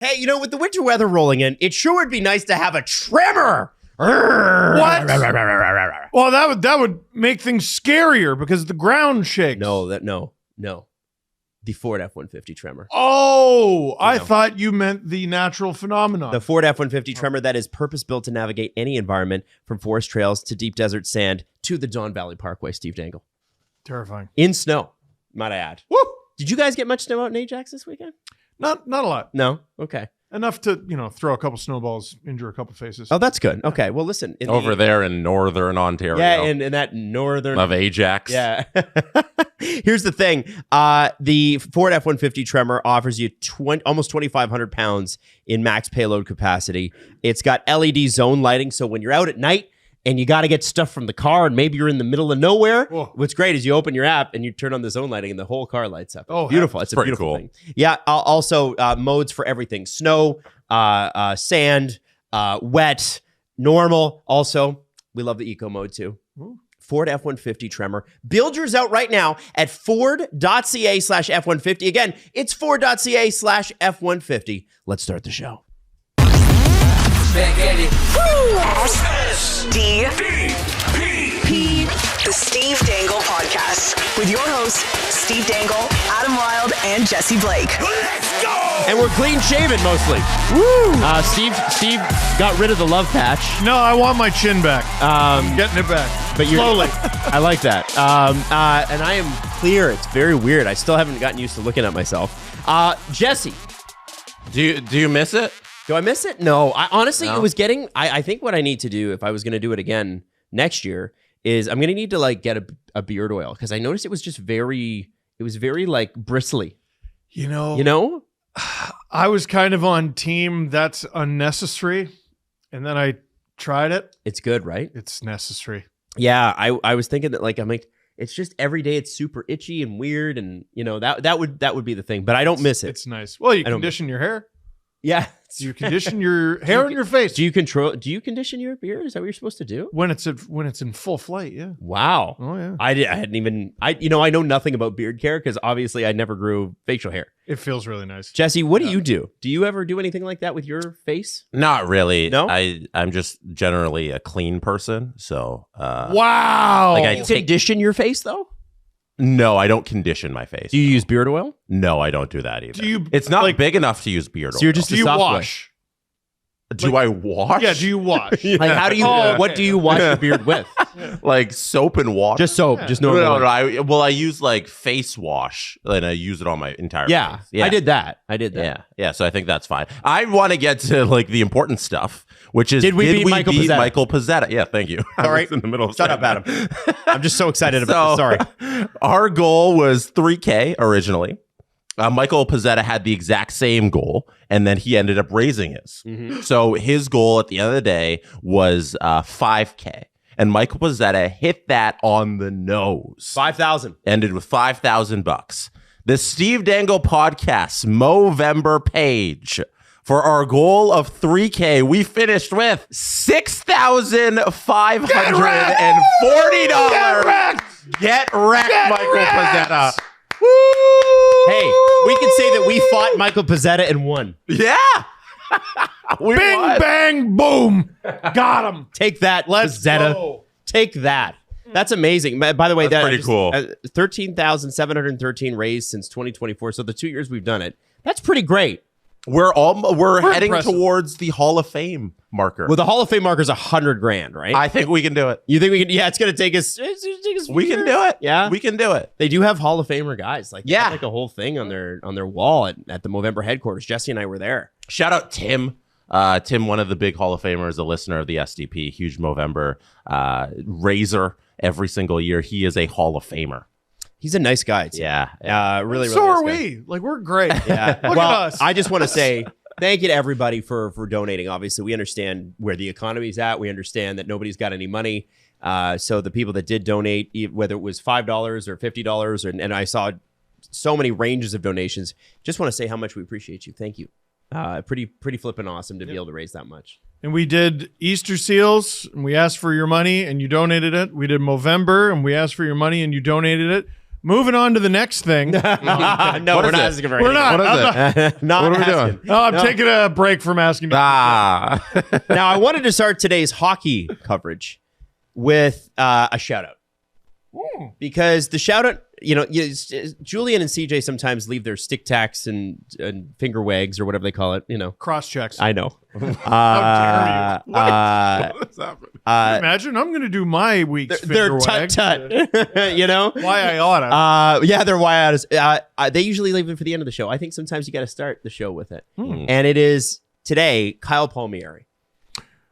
Hey, you know, with the winter weather rolling in, it sure would be nice to have a trimmer. What? Well, that would make things scarier because the ground shakes. No. The Ford F-150 Tremor. Oh, I thought you meant the natural phenomenon. The Ford F-150 Tremor that is purpose-built to navigate any environment, from forest trails to deep desert sand to the Don Valley Parkway, Steve Dangle. Terrifying. In snow, might I add. Woo! Did you guys get much snow out in Ajax this weekend? Not a lot. No? Okay. Enough to, throw a couple snowballs, injure a couple faces. Oh, that's good. Okay, well, listen. Over there in northern Ontario. Yeah, in that northern... Of Ajax. Yeah. Here's the thing. The Ford F-150 Tremor offers you almost 2,500 pounds in max payload capacity. It's got LED zone lighting, so when you're out at night and you got to get stuff from the car and maybe you're in the middle of nowhere, what's great is you open your app and you turn on the zone lighting and the whole car lights up. Oh, beautiful. It's a beautiful cool thing. Yeah. Also, modes for everything. Snow, sand, wet, normal. Also, we love the eco mode too. Ooh. Ford F-150 Tremor. Build yours out right now at ford.ca/F150. Again, it's ford.ca/F150. Let's start the show. SDP, the Steve Dangle Podcast, with your hosts, Steve Dangle, Adam Wilde, and Jesse Blake. Let's go! And we're clean shaven mostly. Woo! Steve got rid of the love patch. No, I want my chin back. I'm getting it back. But slowly. I like that. And I am clear. It's very weird. I still haven't gotten used to looking at myself. Jesse. Do you miss it? Do I miss it? No. Honestly, No? it was getting... I think what I need to do, if I was going to do it again next year, is I'm going to need to like get a beard oil, because I noticed it was just very like bristly. You know? I was kind of on team that's unnecessary, and then I tried it. It's good, right? It's necessary. Yeah, I was thinking that, like, I'm like, it's just every day it's super itchy and weird, and that would be the thing, but I don't miss it. It's nice. Well, you condition your hair. Yeah. You condition your hair and your face. Do you condition your beard? Is that what you're supposed to do? When it's in full flight, yeah. Wow. Oh yeah. I know nothing about beard care because obviously I never grew facial hair. It feels really nice. Jesse, what do you do? Do you ever do anything like that with your face? Not really. No? I'm just generally a clean person, so wow. Like you condition your face though? No, I don't condition my face. Do you use beard oil? No, I don't do that either. Do you, it's not big enough to use beard oil. So you're just do you wash? Do I wash? Yeah, do you wash? Like, how do you? What do you wash your beard with? Like soap and water? Just soap. Yeah. Just normal. No. I use like face wash, and I use it on my entire face. Yeah, I did that. Yeah. So I think that's fine. I want to get to like the important stuff, which is did we beat Michael Pezzetta? Yeah, thank you. All right, in the middle of shut up, Adam. I'm just so excited about this. Sorry. Our goal was $3,000 originally. Michael Pezzetta had the exact same goal, and then he ended up raising his. Mm-hmm. So his goal at the end of the day was $5,000, and Michael Pezzetta hit that on the nose. 5,000 ended with $5,000. The Steve Dangle Podcast Movember page. For our goal of $3,000, we finished with $6,540. Get wrecked, Michael Pezzetta. Woo! Hey, we can say that we fought Michael Pezzetta and won. Yeah. Bing, won. Bang, boom. Got him. Take that, Pezzetta. Go. Take that. That's amazing. By the way, that's pretty cool. 13,713 raised since 2024. So the 2 years we've done it. That's pretty great. We're heading impressive. Towards the Hall of Fame marker. Well, the Hall of Fame marker is $100,000, right? I think we can do it. You think we can? Yeah, it's going to take us. We can do it. Yeah, we can do it. They do have Hall of Famer guys. Like, yeah, like a whole thing on their wall at the Movember headquarters. Jesse and I were there. Shout out Tim. Tim, one of the big Hall of Famers, a listener of the SDP, huge Movember raiser every single year. He is a Hall of Famer. He's a nice guy too. Yeah. Really. So nice are guy. we. Like, we're great. Yeah. Look at us. I just want to say thank you to everybody for donating. Obviously, we understand where the economy's at. We understand that nobody's got any money. So the people that did donate, whether it was $5 or $50, and I saw so many ranges of donations, just want to say how much we appreciate you. Thank you. Pretty flippin' awesome to be able to raise that much. And we did Easter seals, and we asked for your money, and you donated it. We did Movember, and we asked for your money, and you donated it. Moving on to the next thing. No, What we're is not it? asking for We're not. What is it? Not What are we asking. doing? Oh, I'm taking a break from asking. Ah. Now, I wanted to start today's hockey coverage with a shout out. Because the shout out, Julian and CJ sometimes leave their stick tacks and finger wags or whatever they call it, Cross checks. I know. How dare you? What is happening? Imagine I'm going to do my week's They're finger wag. tut. Why I oughta. Yeah, they're why out. They usually leave them for the end of the show. I think sometimes you got to start the show with it. And it is today, Kyle Palmieri.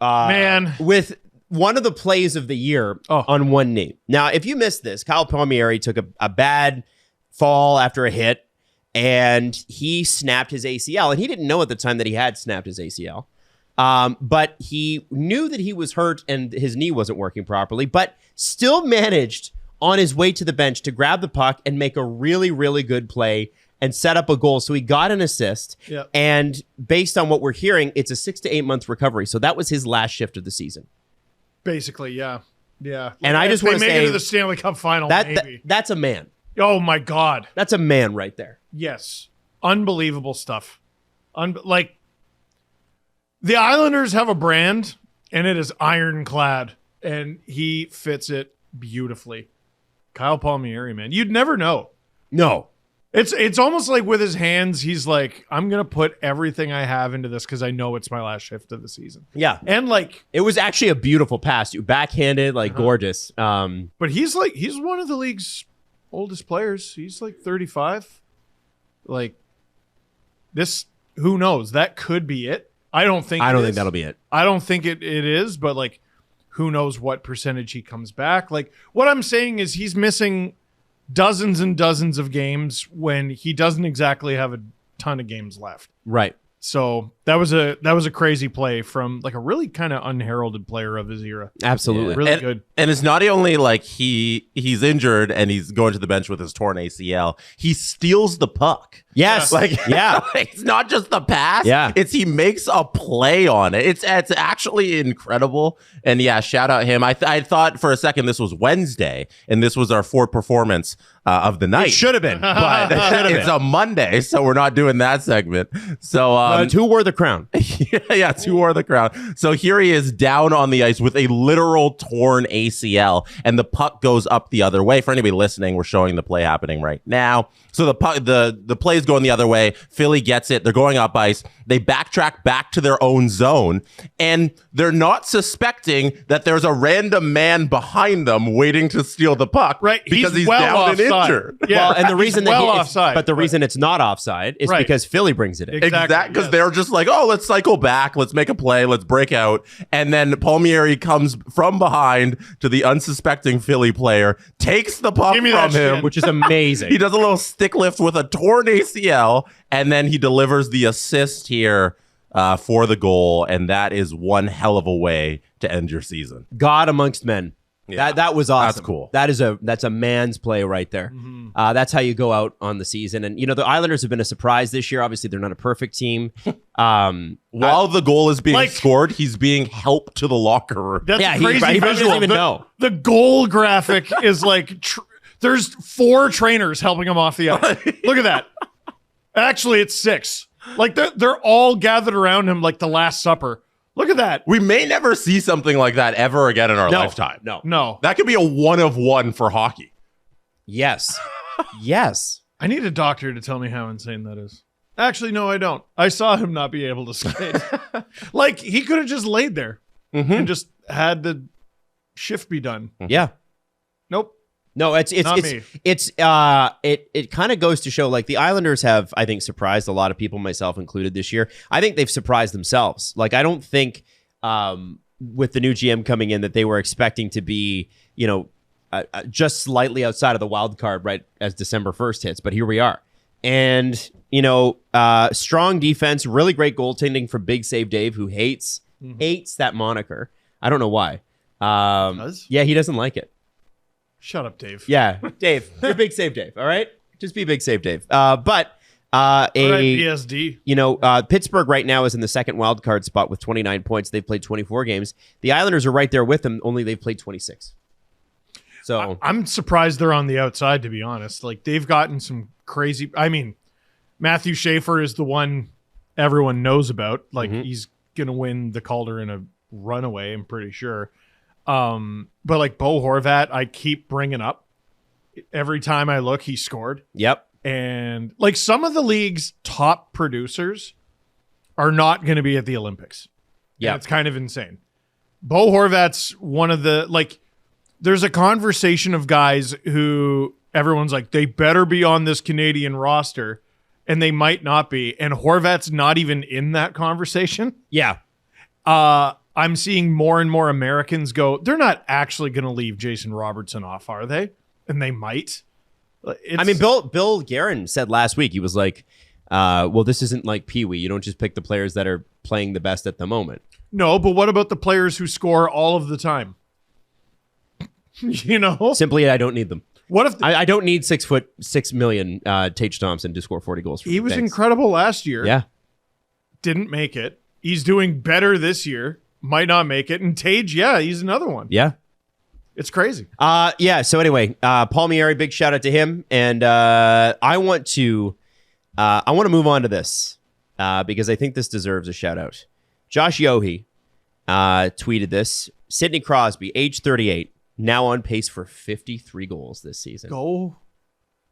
Man. With one of the plays of the year on one knee. Now, if you missed this, Kyle Palmieri took a bad fall after a hit, and he snapped his ACL. And he didn't know at the time that he had snapped his ACL. But he knew that he was hurt and his knee wasn't working properly, but still managed on his way to the bench to grab the puck and make a really, really good play and set up a goal. So he got an assist. Yep. And based on what we're hearing, it's a 6 to 8 month recovery. So that was his last shift of the season. Basically, yeah. Yeah. And I just If they want to make say it to the Stanley Cup final, maybe. that's a man. Oh, my God. That's a man right there. Yes. Unbelievable stuff. The Islanders have a brand, and it is ironclad, and he fits it beautifully. Kyle Palmieri, man. You'd never know. No. It's almost like with his hands, he's like, I'm going to put everything I have into this because I know it's my last shift of the season. Yeah. And it was actually a beautiful pass. You backhanded, gorgeous. But he's one of the league's oldest players. He's 35. This, who knows? That could be it. I don't think that'll be it. I don't think it is, but who knows what percentage he comes back. What I'm saying is he's missing dozens and dozens of games when he doesn't exactly have a ton of games left. Right. So that was a crazy play from a really kind of unheralded player of his era. Absolutely. Really good. And it's not only he's injured and he's going to the bench with his torn ACL. He steals the puck. Yes. Yeah. It's not just the pass. Yeah. It's he makes a play on it. It's actually incredible. And yeah, shout out him. I thought for a second this was Wednesday and this was our fourth performance of the night. It should have been, but it's a Monday, so we're not doing that segment. So who wore the crown? yeah, two wore the crown. So here he is down on the ice with a literal torn ACL, and the puck goes up the other way. For anybody listening, we're showing the play happening right now. So the puck, the play is going the other way. Philly gets it. They're going up ice. They backtrack back to their own zone, and they're not suspecting that there's a random man behind them waiting to steal the puck. Right, because he's well down offside. and injured. Yeah. Well, and the reason that offside, but the reason it's not offside is Right. because Philly brings it in. Exactly. Because yes. they're just like, oh, let's cycle back, let's make a play, let's break out. And then Palmieri comes from behind to the unsuspecting Philly player, takes the puck Give me from that him, shit. Which is amazing. he does a little stick lift with a torn ACL, and then he delivers the assist here for the goal. And that is one hell of a way to end your season. God amongst men. Yeah. That was awesome. That's cool. That's a man's play right there. That's how you go out on the season. And the Islanders have been a surprise this year. Obviously, they're not a perfect team. While the goal is being scored, he's being helped to the locker room. That's Yeah, a he crazy probably doesn't visual. even know. The goal graphic is there's 4 trainers helping him off the ice. Look at that. Actually, it's 6. They're all gathered around him like the Last Supper. Look at that. We may never see something like that ever again in our lifetime. No. That could be a 1 of 1 for hockey. Yes. Yes. I need a doctor to tell me how insane that is. Actually, no, I don't. I saw him not be able to skate. He could have just laid there and just had the shift be done. Yeah. Nope. No, it kind of goes to show the Islanders have, I think, surprised a lot of people, myself included, this year. I think they've surprised themselves. I don't think with the new GM coming in that they were expecting to be, just slightly outside of the wild card right as December 1st hits, but here we are. And, strong defense, really great goaltending from Big Save Dave, who hates that moniker. I don't know why. Does? Yeah, he doesn't like it. Shut up, Dave. Yeah, Dave, you're Big Save Dave. All right, just be Big Save Dave. All right, BSD. Pittsburgh right now is in the second wild card spot with 29 points. They've played 24 games. The Islanders are right there with them. Only they've played 26. So I'm surprised they're on the outside, to be honest. Like, they've gotten some crazy. I mean, Matthew Schaefer is the one everyone knows about. Like, he's gonna win the Calder in a runaway, I'm pretty sure. But like Bo Horvat, I keep bringing up. Every time I look, he scored. Yep. And like some of the league's top producers are not going to be at the Olympics. Yeah, it's kind of insane. Bo Horvat's one of the, like, there's a conversation of guys who everyone's like, they better be on this Canadian roster, and they might not be. And Horvat's not even in that conversation. Yeah. I'm seeing more and more Americans go, they're not actually going to leave Jason Robertson off, are they? And they might. I mean, Bill Guerin said last week, he was like, well, this isn't like Pee Wee. You don't just pick the players that are playing the best at the moment. No, but what about the players who score all of the time? You know? Simply, I don't need them. What if I don't need 6 million Tage Thompson to score 40 goals for me. He was Thanks. incredible last year. Yeah. Didn't make it. He's doing better this year. Might not make it. And Tage, yeah, he's another one. Yeah. It's crazy. Yeah. So anyway, Palmieri, big shout out to him. And I want to move on to this because I think this deserves a shout out. Josh Yohe tweeted this. Sidney Crosby, age 38, now on pace for 53 goals this season. Go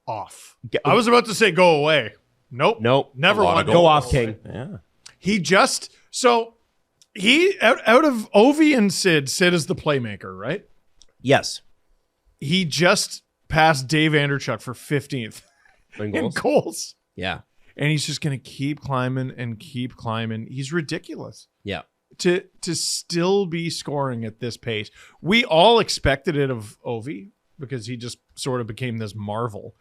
off. I was about to say go away. Nope. Never want to go off, King. Yeah. He just, so he, out of Ovi and Sid is the playmaker, right? Yes. He just passed Dave Anderchuk for 15th in goals. Yeah. And he's just going to keep climbing and keep climbing. He's ridiculous. Yeah. To still be scoring at this pace. We all expected it of Ovi because he just sort of became this marvel.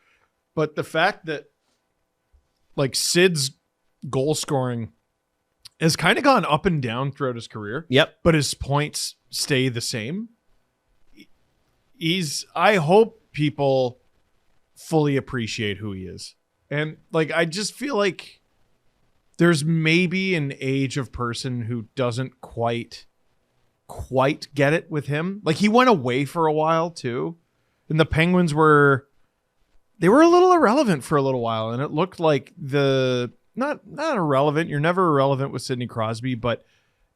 But the fact that like Sid's goal scoring has kind of gone up and down throughout his career. Yep. But his points stay the same. I hope people fully appreciate who he is. And like, I just feel like there's maybe an age of person who doesn't quite get it with him. Like, he went away for a while too. And the Penguins were a little irrelevant for a little while. And it looked like not irrelevant. You're never irrelevant with Sidney Crosby, but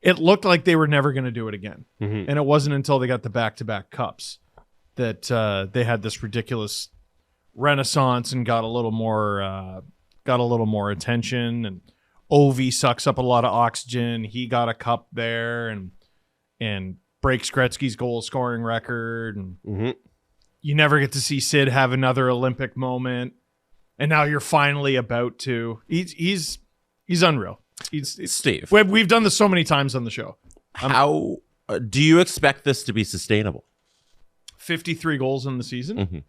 it looked like they were never going to do it again. Mm-hmm. And it wasn't until they got the back-to-back cups that they had this ridiculous renaissance and got a little more attention. And Ovi sucks up a lot of oxygen. He got a cup there and breaks Gretzky's goal scoring record. And you never get to see Sid have another Olympic moment. And now you're finally about to. He's unreal. Steve, we've done this so many times on the show. How do you expect this to be sustainable? 53 goals in the season.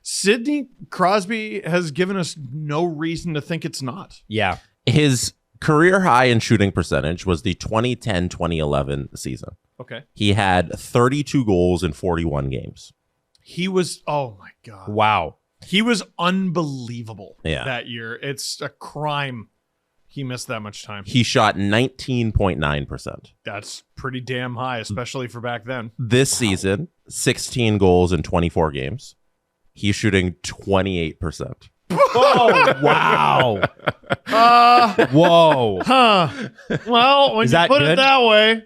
Sidney Crosby has given us no reason to think it's not. Yeah. His career high in shooting percentage was the 2010-2011 season. Okay. He had 32 goals in 41 games. He was, oh my God. Wow. He was unbelievable that year. It's a crime he missed that much time. He shot 19.9%. That's pretty damn high, especially for back then. This season, 16 goals in 24 games. He's shooting 28%. Oh, wow. Whoa. Huh. Well, when Is you that put good? it that way,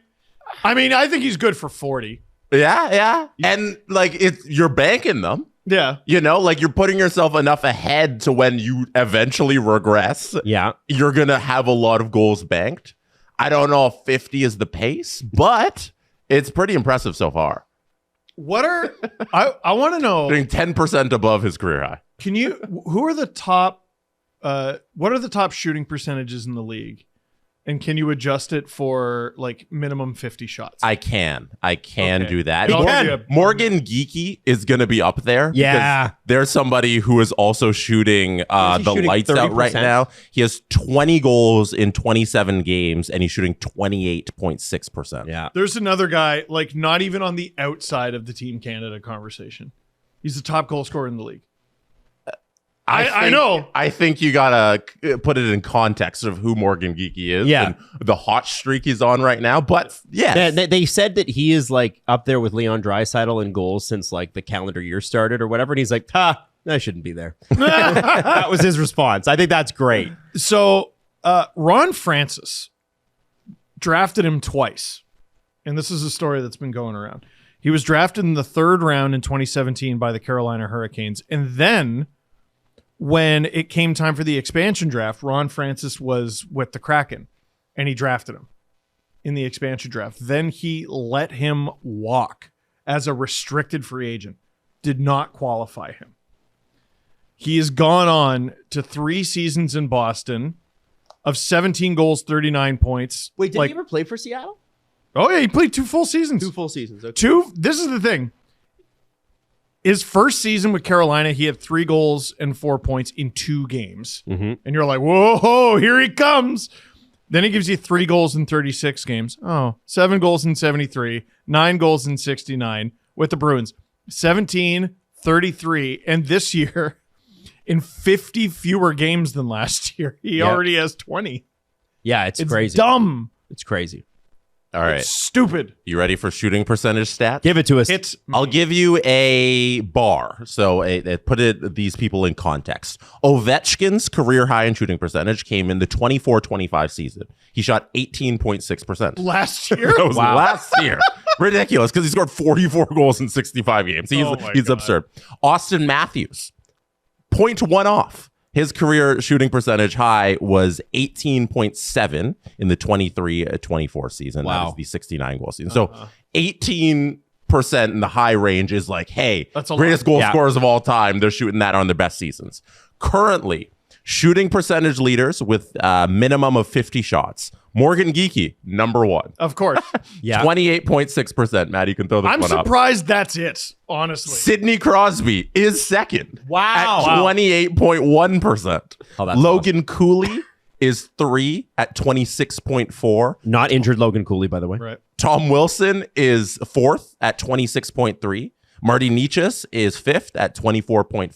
I mean, I think he's good for 40. Yeah. And like you're banking them. Yeah. You know, like you're putting yourself enough ahead to when you eventually regress. Yeah. You're going to have a lot of goals banked. I don't know if 50 is the pace, but it's pretty impressive so far. What are I want to know? Doing 10% above his career high. Who are the top what are the top shooting percentages in the league? And can you adjust it for like minimum 50 shots? I can do that. Okay. Morgan Geeky is going to be up there. Yeah. because there's somebody who is also shooting the shooting lights out 30%? right now. He has 20 goals in 27 games, and he's shooting 28.6%. Yeah. There's another guy, like not even on the outside of the Team Canada conversation. He's the top goal scorer in the league. I know. I think you gotta put it in context of who Morgan Geekie is and the hot streak he's on right now. But yeah, they said that he is like up there with Leon Draisaitl in goals since like the calendar year started or whatever. And he's like, I shouldn't be there. That was his response. I think that's great. So Ron Francis drafted him twice. And this is a story that's been going around. He was drafted in the 3rd round in 2017 by the Carolina Hurricanes. And then when it came time for the expansion draft, Ron Francis was with the Kraken, and he drafted him in the expansion draft. Then he let him walk as a restricted free agent, did not qualify him. He has gone on to 3 seasons in Boston of 17 goals, 39 points. Wait, did he ever play for Seattle? Oh, yeah, he played 2 full seasons. 2 full seasons. Okay. This is the thing. His first season with Carolina, he had 3 goals and 4 points in 2 games. Mm-hmm. And you're like, whoa, here he comes. Then he gives you 3 goals in 36 games. 7 goals in 73, 9 goals in 69 with the Bruins. 17, 33. And this year, in 50 fewer games than last year, he already has 20. Yeah, it's crazy. Dumb. It's crazy. all right. It's stupid. You ready for shooting percentage stats? Give it to us. I'll give you a bar. So these people in context. Ovechkin's career high in shooting percentage came in the 24-25 season. He shot 18.6%. Last year? That was last year. Ridiculous, because he scored 44 goals in 65 games. He's absurd. Austin Matthews, 0.1 off. His career shooting percentage high was 18.7 in the 23-24 season. Wow. That is the 69 goal season. So 18% in the high range is like, hey, that's a greatest lot. goal scorers of all time. They're shooting that on their best seasons. Currently, shooting percentage leaders with a minimum of 50 shots. Morgan Geekie, number one. Of course. 28.6%. Matt, you can throw this I'm one up. surprised that's it, honestly. Sidney Crosby is second. Wow. At 28.1%. Oh, that's Logan Cooley is 3 at 26.4. Not injured Logan Cooley, by the way. Right. Tom Wilson is 4th at 26.3. Marty Nietzsche is 5th at 24.5.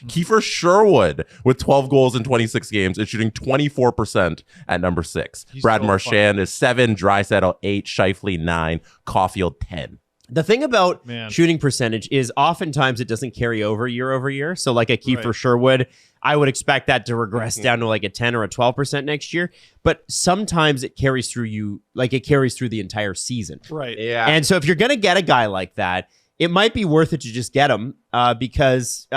Kiefer Sherwood with 12 goals in 26 games is shooting 24% at number 6. Brad Marchand is 7, Draisaitl 8, Scheifele 9, Caulfield 10. The thing about shooting percentage is oftentimes it doesn't carry over year. So like a Kiefer Sherwood, I would expect that to regress down to like a 10 or a 12% next year. But sometimes it carries through the entire season. Right. Yeah. And so if you're going to get a guy like that, it might be worth it to just get him because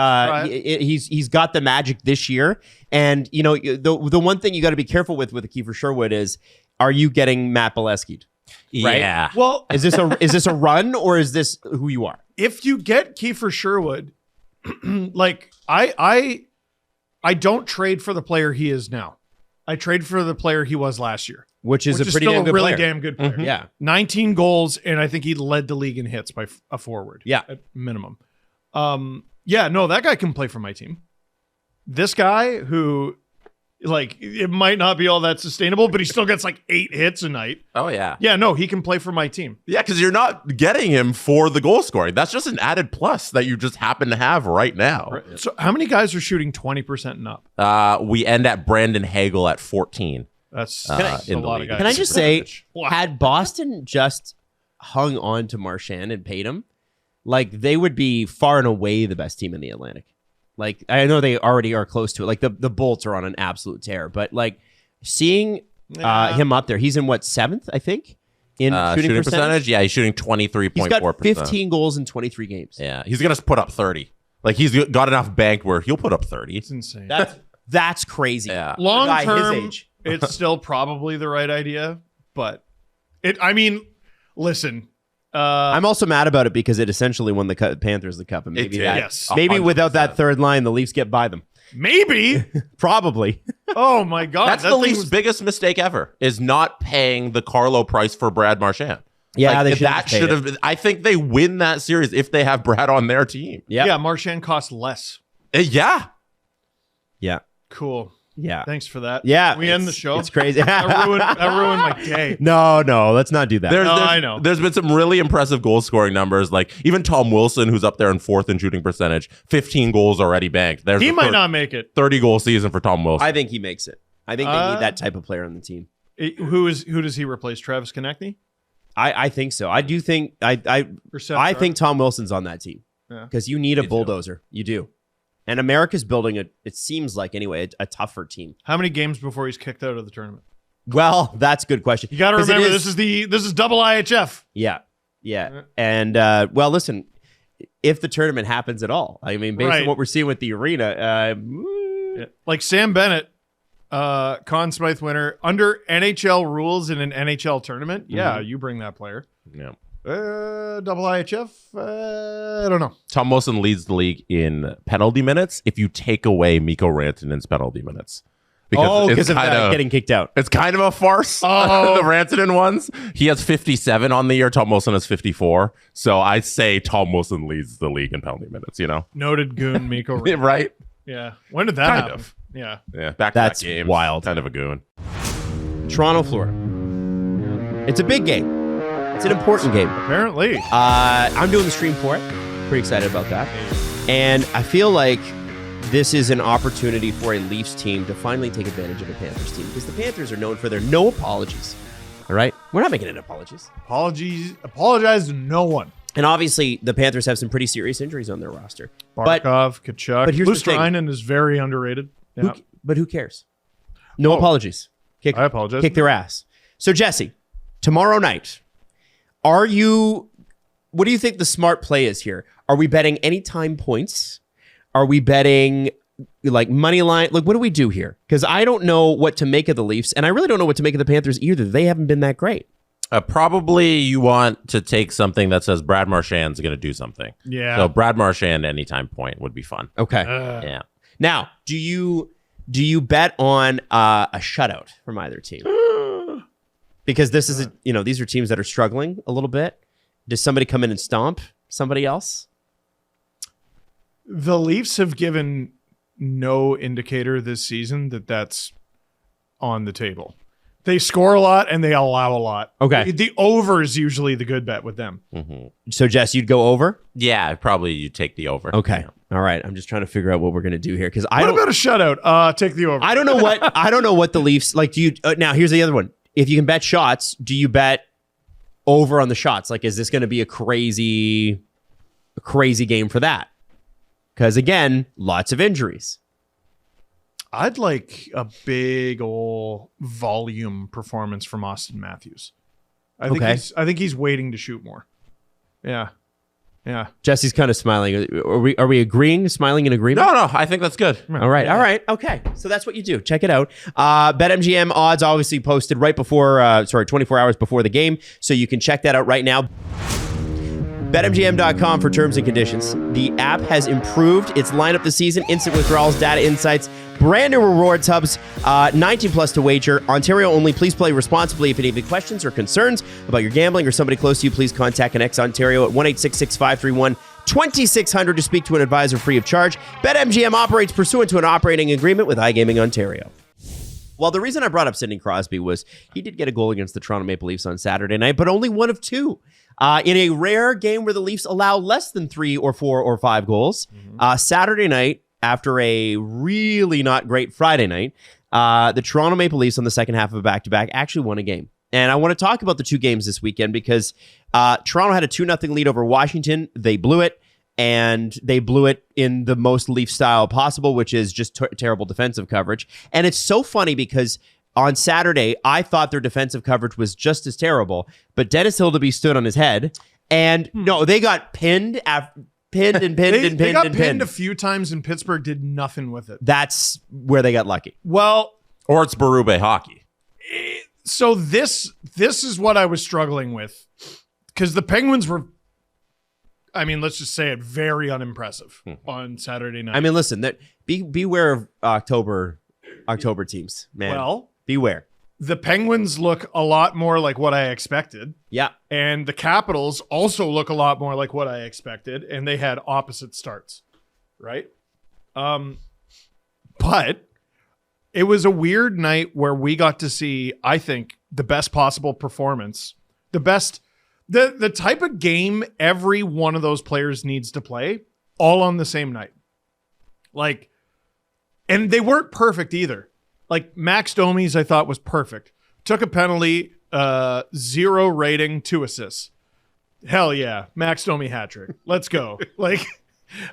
he's got the magic this year. And, you know, the one thing you got to be careful with a Kiefer Sherwood is, are you getting Matt Bolesky'd? Right? Yeah. Well, is this a run or is this who you are? if you get Kiefer Sherwood, like I don't trade for the player he is now. I trade for the player he was last year. Which is a pretty still damn good really player. damn good player. Yeah. 19 goals, and I think he led the league in hits by a forward. Yeah. At minimum. That guy can play for my team. This guy who, like, it might not be all that sustainable, but he still gets like 8 hits a night. Oh, yeah. Yeah, no, he can play for my team. Yeah, because you're not getting him for the goal scoring. That's just an added plus that you just happen to have right now. Right. So how many guys are shooting 20% and up? We end at Brandon Hagel at 14. That's in a the lot league. of guys. Can I just say, Wow. had Boston just hung on to Marchand and paid him, like they would be far and away the best team in the Atlantic. Like I know they already are close to it. Like the Bolts are on an absolute tear, but like seeing him up there, he's in what 7th, I think, in shooting percentage. Yeah, he's shooting 23.4%. He's got 15 goals in 23 games. Yeah, he's gonna put up 30. Like he's got enough bank where he'll put up 30. It's insane. That's crazy. Yeah. Long Guy term, his age. it's still probably the right idea, but listen. I'm also mad about it because it essentially won the Panthers the cup, and maybe did. Yes. maybe 100%. without that third line, the Leafs get by them. Maybe. Probably. Oh my God. That's that the thing Leafs' was- biggest mistake ever, is not paying the Carlo price for Brad Marchand. Yeah, they that should have been. I think they win that series if they have Brad on their team. Yeah. Yeah, Marchand costs less. Yeah. Yeah. Cool. Yeah. Thanks for that. Yeah. We end the show. It's crazy. That ruined my day. No, let's not do that. I know. There's been some really impressive goal scoring numbers. Like even Tom Wilson, who's up there in 4th in shooting percentage, 15 goals already banked. He might not make it. 30-goal season for Tom Wilson. I think he makes it. I think they need that type of player on the team. Who does he replace? Travis Konechny? I think so. I do think I think Tom Wilson's on that team because you need a bulldozer. You do. And America's building it seems like anyway, a tougher team. How many games before he's kicked out of the tournament? Well, that's a good question. You got to remember this is double IHF. Yeah. And well, listen, if the tournament happens at all, I mean, based on what we're seeing with the arena, like Sam Bennett, Conn Smythe winner under NHL rules in an NHL tournament. Yeah, you bring that player. Yeah. Double IHF. I don't know. Tom Wilson leads the league in penalty minutes if you take away Mikko Rantanen's penalty minutes. Because of that getting kicked out. It's kind of a farce. The Rantanen ones. He has 57 on the year. Tom Wilson has 54. So I say Tom Wilson leads the league in penalty minutes, Noted goon Mikko Rantanen. Right? Yeah. When did that happen? Yeah. Back to that game. Wild. Kind of a goon. Toronto, Florida. It's a big game. It's an important game. Apparently. I'm doing the stream for it. Pretty excited about that. And I feel like this is an opportunity for a Leafs team to finally take advantage of a Panthers team because the Panthers are known for their no apologies. All right? We're not making any apologies. Apologize to no one. And obviously, the Panthers have some pretty serious injuries on their roster. Barkov, Kachuk. But here's the thing. Lustrainen is very underrated. Yeah. But who cares? No apologies. I apologize. Kick their ass. So, Jesse, tomorrow night, what do you think the smart play is here? Are we betting anytime points? Are we betting like money line? Like, what do we do here? Because I don't know what to make of the Leafs, and I really don't know what to make of the Panthers either. They haven't been that great. Probably you want to take something that says Brad Marchand's going to do something. Yeah. So Brad Marchand anytime point would be fun. Okay. Yeah. Now, do you bet on a shutout from either team? Because this is these are teams that are struggling a little bit. Does somebody come in and stomp somebody else? The Leafs have given no indicator this season that that's on the table. They score a lot and they allow a lot. Okay. The over is usually the good bet with them. Mm-hmm. So, Jess, you'd go over? Yeah, probably you take the over. Okay. All right. I'm just trying to figure out what we're going to do here because What about a shutout? Take the over. I don't know what the Leafs like. Do you now? Here's the other one. If you can bet shots, do you bet over on the shots? Like, is this going to be a crazy game for that? Because again, lots of injuries. I'd like a big ole volume performance from Austin Matthews. I think he's waiting to shoot more. Yeah. Jesse's kind of smiling. Are we agreeing? Smiling in agreement? No, I think that's good. All right. Okay. So that's what you do. Check it out. BetMGM odds obviously posted right before, 24 hours before the game. So you can check that out right now. BetMGM.com for terms and conditions. The app has improved its lineup this season. Instant withdrawals, data insights, brand new rewards hubs, 19 plus to wager. Ontario only. Please play responsibly. If you have any questions or concerns about your gambling or somebody close to you, please contact Connects Ontario at 1-866-531-2600 to speak to an advisor free of charge. BetMGM operates pursuant to an operating agreement with iGaming Ontario. Well, the reason I brought up Sidney Crosby was he did get a goal against the Toronto Maple Leafs on Saturday night, but only one of two. In a rare game where the Leafs allow less than 3 or 4 or 5 goals, Saturday night, after a really not great Friday night, the Toronto Maple Leafs on the second half of a back-to-back actually won a game. And I want to talk about the two games this weekend because Toronto had a 2-0 lead over Washington. They blew it, and they blew it in the most Leaf style possible, which is just terrible defensive coverage. And it's so funny because on Saturday, I thought their defensive coverage was just as terrible, but Dennis Hildeby stood on his head, and no, they got pinned and pinned. They got pinned a few times, and Pittsburgh did nothing with it. That's where they got lucky. Well, or it's Berube hockey. So this is what I was struggling with because the Penguins were, I mean, let's just say it, very unimpressive on Saturday night. I mean, listen, beware of October teams, man. Well, beware. The Penguins look a lot more like what I expected. Yeah. And the Capitals also look a lot more like what I expected. And they had opposite starts. Right? But It was a weird night where we got to see, I think, the best possible performance, the type of game every one of those players needs to play all on the same night. Like, and they weren't perfect either. Like Max Domi's, I thought was perfect. Took a penalty, 0 rating, 2 assists. Hell yeah. Max Domi hat trick. Let's go.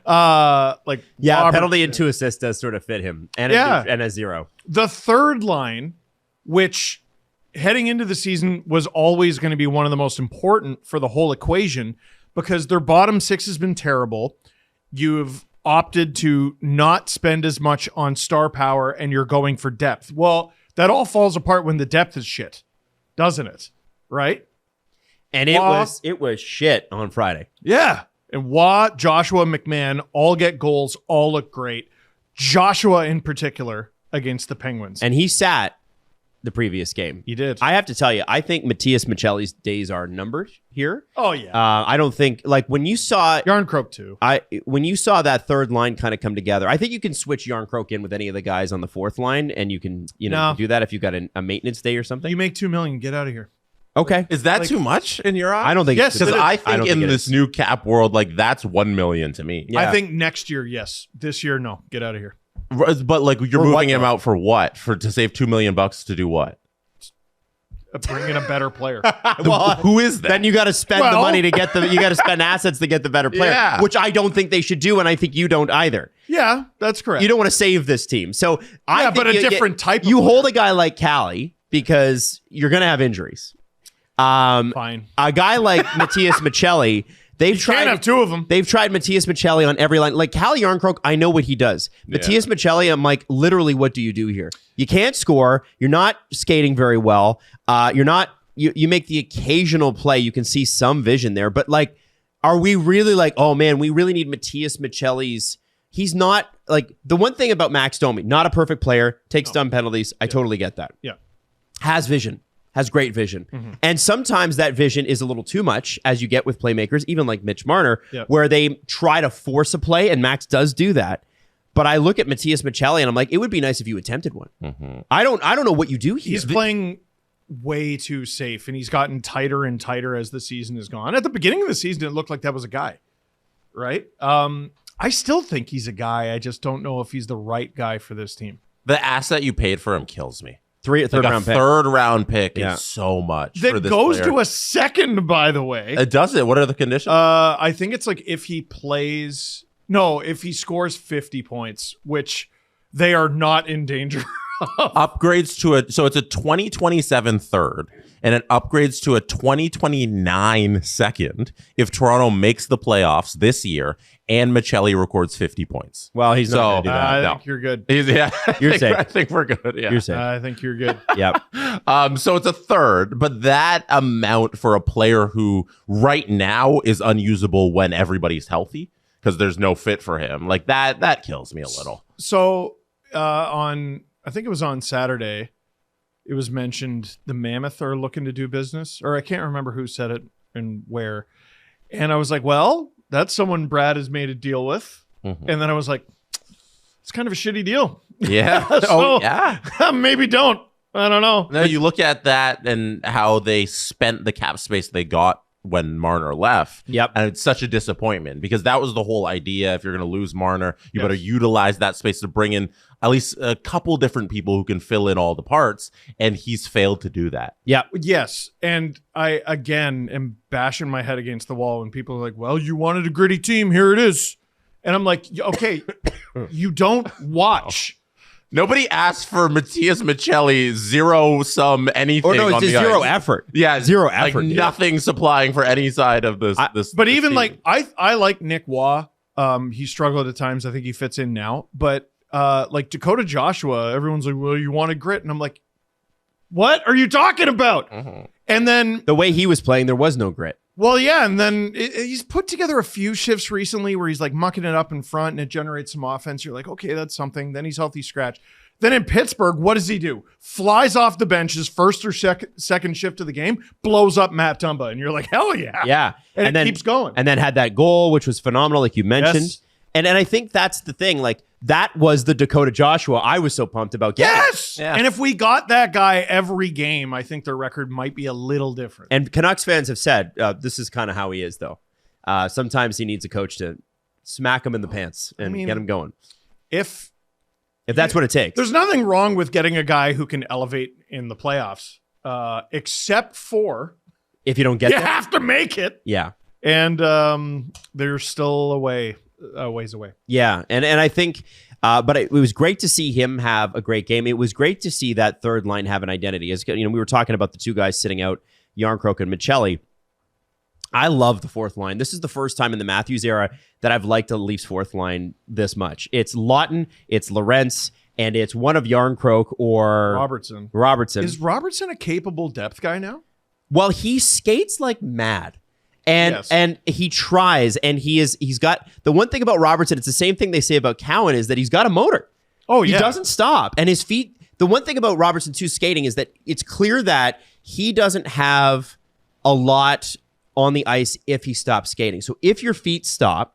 Penalty and 2 assists does sort of fit him. And a 0. The third line, which heading into the season was always going to be one of the most important for the whole equation, because their bottom 6 has been terrible. You've opted to not spend as much on star power and you're going for depth. Well, that all falls apart when the depth is shit, doesn't it? Right? And it was shit on Friday. Yeah. And Watt, Joshua, McMahon all get goals, all look great. Joshua in particular against the Penguins. And he sat the previous game. He did. I have to tell you, I think Matthias Michelli's days are numbered here. Oh, yeah. I don't think, like, when you saw... Yarncroke, too. When you saw that third line kind of come together, I think you can switch Yarncroke in with any of the guys on the fourth line, and you can, do that if you've got a maintenance day or something. You make $2 million, get out of here. Okay. Is that too much in your eyes? I don't think yes, because I think don't in think this new cap world, like that's 1 million to me. Yeah. I think next year, yes. This year, no. Get out of here. But like you're moving him out for what? To save $2 million to do what? Bring in a better player. Well, who is that? Then you got to spend the money to get you got to spend assets to get the better player, which I don't think they should do, and I think you don't either. Yeah, that's correct. You don't want to save this team, so I think but a different type. You hold a guy like Callie because you're going to have injuries. Fine. A guy like Matthias Michelli, can't have 2 of them. They've tried Matthias Michelli on every line. Like Callie Yarncroke, I know what he does. Matthias Michelli, I'm like, literally, what do you do here? You can't score. You're not skating very well. You're not. You make the occasional play. You can see some vision there, but like, are we really like, oh man, we really need Matthias Michelli's? He's not like the one thing about Max Domi, not a perfect player, takes dumb penalties. I totally get that. Yeah, has vision. Has great vision. Mm-hmm. And sometimes that vision is a little too much, as you get with playmakers, even like Mitch Marner, where they try to force a play, and Max does do that. But I look at Matthias Michelli, and I'm like, it would be nice if you attempted one. Mm-hmm. I don't know what you do here. He's playing way too safe, and he's gotten tighter and tighter as the season has gone. At the beginning of the season, it looked like that was a guy, right? I still think he's a guy. I just don't know if he's the right guy for this team. The asset you paid for him kills me. Third round pick is so much. That for this goes player. to a second, by the way. Does it? What are the conditions? I think it's like if he scores 50 points, which they are not in danger of. Upgrades to so it's a 2027 third, and it upgrades to a 2029 second if Toronto makes the playoffs this year and Michelli records 50 points. Well, he's not going to do that. I think you're good. You're safe. I think we're good. Yeah. You're safe. I think you're good. Yep. So it's a third, but that amount for a player who right now is unusable when everybody's healthy because there's no fit for him. Like that kills me a little. So I think it was on Saturday, it was mentioned the Mammoth are looking to do business, or I can't remember who said it and where. And I was like, well, that's someone Brad has made a deal with. Mm-hmm. And then I was like, it's kind of a shitty deal. Yeah. Maybe don't. I don't know. No, you look at that and how they spent the cap space they got when Marner left. Yep. And it's such a disappointment because that was the whole idea. If you're going to lose Marner, you better utilize that space to bring in at least a couple different people who can fill in all the parts. And he's failed to do that. Yeah. Yes. And I, again, am bashing my head against the wall when people are like, well, you wanted a gritty team. Here it is. And I'm like, okay, you don't watch. Nobody asked for Matthias Michelli, zero sum anything. Or no, it's on just the zero ice. effort. Yeah, zero effort. Like nothing supplying for any side of this. But even team. like I like Nick Waugh. He struggled at times. I think he fits in now. But like Dakota Joshua, everyone's like, well, you wanted grit, and I'm like, what are you talking about? Mm-hmm. And then the way he was playing, there was no grit. Well, yeah, and then he's put together a few shifts recently where he's like mucking it up in front and it generates some offense. You're like, okay, that's something. Then he's healthy scratch. Then in Pittsburgh, what does he do? Flies off the bench his first or second shift of the game, blows up Matt Tumba, and you're like, hell yeah. Yeah. And it keeps going. And then had that goal, which was phenomenal, like you mentioned. Yes. And I think that's the thing. Like, that was the Dakota Joshua I was so pumped about getting. Yes! Yeah. And if we got that guy every game, I think their record might be a little different. And Canucks fans have said this is kind of how he is, though. Sometimes he needs a coach to smack him in the pants and get him going. If that's what it takes. There's nothing wrong with getting a guy who can elevate in the playoffs, except for If you don't get you there. have to make it. Yeah. And they're still a ways away. Yeah, and I think, but it was great to see him have a great game. It was great to see that third line have an identity. As we were talking about the two guys sitting out, Yarncroke and Michelli. I love the fourth line. This is the first time in the Matthews era that I've liked the Leafs fourth line this much. It's Lawton, it's Lorentz, and it's one of Yarncroke or Robertson. Is Robertson a capable depth guy now? Well, he skates like mad. And he tries, and he's got the one thing about Robertson, it's the same thing they say about Cowan, is that he's got a motor. Oh, He yeah. doesn't stop. And his feet, the one thing about Robertson too skating is that it's clear that he doesn't have a lot on the ice if he stops skating. So if your feet stop,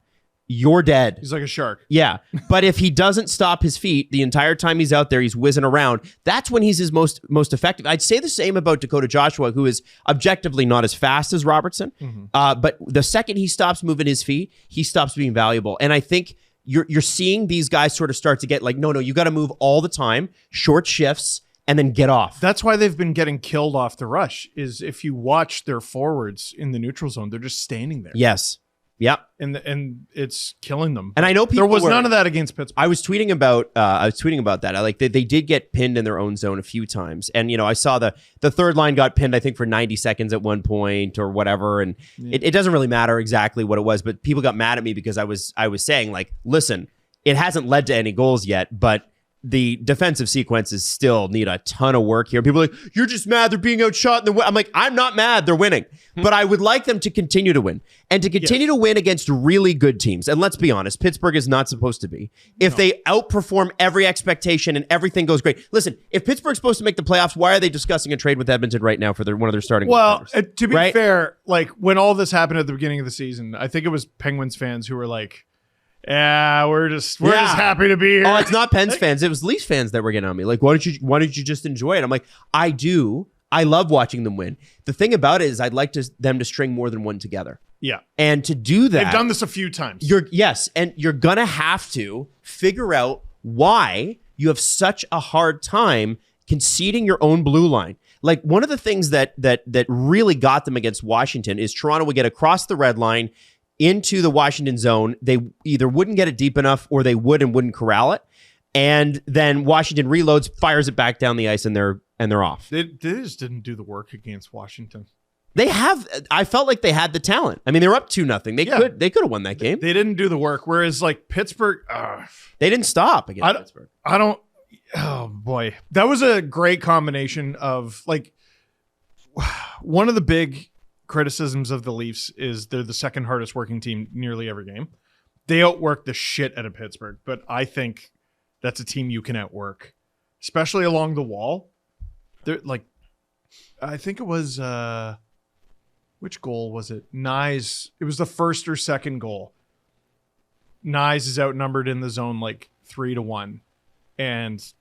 you're dead. He's like a shark. Yeah. But if he doesn't stop his feet the entire time he's out there, he's whizzing around, that's when he's his most effective. I'd say the same about Dakota Joshua, who is objectively not as fast as Robertson. But the second he stops moving his feet, he stops being valuable. And I think you're seeing these guys sort of start to get like, no, you got to move all the time, short shifts, and then get off. That's why they've been getting killed off the rush, is if you watch their forwards in the neutral zone, they're just standing there. Yes. Yep. And it's killing them. And I know people there was none of that against Pittsburgh. I was tweeting about that. I like they did get pinned in their own zone a few times. And I saw the third line got pinned, I think, for 90 seconds at one point or whatever. And it doesn't really matter exactly what it was, but people got mad at me because I was saying, like, listen, it hasn't led to any goals yet, but the defensive sequences still need a ton of work here. People are like, you're just mad they're being outshot. I'm like, I'm not mad. They're winning. But I would like them to continue to win and to continue to win against really good teams. And let's be honest, Pittsburgh is not supposed to be. If they outperform every expectation and everything goes great. Listen, if Pittsburgh's supposed to make the playoffs, why are they discussing a trade with Edmonton right now for one of their starting goaltenders? To be Right? fair, like when all this happened at the beginning of the season, I think it was Penguins fans who were like, yeah, we're just happy to be here. Oh, it's not Pens fans. It was Leafs fans that were getting on me. Like, why don't you just enjoy it? I'm like, I do. I love watching them win. The thing about it is I'd like them to string more than one together. Yeah. And to do that, They've done this a few times. And you're gonna have to figure out why you have such a hard time conceding your own blue line. Like, one of the things that really got them against Washington is Toronto would get across the red line into the Washington zone. They either wouldn't get it deep enough or they wouldn't corral it. And then Washington reloads, fires it back down the ice, and they're off. They just didn't do the work against Washington. I felt like they had the talent. I mean, they were up 2-0. They could have won that game. They didn't do the work. Whereas like Pittsburgh, They didn't stop against Pittsburgh. Oh boy. That was a great combination of, like, one of the big criticisms of the Leafs is they're the second hardest working team nearly every game. They outwork the shit out of Pittsburgh, but I think that's a team you can outwork, especially along the wall. They're like, I think it was which goal was it? Nyes. It was the first or second goal. Nyes is outnumbered in the zone like 3-1, and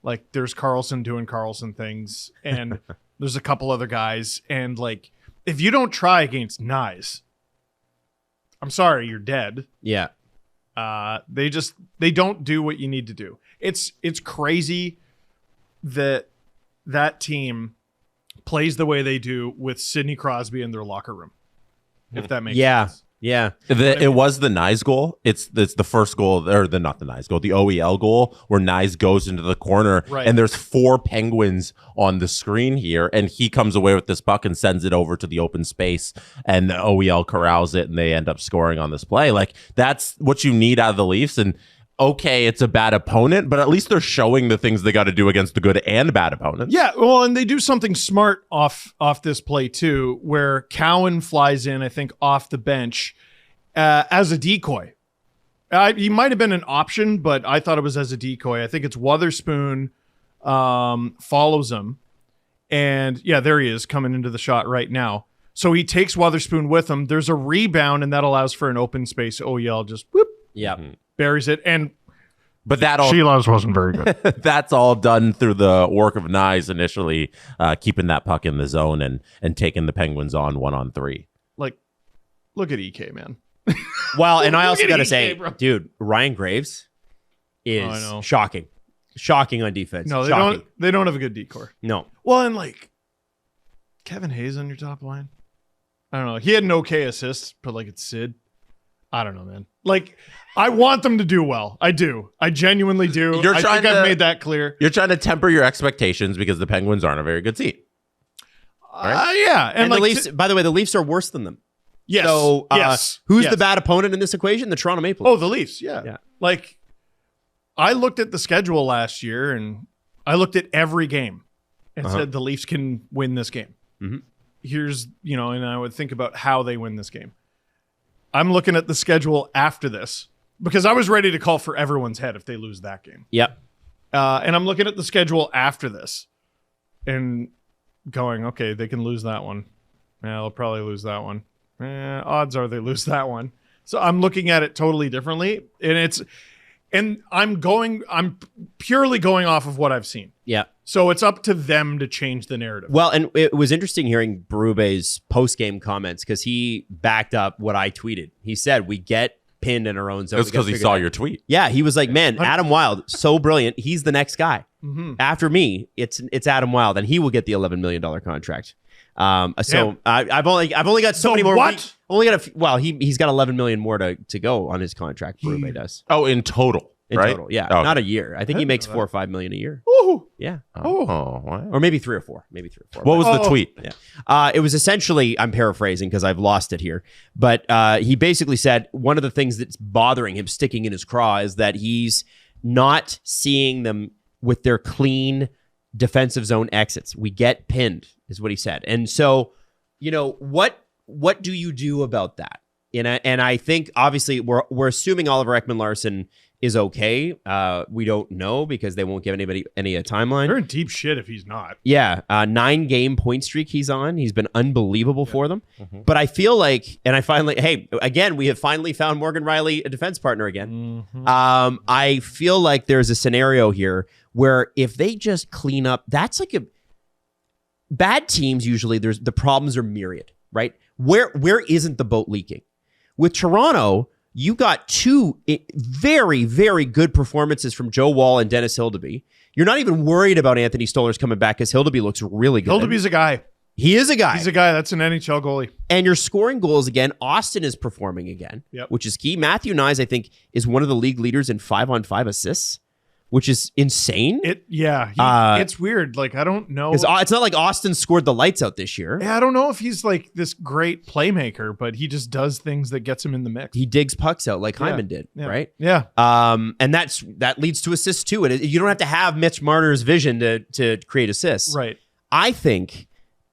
like there's Carlson doing Carlson things, and there's a couple other guys, and like, if you don't try against Nyes, I'm sorry, you're dead. Yeah. They don't do what you need to do. It's crazy that team plays the way they do with Sidney Crosby in their locker room. If that makes sense. Yeah. It was the Nyes goal. It's the first goal, or not the Nyes goal, the OEL goal, where Nyes goes into the corner, right. And there's 4 Penguins on the screen here, and he comes away with this puck and sends it over to the open space, and the OEL corrals it, and they end up scoring on this play. Like, that's what you need out of the Leafs. And okay, it's a bad opponent, but at least they're showing the things they got to do against the good and bad opponents. Yeah, well, and they do something smart off this play too, where Cowan flies in, I think, off the bench as a decoy. He might have been an option, but I thought it was as a decoy. I think it's Wotherspoon follows him, and yeah, there he is coming into the shot right now. So he takes Wotherspoon with him. There's a rebound, and that allows for an open space. OEL just whoop, Yeah. buries it, and But that all Sheila's wasn't very good. that's all done through the work of Nyes initially, keeping that puck in the zone and taking the Penguins on 1-on-3. Like, look at EK, man. Well, and I also at got to EK, say, bro. dude, Ryan Graves I know. is shocking. Shocking on defense. No, they Shocking. don't. They don't have a good decor. No. Well, and like Kevin Hayes on your top line. I don't know. He had an okay assist, but like it's Sid. I don't know, man. Like I want them to do well. I do. I genuinely do. I think I've made that clear. You're trying to temper your expectations because the Penguins aren't a very good team. Yeah, And the like, Leafs, by the way, the Leafs are worse than them. Yes. So yes. who's Yes. the bad opponent in this equation? The Toronto Maple Oh, Leafs. the Leafs. Yeah. Yeah. Like I looked at the schedule last year, and I looked at every game and said the Leafs can win this game. Mhm. Here's, and I would think about how they win this game. I'm looking at the schedule after this because I was ready to call for everyone's head if they lose that game. Yep. And I'm looking at the schedule after this and going, okay, they can lose that one. Yeah, they'll probably lose that one. Odds are they lose that one. So I'm looking at it totally differently. And I'm purely going off of what I've seen. Yeah. So it's up to them to change the narrative. Well, and it was interesting hearing Berube's post-game comments because he backed up what I tweeted. He said, we get pinned in our own zone. That's because he saw your tweet. Yeah, he was like, man, Adam Wild, so brilliant. He's the next guy. Mm-hmm. After me, it's Adam Wild, and he will get the $11 million contract. So I've only got so many more. What? Only got he's got 11 million more to go on his contract. Berube does Oh, in total, in right? total. Yeah, Okay. not a year. I think he makes $4 or $5 million a year. Ooh. Yeah, Oh, wow. or maybe 3 or 4. Maybe 3 or 4. What was the tweet? Yeah. It was essentially, I'm paraphrasing because I've lost it here, but he basically said one of the things that's bothering him, sticking in his craw, is that he's not seeing them with their clean defensive zone exits. We get pinned, is what he said. And so, what do you do about that? And I think obviously we're assuming Oliver Ekman-Larsson is okay. We don't know because they won't give anybody any timeline. They're in deep shit if he's not. Yeah, 9-game point streak he's on. He's been unbelievable for them. Mm-hmm. But I feel like, and we have finally found Morgan Riley a defense partner again. Mm-hmm. I feel like there's a scenario here where if they just clean up, that's like bad teams usually. The problems are myriad, right? Where isn't the boat leaking? With Toronto, you got 2 very, very good performances from Joe Wall and Dennis Hildeby. You're not even worried about Anthony Stolarz coming back because Hildeby looks really good. Hildeby's a guy. He is a guy. He's a guy. That's an NHL goalie. And you're scoring goals again. Austin is performing again, which is key. Matthew Nyes, I think, is one of the league leaders in 5-on-5 assists, which is insane. It's weird. Like, I don't know. It's not like Austin scored the lights out this year. Yeah, I don't know if he's like this great playmaker, but he just does things that gets him in the mix. He digs pucks out like Hyman did, right? Yeah. And that leads to assists too. You don't have to have Mitch Marner's vision to create assists. Right. I think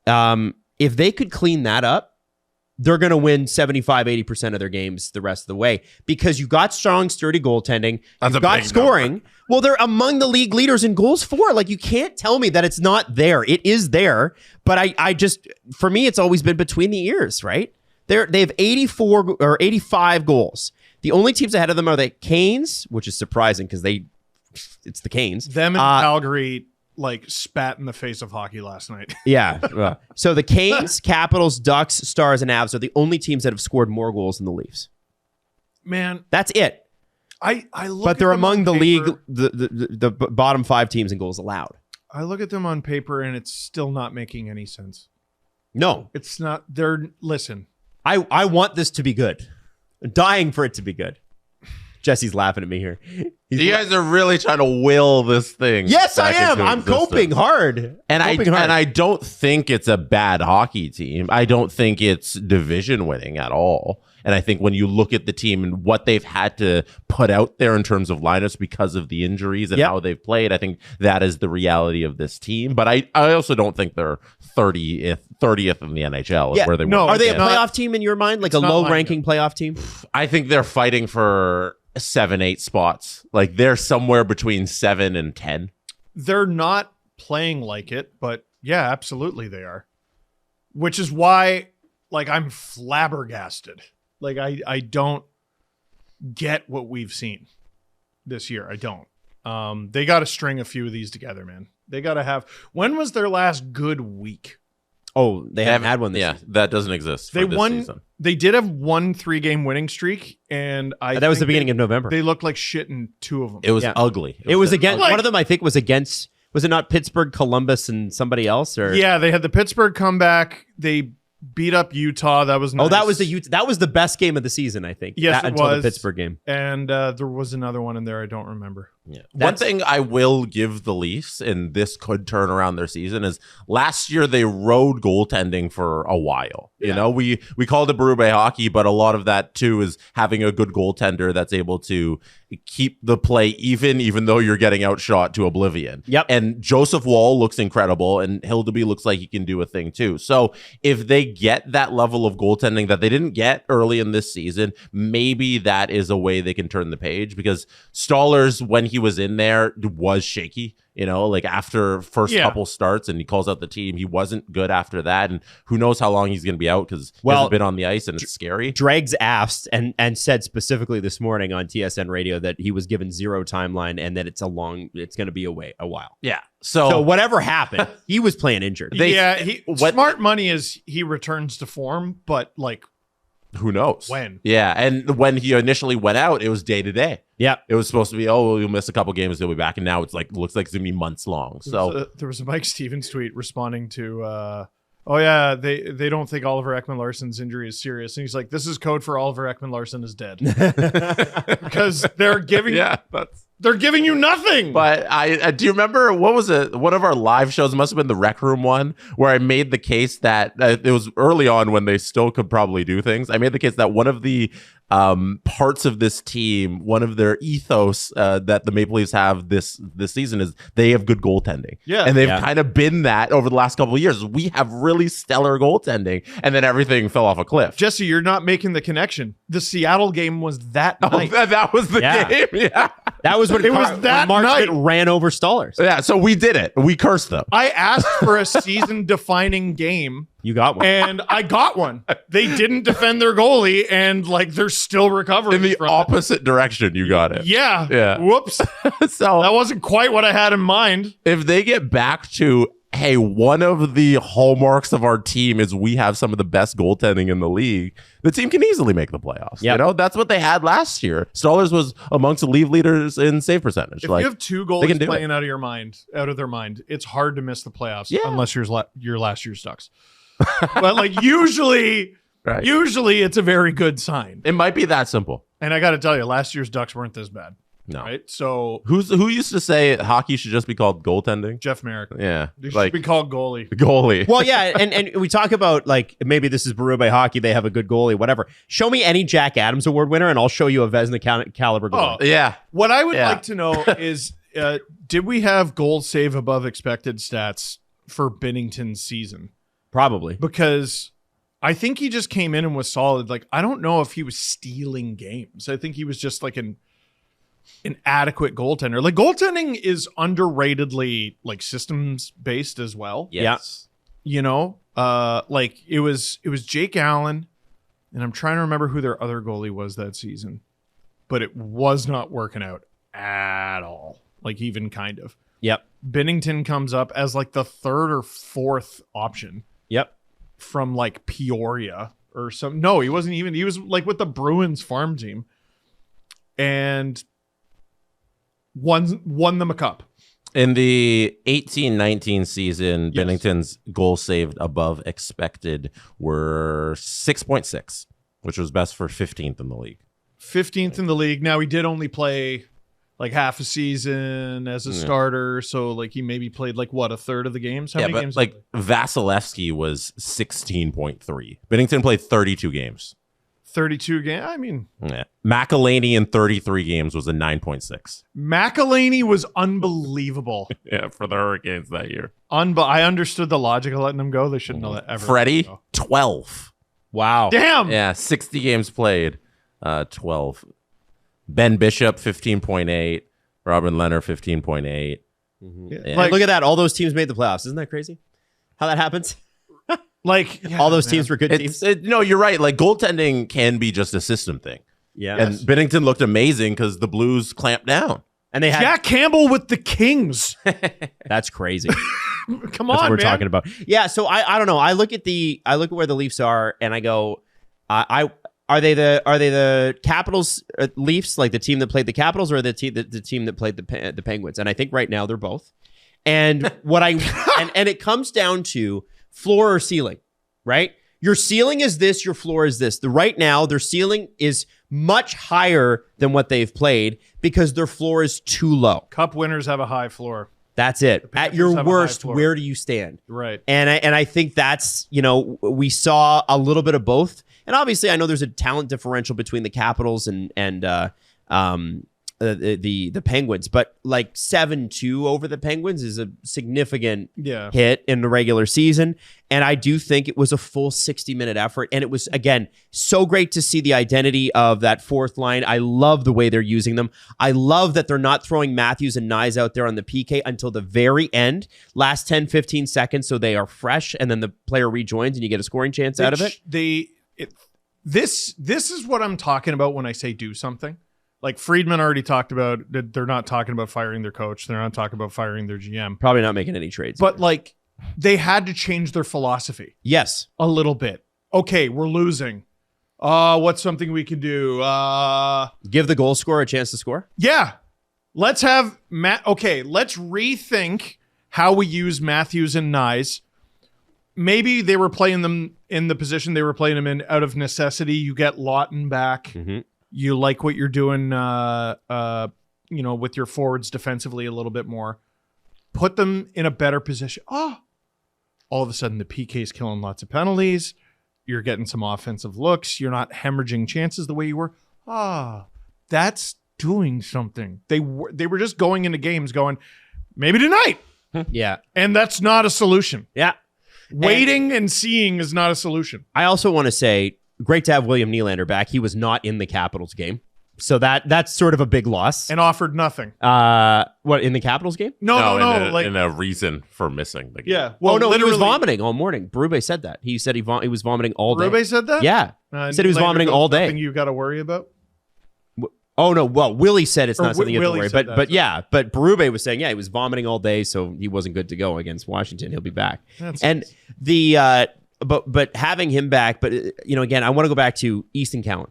if they could clean that up, they're going to win 75-80% of their games the rest of the way because you got strong, sturdy goaltending. You got scoring. Number. Well, they're among the league leaders in goals for. Like, you can't tell me that it's not there. It is there. But I just, for me, it's always been between the ears, right? They have 84 or 85 goals. The only teams ahead of them are the Canes, which is surprising because it's the Canes. Them and Calgary spat in the face of hockey last night. Yeah. So the Canes, Capitals, Ducks, Stars, and Avs are the only teams that have scored more goals than the Leafs. Man, that's it. I look but they're at them among the paper, league, the bottom 5 teams in goals allowed. I look at them on paper and it's still not making any sense. No, it's not. Listen. I want this to be good. I'm dying for it to be good. Jesse's laughing at me here. You guys are really trying to will this thing. Yes, I am. I'm coping hard. I don't think it's a bad hockey team. I don't think it's division winning at all. And I think when you look at the team and what they've had to put out there in terms of lineups because of the injuries and how they've played, I think that is the reality of this team. But I also don't think they're 30th in the NHL. Where they were. Are they a playoff team in your mind? Like a low-ranking playoff team? I think they're fighting for 7-8 spots. Like they're somewhere between 7 and 10. They're not playing like it, but yeah, absolutely they are. Which is why, I'm flabbergasted. I don't get what we've seen. this year. I don't. They got to string a few of these together, man. They got to have. When was their last good week? Oh, they haven't had one this season. That doesn't exist. They won. Season. They did have 1 3-game winning streak, and that was the beginning of November. They looked like shit in 2 of them. It was ugly. It was against one of them. I think was against. Was it not Pittsburgh, Columbus, and somebody else? Or yeah, they had the Pittsburgh comeback. They beat up Utah. That was nice. Oh, that was that was the best game of the season, I think. Yes, it until was. The Pittsburgh game. And there was another one in there I don't remember. Yeah. One thing I will give the Leafs, and this could turn around their season, is last year they rode goaltending for a while. You know, we called it Berube hockey, but a lot of that too is having a good goaltender that's able to keep the play even though you're getting outshot to oblivion. Yep. And Joseph Woll looks incredible, and Hildeby looks like he can do a thing too. So if they get that level of goaltending that they didn't get early in this season, maybe that is a way they can turn the page, because Stolarz, when he was in there, was shaky. You know, like after first couple starts, and he calls out the team, he wasn't good after that. And who knows how long he's going to be out, because he hasn't been on the ice, and it's scary. Dregs asked and said specifically this morning on TSN radio that he was given 0 timeline, and that it's going to be a while. Yeah. So whatever happened, he was playing injured. Smart money is he returns to form, but like, who knows when? Yeah, and when he initially went out, it was day to day. Yeah, it was supposed to be, you'll miss a couple games, he'll be back, and now it's like looks like it's gonna be months long. So there was a Mike Stevens tweet responding to, they don't think Oliver Ekman-Larsson's injury is serious, and he's like, this is code for Oliver Ekman-Larsson is dead, because they're giving they're giving you nothing. But I do you remember, what was it? One of our live shows, must have been the Rec Room one, where I made the case that it was early on when they still could probably do things. I made the case that one of the parts of this team, one of their ethos that the Maple Leafs have this season, is they have good goaltending. Yeah, and they've kind of been that over the last couple of years. We have really stellar goaltending, and then everything fell off a cliff. Jesse, you're not making the connection. The Seattle game was that night. That was the game. Yeah. That was when it was that night ran over Stolarz. Yeah, so we did it. We cursed them. I asked for a season-defining game. You got one. And I got one. They didn't defend their goalie, and like they're still recovering. In the opposite direction, you got it. Yeah. Yeah. Whoops. So that wasn't quite what I had in mind. If they get back to, hey, one of the hallmarks of our team is we have some of the best goaltending in the league, the team can easily make the playoffs. Yep. You know, that's what they had last year. Stolarz was amongst the league leaders in save percentage. If you have 2 goalies playing out of their mind, it's hard to miss the playoffs unless you're last year's Ducks. But like usually it's a very good sign. It might be that simple. And I got to tell you, last year's Ducks weren't this bad. No. Right? So who used to say hockey should just be called goaltending? Jeff Merrick. Yeah. They should be called goalie. Goalie. Well, yeah, and we talk about like maybe this is Berube hockey, they have a good goalie, whatever. Show me any Jack Adams Award winner and I'll show you a Vezina caliber goalie. Oh, yeah. What I would like to know is did we have goals save above expected stats for Binnington's season? Probably. Because I think he just came in and was solid. Like, I don't know if he was stealing games. I think he was just like an adequate goaltender. Like, goaltending is underratedly like systems based as well. Yes. You know, like it was Jake Allen, and I'm trying to remember who their other goalie was that season, but it was not working out at all. Like, even kind of. Yep. Binnington comes up as like the 3rd or 4th option. Yep. From like Peoria or some. No, he wasn't even. He was like with the Bruins farm team, and won them a cup. In the 18-19 season, Binnington's goals saved above expected were 6.6, which was best for 15th in the league. 15th in the league. Now, he did only play like half a season as a starter, so like he maybe played like what, a third of the games? How many games? Like Vasilevsky was 16.3. Binnington played 32 games. 32 games. I mean, McElhaney in 33 games was a 9.6. McElhaney was unbelievable. Yeah, for the Hurricanes that year. I understood the logic of letting him go. They shouldn't know that ever. Freddie, 12. Wow. Damn. Yeah, 60 games played, 12. Ben Bishop, 15.8. Robin Leonard, 15.8. Mm-hmm. Yeah. Like, look at that. All those teams made the playoffs. Isn't that crazy? How that happens? Like, all those teams were good teams. No, you're right. Like, goaltending can be just a system thing. Yeah. And Binnington looked amazing because the Blues clamped down. And they had Jack Campbell with the Kings. that's crazy. Come That's on, what we're man. talking about. Yeah, so I don't know. I look at where the Leafs are, and I go, are they the Capitals Leafs, like the team that played the Capitals, or the team that played the Penguins? And I think right now they're both. And what and it comes down to floor or ceiling, right? Your ceiling is this, your floor is this. Right now, their ceiling is much higher than what they've played because their floor is too low. Cup winners have a high floor. That's it. At Panthers your have a high worst, floor. where do you stand? Right. And I think that's, we saw a little bit of both. And obviously, I know there's a talent differential between the Capitals and the Penguins, but like 7-2 over the Penguins is a significant hit in the regular season. And I do think it was a full 60-minute effort. And it was, again, so great to see the identity of that fourth line. I love the way they're using them. I love that they're not throwing Matthews and Nyes out there on the PK until the very end, last 10, 15 seconds, so they are fresh, and then the player rejoins and you get a scoring chance out of it. This is what I'm talking about when I say do something. Like Friedman already talked about that they're not talking about firing their coach. They're not talking about firing their GM. Probably not making any trades. But like they had to change their philosophy yes. a little bit. Okay, we're losing. What's something we can do? Give the goal scorer a chance to score? Yeah. Let's have let's rethink how we use Matthews and Nyes. Maybe they were playing them in the position they were playing them in out of necessity. You get Lawton back. Mm-hmm. You like what you're doing, with your forwards defensively a little bit more. Put them in a better position. All of a sudden the PK is killing lots of penalties. You're getting some offensive looks. You're not hemorrhaging chances the way you were. That's doing something. They were just going into games going, maybe tonight. Yeah. And that's not a solution. Yeah. Waiting and seeing is not a solution. I also want to say, great to have William Nylander back. He was not in the Capitals game. So that's sort of a big loss. And offered nothing. What, in the Capitals game? No. In a reason for missing the game. Yeah. Well, no, he was literally- vomiting all morning. Berube said that. He said he was vomiting all day. Berube said that? Yeah. He said he was Nylander vomiting goes, all day. Nothing you got to worry about? Oh, no. Well, Willie said it's Or not something you have to Willie worry said about. that, But yeah, but Berube was saying, he was vomiting all day, so he wasn't good to go against Washington. He'll be back. And the but having him back, but again, I want to go back to Easton Cowan.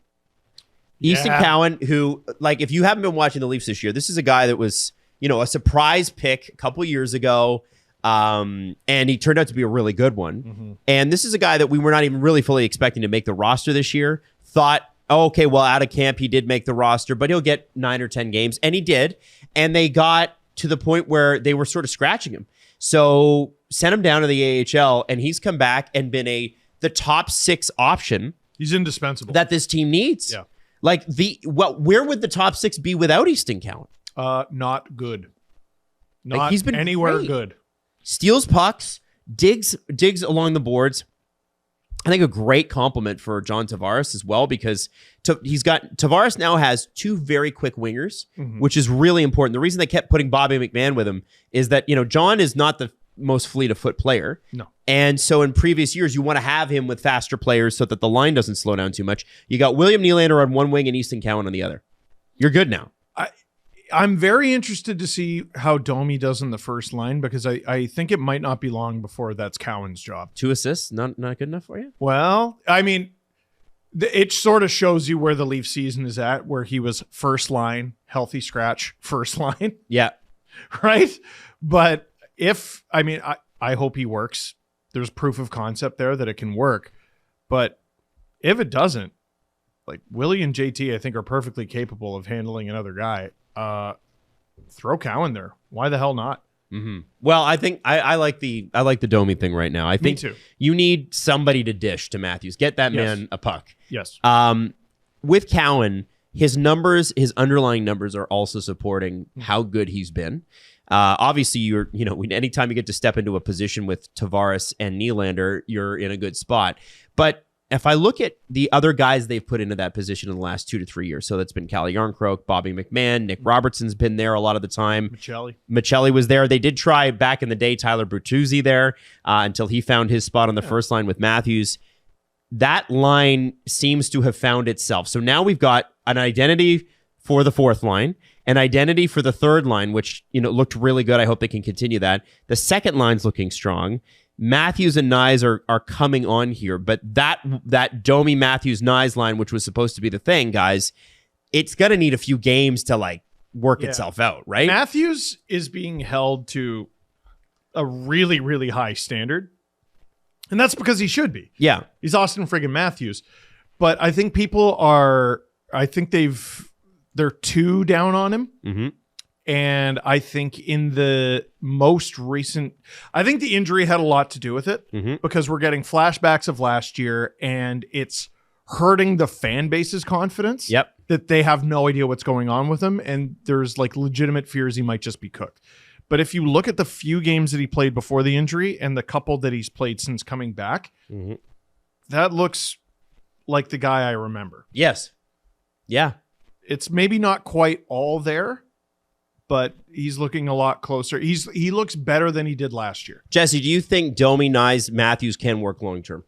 Easton Cowan, who, like, if you haven't been watching the Leafs this year, this is a guy that was, a surprise pick a couple years ago. And he turned out to be a really good one. Mm-hmm. And this is a guy that we were not even really fully expecting to make the roster this year. Thought, okay, well, out of camp, he did make the roster, but he'll get 9 or 10 games. And he did. And they got to the point where they were sort of scratching him. So sent him down to the AHL, and he's come back and been the top 6 option. He's indispensable. That this team needs. Yeah. Like where would the top 6 be without Easton Cowan? Not good. Like, he's been anywhere great. good. Steals pucks, digs along the boards. I think a great compliment for John Tavares as well, because Tavares now has 2 very quick wingers, which is really important. The reason they kept putting Bobby McMahon with him is that, John is not the most fleet of foot player. No. And so in previous years, you want to have him with faster players so that the line doesn't slow down too much. You got William Nylander on one wing and Easton Cowan on the other. You're good now. I'm very interested to see how Domi does in the first line, because I think it might not be long before that's Cowan's job. 2 assists, not good enough for you? Well, I mean, it sort of shows you where the Leaf season is at, where he was first line, healthy scratch, first line. Yeah. Right? But I hope he works. There's proof of concept there that it can work. But if it doesn't, like, Willie and JT, I think, are perfectly capable of handling another guy. Throw Cowan there. Why the hell not? Mm-hmm. Well, I think I like the Domi thing right now. I think too. You need somebody to dish to Matthews. Get that man a puck. Yes. With Cowan, his underlying numbers are also supporting how good he's been. Obviously, anytime you get to step into a position with Tavares and Nylander, you're in a good spot. But if I look at the other guys they've put into that position in the last 2 to 3 years, so that's been Calle Yarncroke, Bobby McMahon, Nick Robertson's been there a lot of the time. Michelli was there. They did try back in the day Tyler Bertuzzi there until he found his spot on the first line with Matthews. that line seems to have found itself. So now we've got an identity for the fourth line, an identity for the third line, which, looked really good. I hope they can continue that. The second line's looking strong. Matthews and Nyes are coming on here, but that Domi, Matthews, Nyes line, which was supposed to be the thing, guys, it's going to need a few games to work itself out, right? Matthews is being held to a really, really high standard, and that's because he should be. Yeah. He's Austin friggin' Matthews. But I think they're too down on him. Mm-hmm. And I think in the most recent, I think the injury had a lot to do with it because we're getting flashbacks of last year and it's hurting the fan base's confidence. Yep. That they have no idea what's going on with him. And there's legitimate fears he might just be cooked. But if you look at the few games that he played before the injury and the couple that he's played since coming back, that looks like the guy I remember. Yes. Yeah. It's maybe not quite all there, but he's looking a lot closer. He looks better than he did last year. Jesse, do you think Domi, Nyes, Matthews can work long term?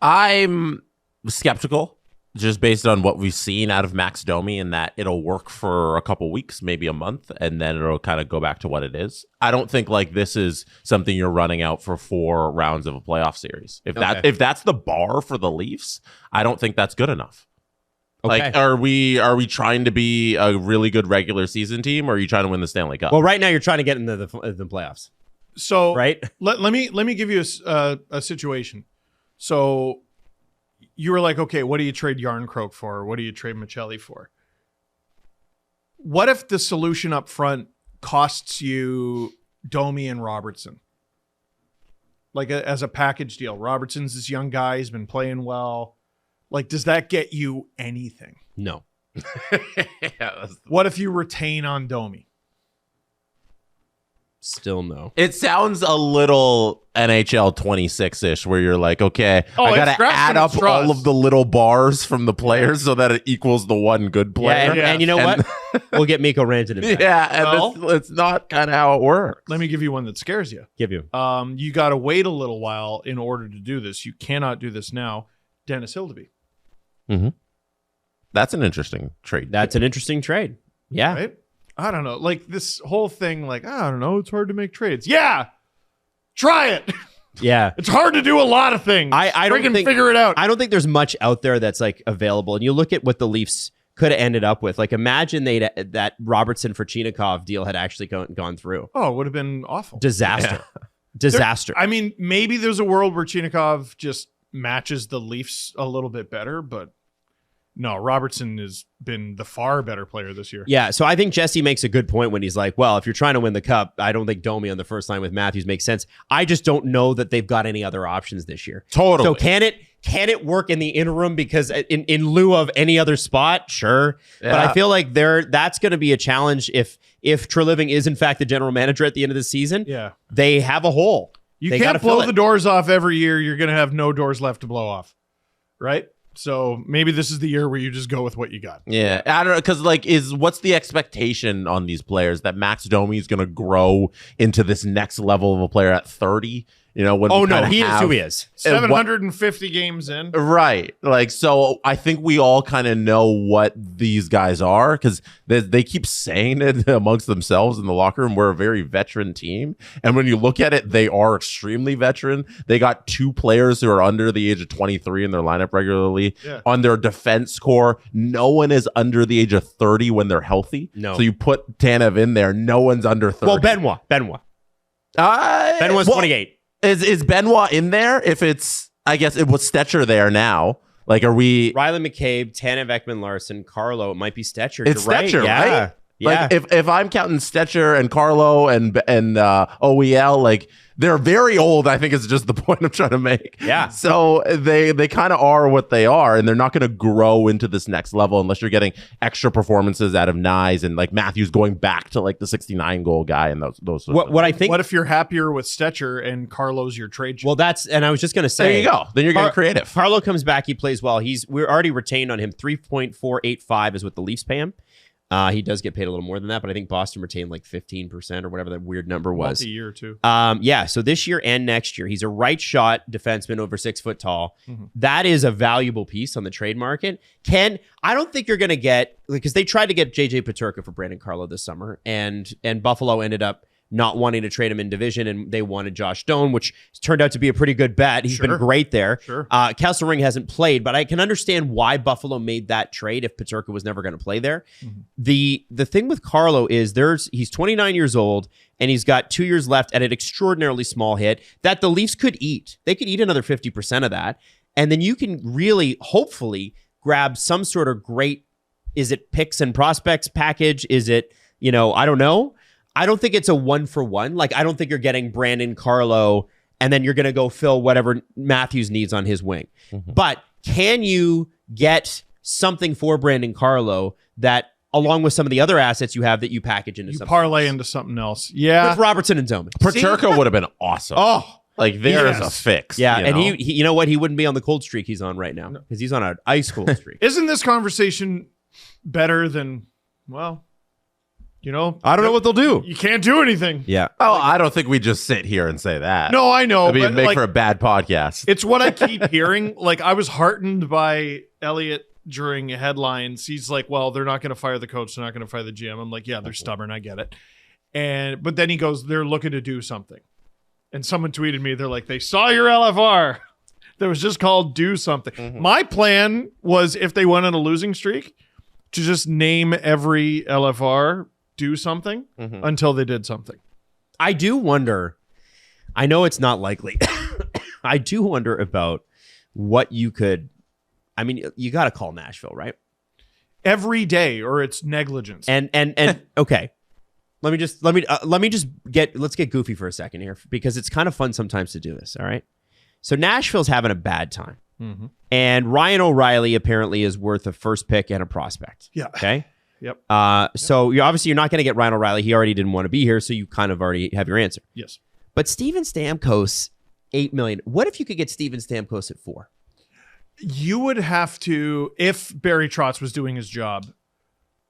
I'm skeptical, just based on what we've seen out of Max Domi, and that it'll work for a couple weeks, maybe a month, and then it'll kind of go back to what it is. I don't think this is something you're running out for 4 rounds of a playoff series. If that's the bar for the Leafs, I don't think that's good enough. Okay. Are we trying to be a really good regular season team, or are you trying to win the Stanley Cup? Well, right now you're trying to get into the playoffs. So right. Let me give you a situation. So you were like, okay, what do you trade Yarncroke for? What do you trade Michelli for? What if the solution up front costs you Domi and Robertson? As a package deal. Robertson's this young guy. He's been playing well. Does that get you anything? No. What if you retain on Domi? Still no. It sounds a little NHL 26-ish, where you're like, okay, I got to add up all of the little bars from the players so that it equals the one good player. And you know what? We'll get Mikko Rantanen back. Yeah, and it's not kind of how it works. Let me give you one that scares you. Give you. You got to wait a little while in order to do this. You cannot do this now. Dennis Hildeby. Mm-hmm. That's an interesting trade. That's an interesting trade. Yeah. Right? I don't know. This whole thing, I don't know. It's hard to make trades. Yeah. Try it. Yeah. It's hard to do a lot of things. I don't think figure it out. I don't think there's much out there that's available. And you look at what the Leafs could have ended up with. Imagine that Robertson for Chinikov deal had actually gone through. Oh, it would have been awful. Disaster. Yeah. Disaster. Maybe there's a world where Chinikov just matches the Leafs a little bit better, but no, Robertson has been the far better player this year. Yeah, so I think Jesse makes a good point when he's like, well, if you're trying to win the cup, I don't think Domi on the first line with Matthews makes sense. I just don't know that they've got any other options this year. Totally. So can it work in the interim, because in lieu of any other spot? Sure. Yeah. But I feel like that's going to be a challenge if Treliving is in fact the general manager at the end of the season. Yeah. They have a hole. You can't blow the doors off every year. You're going to have no doors left to blow off. Right? So maybe this is the year where you just go with what you got. Yeah, I don't know, because what's the expectation on these players that Max Domi is going to grow into this next level of a player at 30? He is who he is. 750 games in. Right. So I think we all kind of know what these guys are, because they keep saying it amongst themselves in the locker room. We're a very veteran team. And when you look at it, they are extremely veteran. They got 2 players who are under the age of 23 in their lineup regularly. Yeah. On their defense core, no one is under the age of 30 when they're healthy. No. So you put Tanev in there, no one's under 30. Well, Benoit's 28. Is Benoit in there? If it's, I guess it was Stetcher there now. Are we Riley McCabe, Tanev, Ekman Larson, Carlo? It might be Stetcher. It's Stetcher, right? Yeah. If I'm counting Stetcher and Carlo and OEL, they're very old. I think is just the point I'm trying to make. Yeah. So they kind of are what they are, and they're not going to grow into this next level unless you're getting extra performances out of Nyes and Matthews going back to the 69 goal guy and those. What I think. What if you're happier with Stetcher and Carlo's your trade? Well, and I was just going to say. There you go. Then you're getting creative. Carlo comes back. He plays well. We're already retained on him. 3.485 is what the Leafs pay him. He does get paid a little more than that, but I think Boston retained like 15% or whatever that weird number was. A year too. Yeah. So this year and next year, he's a right shot defenseman over 6 foot tall. That is a valuable piece on the trade market. I don't think you're going to get, because they tried to get JJ Peterka for Brandon Carlo this summer, and Buffalo ended up not wanting to trade him in division, and they wanted Josh Stone, which turned out to be a pretty good bet. He's been great there. Kesselring hasn't played, but I can understand why Buffalo made that trade if Peterka was never going to play there. The thing with Carlo is he's 29 years old, and he's got 2 years left at an extraordinarily small hit that the Leafs could eat. They could eat another 50% of that, and then you can really, hopefully, grab some sort of great, is it picks and prospects package? Is it, I don't know. I don't think it's a 1-for-1. Like, I don't think you're getting Brandon Carlo and then you're going to go fill whatever Matthews needs on his wing. But can you get something for Brandon Carlo that, along with some of the other assets you have, that you package into something parlay else? into something else? Yeah. With Robertson and Domi. Paterka would have been awesome. Oh, like there's a fix. Yeah, and he you know what? He wouldn't be on the cold streak he's on right now because he's on an ice cold streak. Isn't this conversation better than, I don't know what they'll do. You can't do anything. Yeah. Oh, I don't think we just sit here and say that. No, I know. It'd But make for a bad podcast. it's what I keep hearing. Like, I was heartened by Elliot during headlines. He's like, well, they're not going to fire the coach. They're not going to fire the GM. I'm like, yeah, they're stubborn. I get it. But then he goes, they're looking to do something. And someone tweeted me, they're like, they saw your LFR. That was just called do something. My plan was, if they went on a losing streak, to just name every LFR do something until they did something. I do wonder, I know it's not likely. I do wonder about what you could, you got to call Nashville, right? Every day, or it's negligence. And okay. Let's get goofy for a second here, because it's kind of fun sometimes to do this. All right. So Nashville's having a bad time. And Ryan O'Reilly apparently is worth a first pick and a prospect. Yeah. Okay. Yep. So you're not going to get Ryan O'Reilly. He already didn't want to be here, so you kind of already have your answer. Yes. But Steven Stamkos, $8 million. What if you could get Steven Stamkos at $4 million? You would have to, if Barry Trotz was doing his job,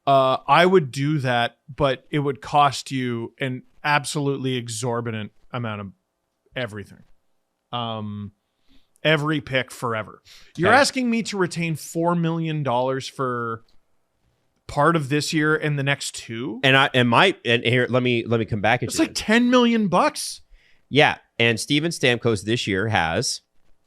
I would do that, but it would cost you an absolutely exorbitant amount of everything. Every pick forever. You're asking me to retain $4 million for part of this year and the next two? And here, let me come back at it's you. It's like $10 million. Yeah. And Steven Stamkos this year has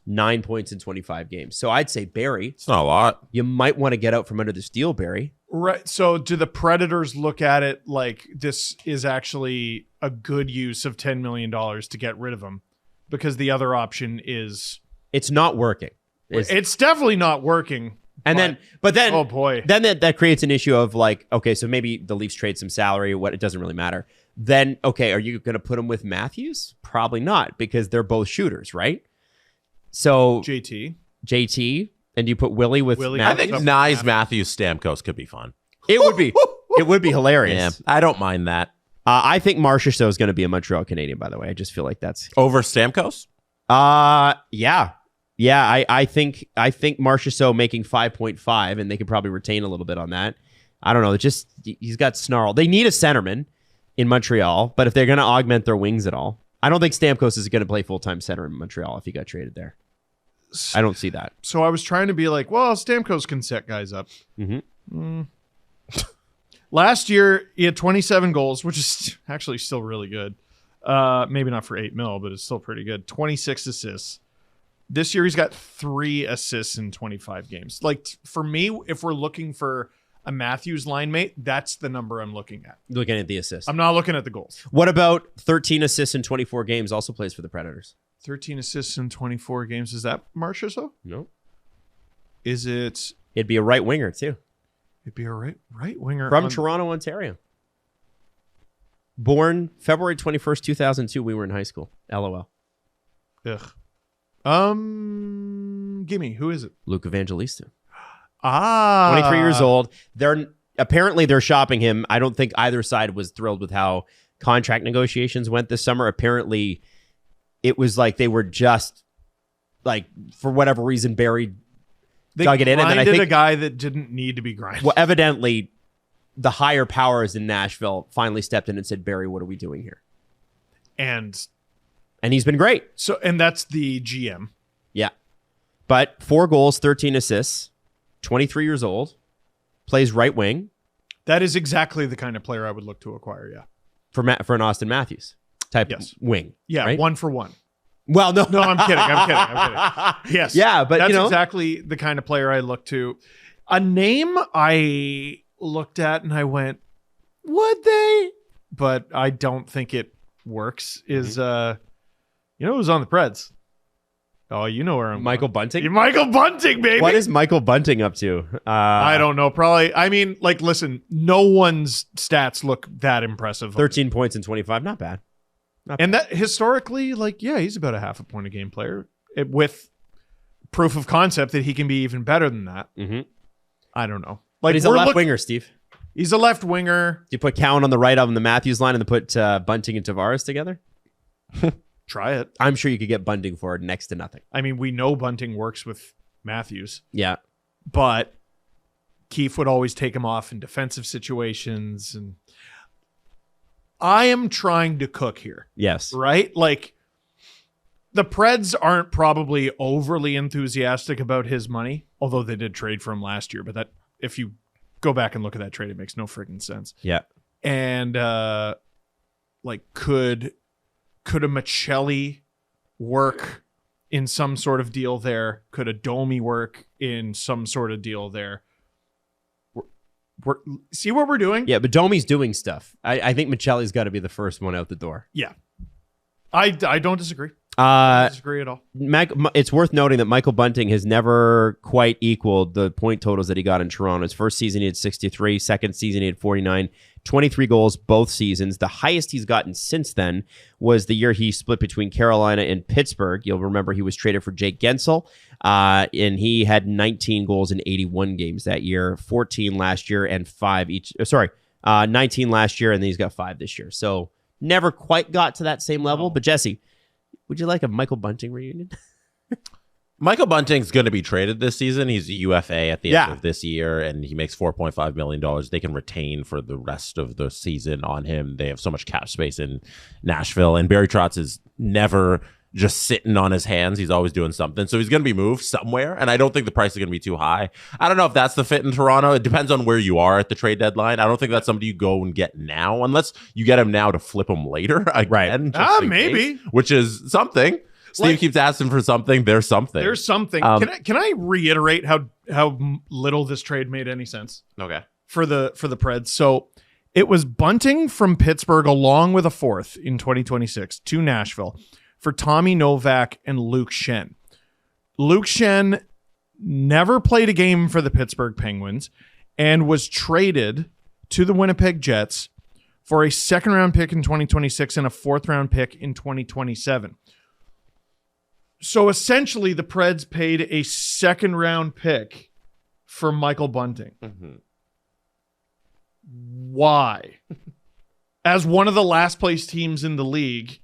9 points in 25 games. So I'd say, Barry, It's not a lot. you might want to get out from under the steel, Barry. Right. So do the Predators look at it like this is actually a good use of $10 million to get rid of him? Because the other option is... It's not working. It's definitely not working. And but then, oh boy, then that creates an issue of like, okay, so maybe the Leafs trade some salary. It doesn't really matter. Then, okay, are you going to put him with Matthews? Probably not, because they're both shooters, right? So JT, and you put Willie with Willie. I Matthews? think Nyes, Matthews, Stamkos could be fun. It would be. It would be hilarious. Yeah, I don't mind that. I think Marchessault is going to be a Montreal Canadian, by the way. I just feel like that's Over Stamkos? Yeah. I think Marchessault making 5.5, and they could probably retain a little bit on that. I don't know. He's got snarl. They need a centerman in Montreal, but if they're going to augment their wings at all, I don't think Stamkos is going to play full-time center in Montreal if he got traded there. I don't see that. So I was trying to be like, well, Stamkos can set guys up. Last year, he had 27 goals, which is actually still really good. Maybe not for $8 million, but it's still pretty good. 26 assists. This year, he's got 3 assists in 25 games. Like, for me, if we're looking for a Matthews line mate, that's the number I'm looking at. Looking at the assists. I'm not looking at the goals. What about 13 assists in 24 games? Also plays for the Predators. 13 assists in 24 games. Is that Marchessault? No. Is it? It'd be a right winger, too. It'd be a right winger. From Toronto, Ontario. Born February 21st, 2002. We were in high school. LOL. Ugh. Gimme. Who is it? Luke Evangelista. 23 years old. They're shopping him. I don't think either side was thrilled with how contract negotiations went this summer. Apparently, it was like they were just like, for whatever reason, Barry dug it in, and then I think a guy that didn't need to be grinded. Well, evidently, the higher powers in Nashville finally stepped in and said, Barry, what are we doing here? And he's been great. And that's the GM. Yeah. But 4 goals, 13 assists, 23 years old, plays right wing. That is exactly the kind of player I would look to acquire, yeah. For an Austin Matthews type wing. Yeah, right? 1 for 1. Well, no. No, I'm kidding. Yes. Yeah, but that's exactly the kind of player I look to. A name I looked at and I went, would they? But I don't think it works is, who's on the Preds? Oh, you know where I'm Michael Bunting? Michael Bunting, baby. What is Michael Bunting up to? I don't know. Probably. I mean, listen, no one's stats look that impressive. 13 points in 25. Not bad. And that historically, he's about a half a point a game player with proof of concept that he can be even better than that. Mm-hmm. I don't know. But he's a left winger, Steve. He's a left winger. Do you put Cowan on the right of the Matthews line and then put Bunting and Tavares together? Try it. I'm sure you could get Bunting for next to nothing. I mean, we know Bunting works with Matthews. Yeah. But Keefe would always take him off in defensive situations. And I am trying to cook here. Yes. Right? The Preds aren't probably overly enthusiastic about his money, although they did trade for him last year. But that, if you go back and look at that trade, it makes no freaking sense. Yeah. And could a Michelli work in some sort of deal there? Could a Domi work in some sort of deal there? See what we're doing? Yeah, but Domi's doing stuff. I think Michelli's got to be the first one out the door. Yeah. I don't disagree. I don't disagree at all. It's worth noting that Michael Bunting has never quite equaled the point totals that he got in Toronto. His first season, he had 63. Second season, he had 49. 23 goals both seasons. The highest he's gotten since then was the year he split between Carolina and Pittsburgh. You'll remember he was traded for Jake Gensel, and he had 19 goals in 81 games that year, 14 last year, and 5 each. 19 last year, and then he's got 5 this year. So never quite got to that same level. But Jesse, would you like a Michael Bunting reunion? Michael Bunting's going to be traded this season. He's a UFA at the end of this year, and he makes $4.5 million. They can retain for the rest of the season on him. They have so much cap space in Nashville, and Barry Trotz is never just sitting on his hands. He's always doing something. So he's going to be moved somewhere, and I don't think the price is going to be too high. I don't know if that's the fit in Toronto. It depends on where you are at the trade deadline. I don't think that's somebody you go and get now, unless you get him now to flip him later again. Right. Maybe. Case, which is something. Steve keeps asking for something. There's something. There's something. Can I reiterate how little this trade made any sense? Okay. For the Preds. So it was Bunting from Pittsburgh along with a fourth in 2026 to Nashville for Tommy Novak and Luke Schenn. Luke Schenn never played a game for the Pittsburgh Penguins and was traded to the Winnipeg Jets for a second-round pick in 2026 and a fourth-round pick in 2027. So essentially, the Preds paid a second-round pick for Michael Bunting. Mm-hmm. Why? As one of the last-place teams in the league,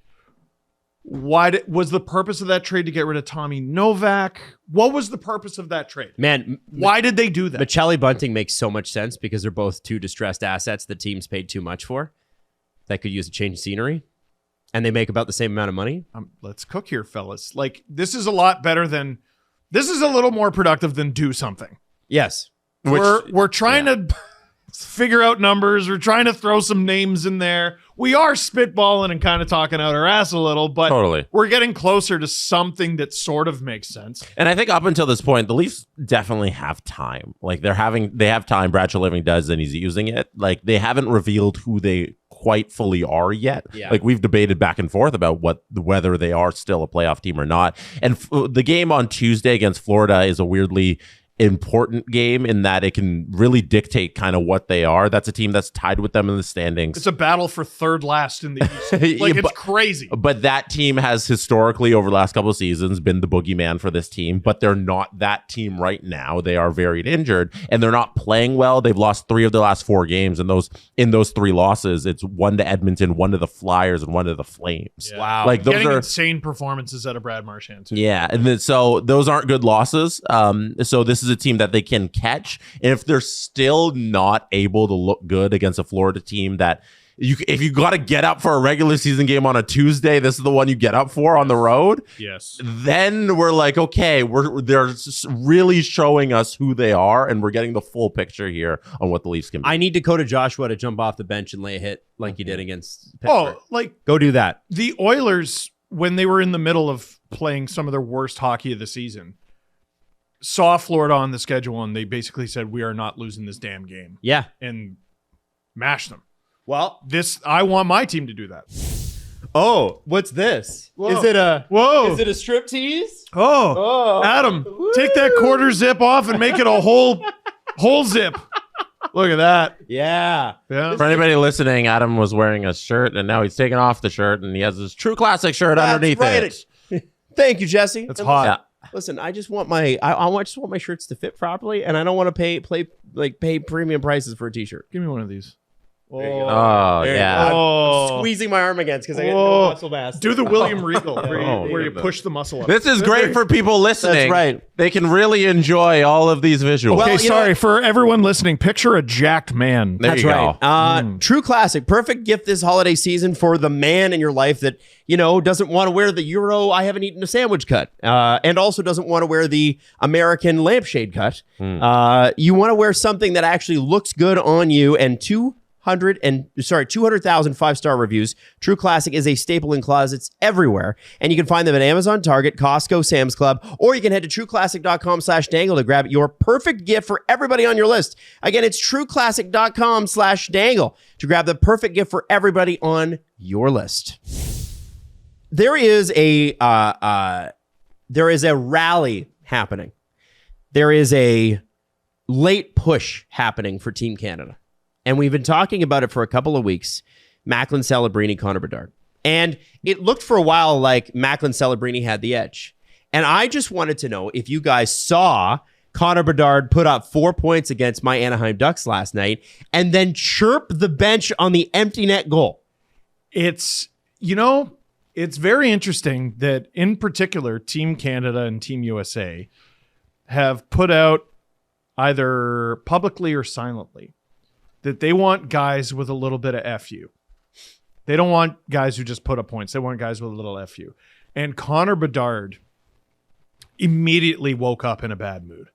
why was the purpose of that trade to get rid of Tommy Novak? What was the purpose of that trade? Man, why did they do that? Michelli Bunting makes so much sense because they're both two distressed assets the teams paid too much for that could use a change of scenery. And they make about the same amount of money. Let's cook here, fellas. This is a lot better than. This is a little more productive than do something. Yes, we're trying to figure out numbers. We're trying to throw some names in there. We are spitballing and kind of talking out our ass a little, but totally. We're getting closer to something that sort of makes sense. And I think up until this point, the Leafs definitely have time. They have time. Brad Treliving does, and he's using it. They haven't revealed who they quite fully are yet. Yeah. We've debated back and forth about whether they are still a playoff team or not. And the game on Tuesday against Florida is a weirdly important game in that it can really dictate kind of what they are. That's a team that's tied with them in the standings. It's a battle for third last in the East. It's crazy. But that team has historically over the last couple of seasons been the boogeyman for this team, but they're not that team right now. They are very injured and they're not playing well. They've lost 3 of their last 4 games, and in those 3 losses, it's 1 to Edmonton, 1 to the Flyers, and 1 to the Flames. Yeah. Wow. Those getting are insane performances out of Brad Marchand too. Yeah, and so those aren't good losses. So this is a team that they can catch. And if they're still not able to look good against a Florida team that if you got to get up for a regular season game on a Tuesday, this is the one you get up for on the road. Yes. Then we're like, okay, they're really showing us who they are, and we're getting the full picture here on what the Leafs can be. I need Dakota Joshua to jump off the bench and lay a hit like you did against Pittsburgh. Oh, like go do that. the Oilers, when they were in the middle of playing some of their worst hockey of the season, saw Florida on the schedule, and they basically said, we are not losing this damn game. Yeah. And mashed them. Well, I want my team to do that. oh, what's this? Whoa. Is it a Whoa. Is it a strip tease? Oh, Adam, take that quarter zip off and make it a whole zip. Look at that. Yeah. Yeah. For anybody listening, Adam was wearing a shirt, and now he's taking off the shirt, and he has his True Classic shirt underneath it. Thank you, Jesse. That's And hot. Yeah. Listen, I just want my just want my shirts to fit properly, and I don't want to pay premium prices for a t-shirt. Give me one of these. Oh, There you yeah. go. Oh. I'm squeezing my arm against because I got Oh. no muscle mass. Do the William Regal Oh, where you goodness. push the muscle up. This is great for people listening. That's right. They can really enjoy all of these visuals. Well, Okay, you know sorry. what? For everyone listening, picture a jacked man. There That's you right. go. True classic. Perfect gift this holiday season for the man in your life that, doesn't want to wear the Euro I haven't eaten a sandwich cut, and also doesn't want to wear the American lampshade cut. You want to wear something that actually looks good on you, and 200,000 five-star reviews. True Classic is a staple in closets everywhere, and you can find them at Amazon, Target, Costco, Sam's Club, or you can head to trueclassic.com/dangle to grab your perfect gift for everybody on your list. Again, it's trueclassic.com/dangle to grab the perfect gift for everybody on your list. There is a rally happening. There is a late push happening for Team Canada. And we've been talking about it for a couple of weeks. Macklin Celebrini, Connor Bedard. And it looked for a while like Macklin Celebrini had the edge. And I just wanted to know if you guys saw Connor Bedard put up 4 points against my Anaheim Ducks last night and then chirp the bench on the empty net goal. It's very interesting that in particular, Team Canada and Team USA have put out either publicly or silently that they want guys with a little bit of FU. They don't want guys who just put up points. They want guys with a little FU. And Connor Bedard immediately woke up in a bad mood.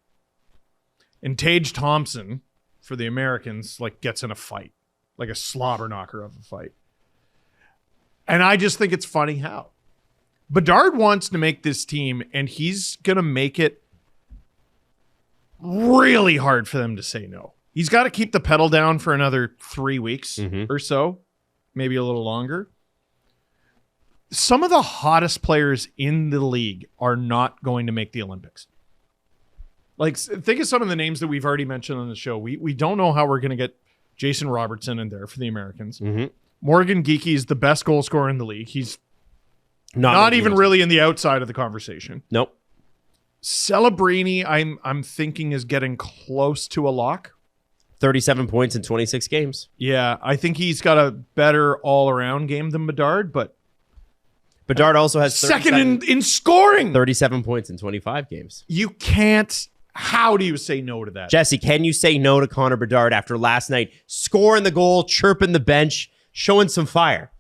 And Tage Thompson, for the Americans, gets in a fight, like a slobber knocker of a fight. And I just think it's funny how. Bedard wants to make this team, and he's going to make it really hard for them to say no. He's got to keep the pedal down for another 3 weeks or so, maybe a little longer. Some of the hottest players in the league are not going to make the Olympics. Think of some of the names that we've already mentioned on the show. We don't know how we're going to get Jason Robertson in there for the Americans. Morgan Geekie is the best goal scorer in the league. He's not even really in the outside of the conversation. Nope. Celebrini, I'm thinking is getting close to a lock. 37 points in 26 games. Yeah, I think he's got a better all-around game than Bedard, but Bedard also has second in scoring. 37 points in 25 games. You can't. How do you say no to that? Jesse, can you say no to Connor Bedard after last night scoring the goal, chirping the bench, showing some fire?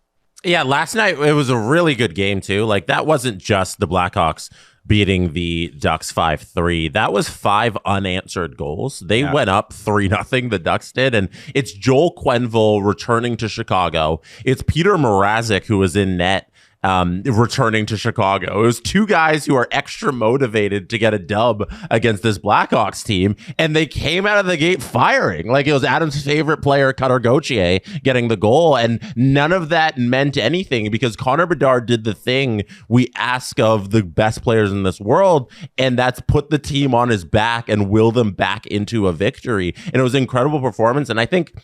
Yeah, last night it was a really good game too. That wasn't just the Blackhawks beating the Ducks 5-3. That was 5 unanswered goals. They went up 3-0, the Ducks did, and it's Joel Quenneville returning to Chicago. It's Peter Mrazek who was in net returning to Chicago. It was 2 guys who are extra motivated to get a dub against this Blackhawks team, and they came out of the gate firing. It was Adam's favorite player, Cutter Gauthier, getting the goal, and none of that meant anything because Connor Bedard did the thing we ask of the best players in this world, and that's put the team on his back and will them back into a victory. And it was an incredible performance, and I think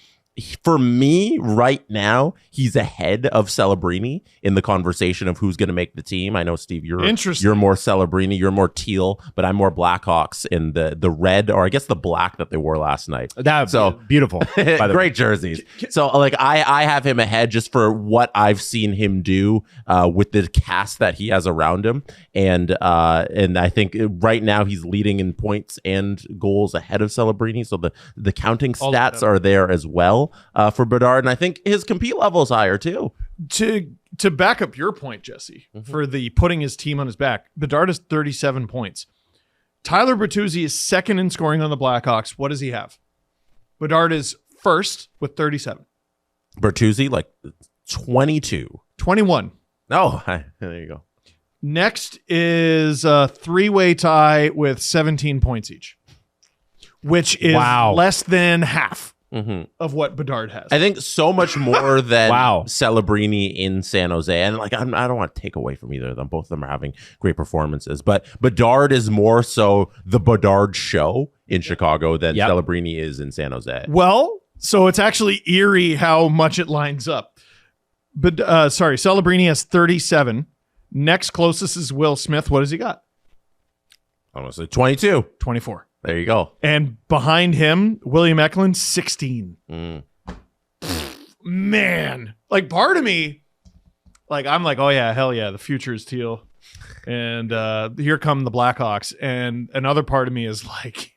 for me right now, he's ahead of Celebrini in the conversation of who's going to make the team. I know, Steve, you're more Celebrini, you're more teal, but I'm more Blackhawks in the red, or I guess the black that they wore last night. That beautiful. By the great jerseys. So like I have him ahead just for what I've seen him do with the cast that he has around him, and I think right now he's leading in points and goals ahead of Celebrini. So the counting stats are there as well for Bedard, and I think his compete level is higher too. To back up your point, Jesse, for the putting his team on his back, Bedard has 37 points. Tyler Bertuzzi is second in scoring on the Blackhawks. What does he have? Bedard is first with 37. Bertuzzi, like 22. 21. Oh, there you go. Next is a three-way tie with 17 points each, which is less than half of what Bedard has. I think so much more than Celebrini in San Jose. And like, I don't want to take away from either of them. Both of them are having great performances. But Bedard is more so the Bedard show in Chicago than Celebrini is in San Jose. Well, so it's actually eerie how much it lines up. But Celebrini has 37. Next closest is Will Smith. What has he got? I'm going to say 22. 24. There you go. And behind him, William Eklund, 16. Man. Like, part of me, like, I'm like, oh, yeah, hell yeah, the future is teal. And here come the Blackhawks. And another part of me is like,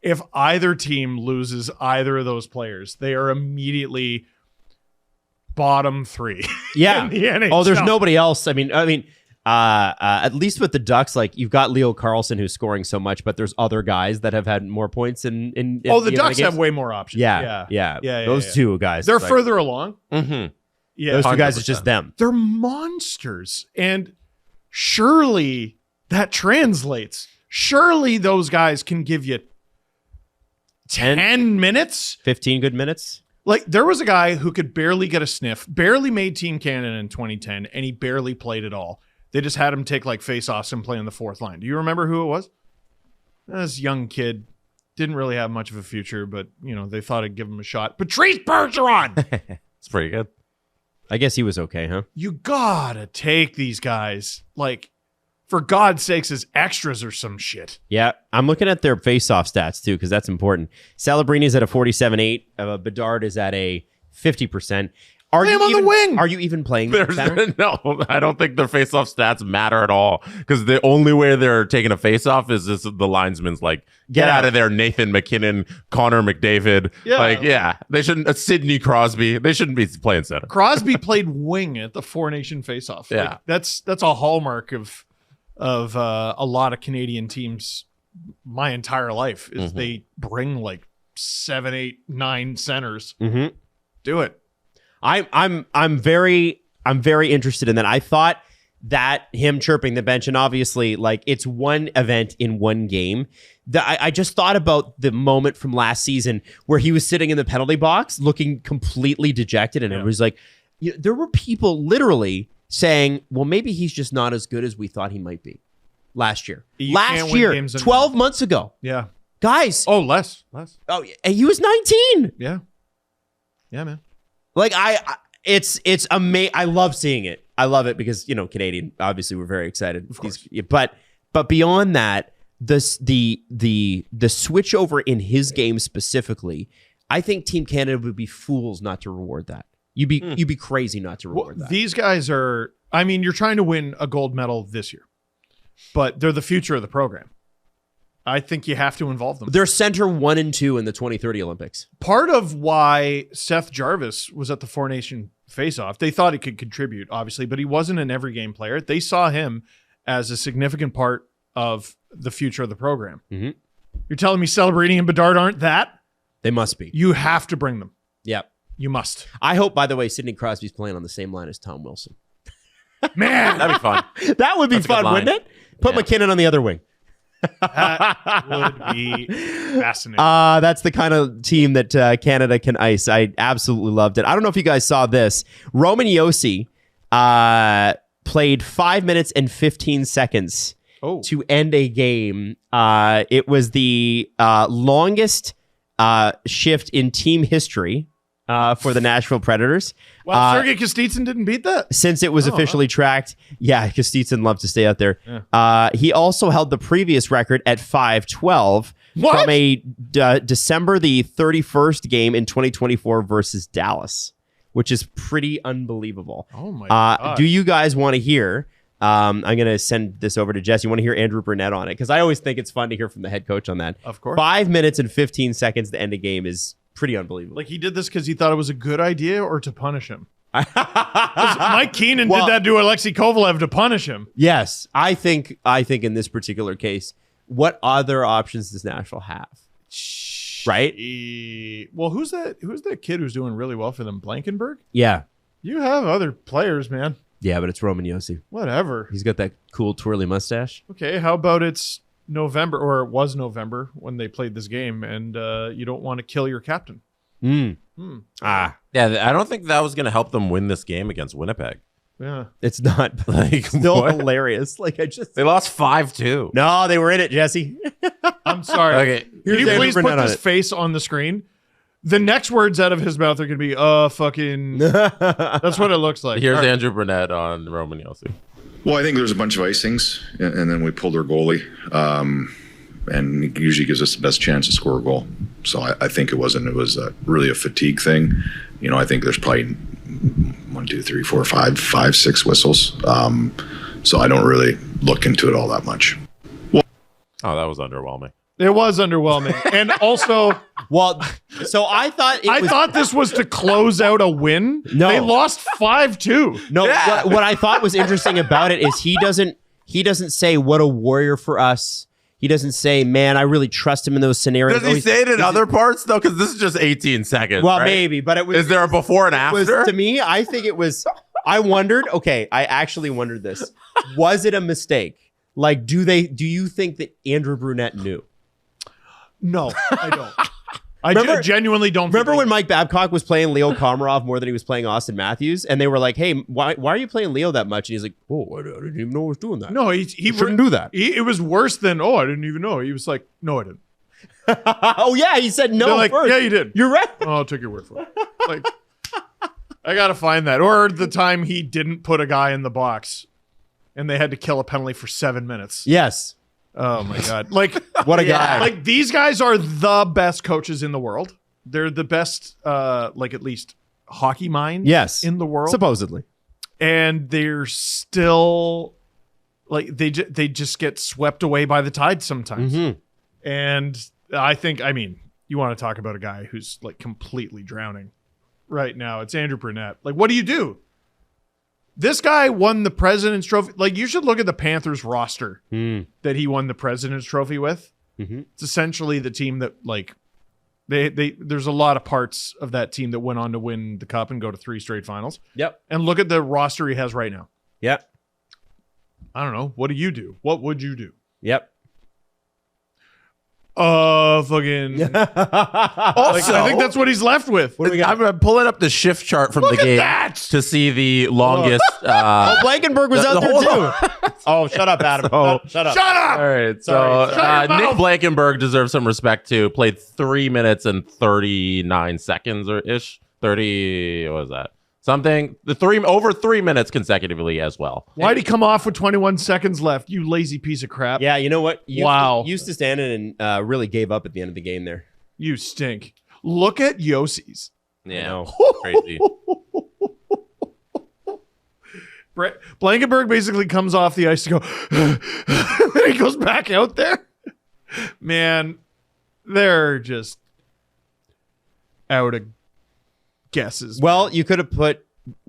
if either team loses either of those players, they are immediately bottom three. Yeah. in the NHL. Oh, there's nobody else. I mean, at least with the Ducks, like you've got Leo Carlson who's scoring so much, but there's other guys that have had more points in the Ducks have way more options. Yeah. Those two guys, they're further along. Yeah, those 2 guys, it's just them. They're monsters, and surely that translates. Surely those guys can give you 10 minutes, 15 good minutes. Like, there was a guy who could barely get a sniff, barely made Team Canada in 2010, and he barely played at all. They just had him take, like, face-offs and play on the fourth line. Do you remember who it was? This young kid. Didn't really have much of a future, but, you know, they thought I'd give him a shot. Patrice Bergeron! It's pretty good. I guess he was okay, huh? You gotta take these guys, like, for God's sakes, as extras or some shit. Yeah, I'm looking at their face-off stats, too, because that's important. Celebrini is at a 47.8. Bedard is at a 50%. Play him on the wing. Are you even playing? No, I don't think their face-off stats matter at all, because the only way they're taking a face-off is this, the linesman's like, get out of there, Nathan McKinnon, Connor McDavid. They shouldn't. Sidney Crosby. They shouldn't be playing center. Crosby played wing at the Four Nation face-off. Yeah, like, that's a hallmark of a lot of Canadian teams. My entire life is they bring like 7, 8, 9 centers. Do it. I'm very interested in that. I thought that him chirping the bench, and obviously, like, it's one event in one game. I just thought about the moment from last season where he was sitting in the penalty box looking completely dejected, and it was like, there were people literally saying, well, maybe he's just not as good as we thought he might be last year. 12 months ago. Yeah. Guys. Oh, less. Oh, he was 19. Yeah, man. Like, it's amazing. I love seeing it. I love it because, you know, Canadian, obviously we're very excited. Of course. But beyond that, the switch over in his game specifically, I think Team Canada would be fools not to reward that. You'd be crazy not to reward that. These guys are, I mean, you're trying to win a gold medal this year, but they're the future of the program. I think you have to involve them. They're center 1 and 2 in the 2030 Olympics. Part of why Seth Jarvis was at the Four Nation face-off, they thought he could contribute, obviously, but he wasn't an every game player. They saw him as a significant part of the future of the program. You're telling me Celebrini and Bedard aren't that? They must be. You have to bring them. Yep. You must. I hope, by the way, Sidney Crosby's playing on the same line as Tom Wilson. Man, that'd be fun. That would be fun, wouldn't it? Put McKinnon on the other wing. That would be fascinating. That's the kind of team that Canada can ice. I absolutely loved it. I don't know if you guys saw this. Roman Josi played 5 minutes and 15 seconds to end a game. It was the longest shift in team history for the Nashville Predators. Well, Sergei Kostitsyn didn't beat that? Since it was officially tracked. Yeah, Kostitsyn loved to stay out there. Yeah. He also held the previous record at 5-12 from a December the 31st game in 2024 versus Dallas, which is pretty unbelievable. Oh, my God. Do you guys want to hear... I'm going to send this over to Jess. You want to hear Andrew Burnett on it? Because I always think it's fun to hear from the head coach on that. Of course. 5 minutes and 15 seconds to end a game is pretty unbelievable. Like, he did this because he thought it was a good idea or to punish him? Mike Keenan did that to Alexei Kovalev to punish him. Yes. I think in this particular case, what other options does Nashville have? Right? Well, who's that kid who's doing really well for them? Blankenberg? Yeah. You have other players, man. Yeah, but it's Roman Josi. Whatever. He's got that cool twirly mustache. Okay, how about it's November, or it was November when they played this game, and you don't want to kill your captain. Yeah, I don't think that was going to help them win this game against Winnipeg. Yeah. It's not Like, still what? hilarious. Like They lost 5-2. No, they were in it, Jesse. I'm sorry. Okay. Can Here's you Andrew please put Burnett on this it. face on the screen? The next words out of his mouth are going to be, fucking... That's what it looks like. Here's All right. Andrew Burnett on Roman Josi. Well, I think there's a bunch of icings, and then we pulled our goalie, and it usually gives us the best chance to score a goal. So I think it was really a fatigue thing. You know, I think there's probably 1, 2, 3, 4, 5, 6 whistles. So I don't really look into it all that much. Oh, that was underwhelming. It was underwhelming. And also... Well, so I thought I thought this was to close out a win. No. They lost 5-2. No, what I thought was interesting about it is he doesn't say what a warrior for us. He doesn't say, man, I really trust him in those scenarios. Does he say it in other parts, though? Because this is just 18 seconds. Well, right? maybe, but it was. Is there a before and it was, after? to me, I think it was. I wondered. Okay, I actually wondered this. Was it a mistake? Like, do you think that Andrew Burnett knew? No, I don't. Remember- Genuinely don't. Remember think when Mike Babcock was playing Leo Komarov more than he was playing Austin Matthews, and they were like, "Hey, why are you playing Leo that much?" And he's like, "Oh, I didn't even know I was doing that." No, he shouldn't do that. It was worse than, I didn't even know. He was like, no, I didn't. Oh yeah, he said no They're like, first. yeah, you did. You're right. Oh, I'll take your word for it. Like, I got to find that. Or the time he didn't put a guy in the box and they had to kill a penalty for 7 minutes. Yes. Oh, my God. Like, What a guy. Like, these guys are the best coaches in the world. They're the best, like, at least hockey minds Yes. in the world. Supposedly. And they're still, like, they just get swept away by the tide sometimes. Mm-hmm. And I mean, you want to talk about a guy who's, like, completely drowning right now. It's Andrew Burnett. Like, what do you do? This guy won the President's Trophy. Like, you should look at the Panthers roster that he won the President's Trophy with. Mm-hmm. It's essentially the team that, like, there's a lot of parts of that team that went on to win the Cup and go to 3 straight finals. Yep. And look at the roster he has right now. Yep. I don't know. What do you do? What would you do? Yep. Fucking. Also, I think that's what he's left with. What do we got? I'm pulling up the shift chart from the Look at game that! to see the longest. Blankenberg was out there hold too. Oh, shut up, Adam. Shut up. Shut up! All right, Sorry. so Shut your Nick mouth! Blankenberg deserves some respect too. Played 3 minutes and 39 seconds or ish. 30. What was that? Something. Over 3 minutes consecutively as well. Why'd he come off with 21 seconds left? You lazy piece of crap. Yeah, you know what? Wow. Used to stand in and really gave up at the end of the game there. You stink. Look at Yossi's. Yeah, know. crazy. Blankenberg basically comes off the ice to go, and he goes back out there. Man, they're just out of guesses. Well, you could have put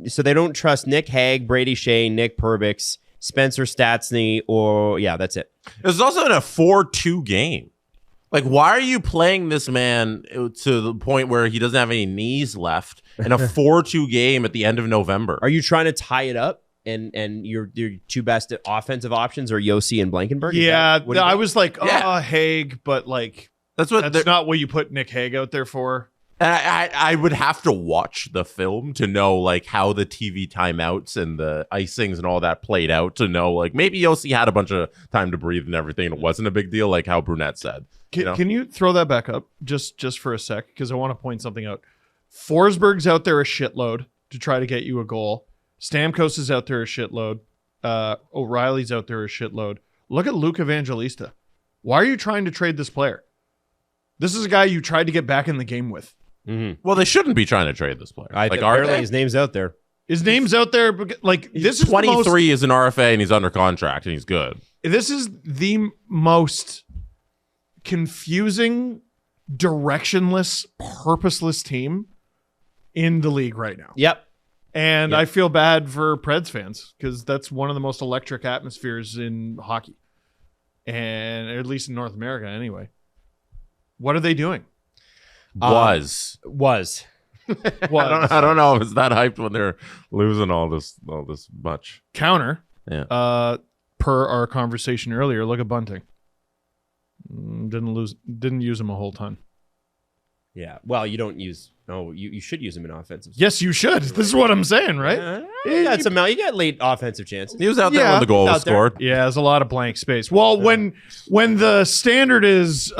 so they don't trust Nick Hague, Brady Shea, Nick Perbix, Spencer Stastny, or that's it. It was also in a 4-2 game. Like, why are you playing this man to the point where he doesn't have any knees left in a 4-2 game at the end of November? Are you trying to tie it up? And your two best offensive options are Yossi and Blankenberg? Yeah, What do you I think? was like, Yeah. Hague, but like That's what that's not what you put Nick Hague out there for. And I would have to watch the film to know like how the TV timeouts and the icings and all that played out to know like maybe Yossi had a bunch of time to breathe and everything and it wasn't a big deal like how Brunette said. Can you throw that back up just for a sec? Because I want to point something out. Forsberg's out there a shitload to try to get you a goal. Stamkos is out there a shitload. O'Reilly's out there a shitload. Look at Luke Evangelista. Why are you trying to trade this player? This is a guy you tried to get back in the game with. Mm-hmm. Well, they shouldn't be trying to trade this player. Apparently his name's out there. His name's out there. Like, this is 23 is an RFA and he's under contract and he's good. This is the most confusing, directionless, purposeless team in the league right now. Yep. And I feel bad for Preds fans because that's one of the most electric atmospheres in hockey. And at least in North America anyway. What are they doing? Was. I don't know if it's that hyped when they're losing all this much. Counter. Yeah. Per our conversation earlier, look at Bunting. Didn't use him a whole ton. Yeah. Well, you don't use. No, you should use him in offensive. Yes, you should. This is what I'm saying, right? You got late offensive chances. He was out there when the goal was scored. Yeah, there's a lot of blank space. Well, when the standard is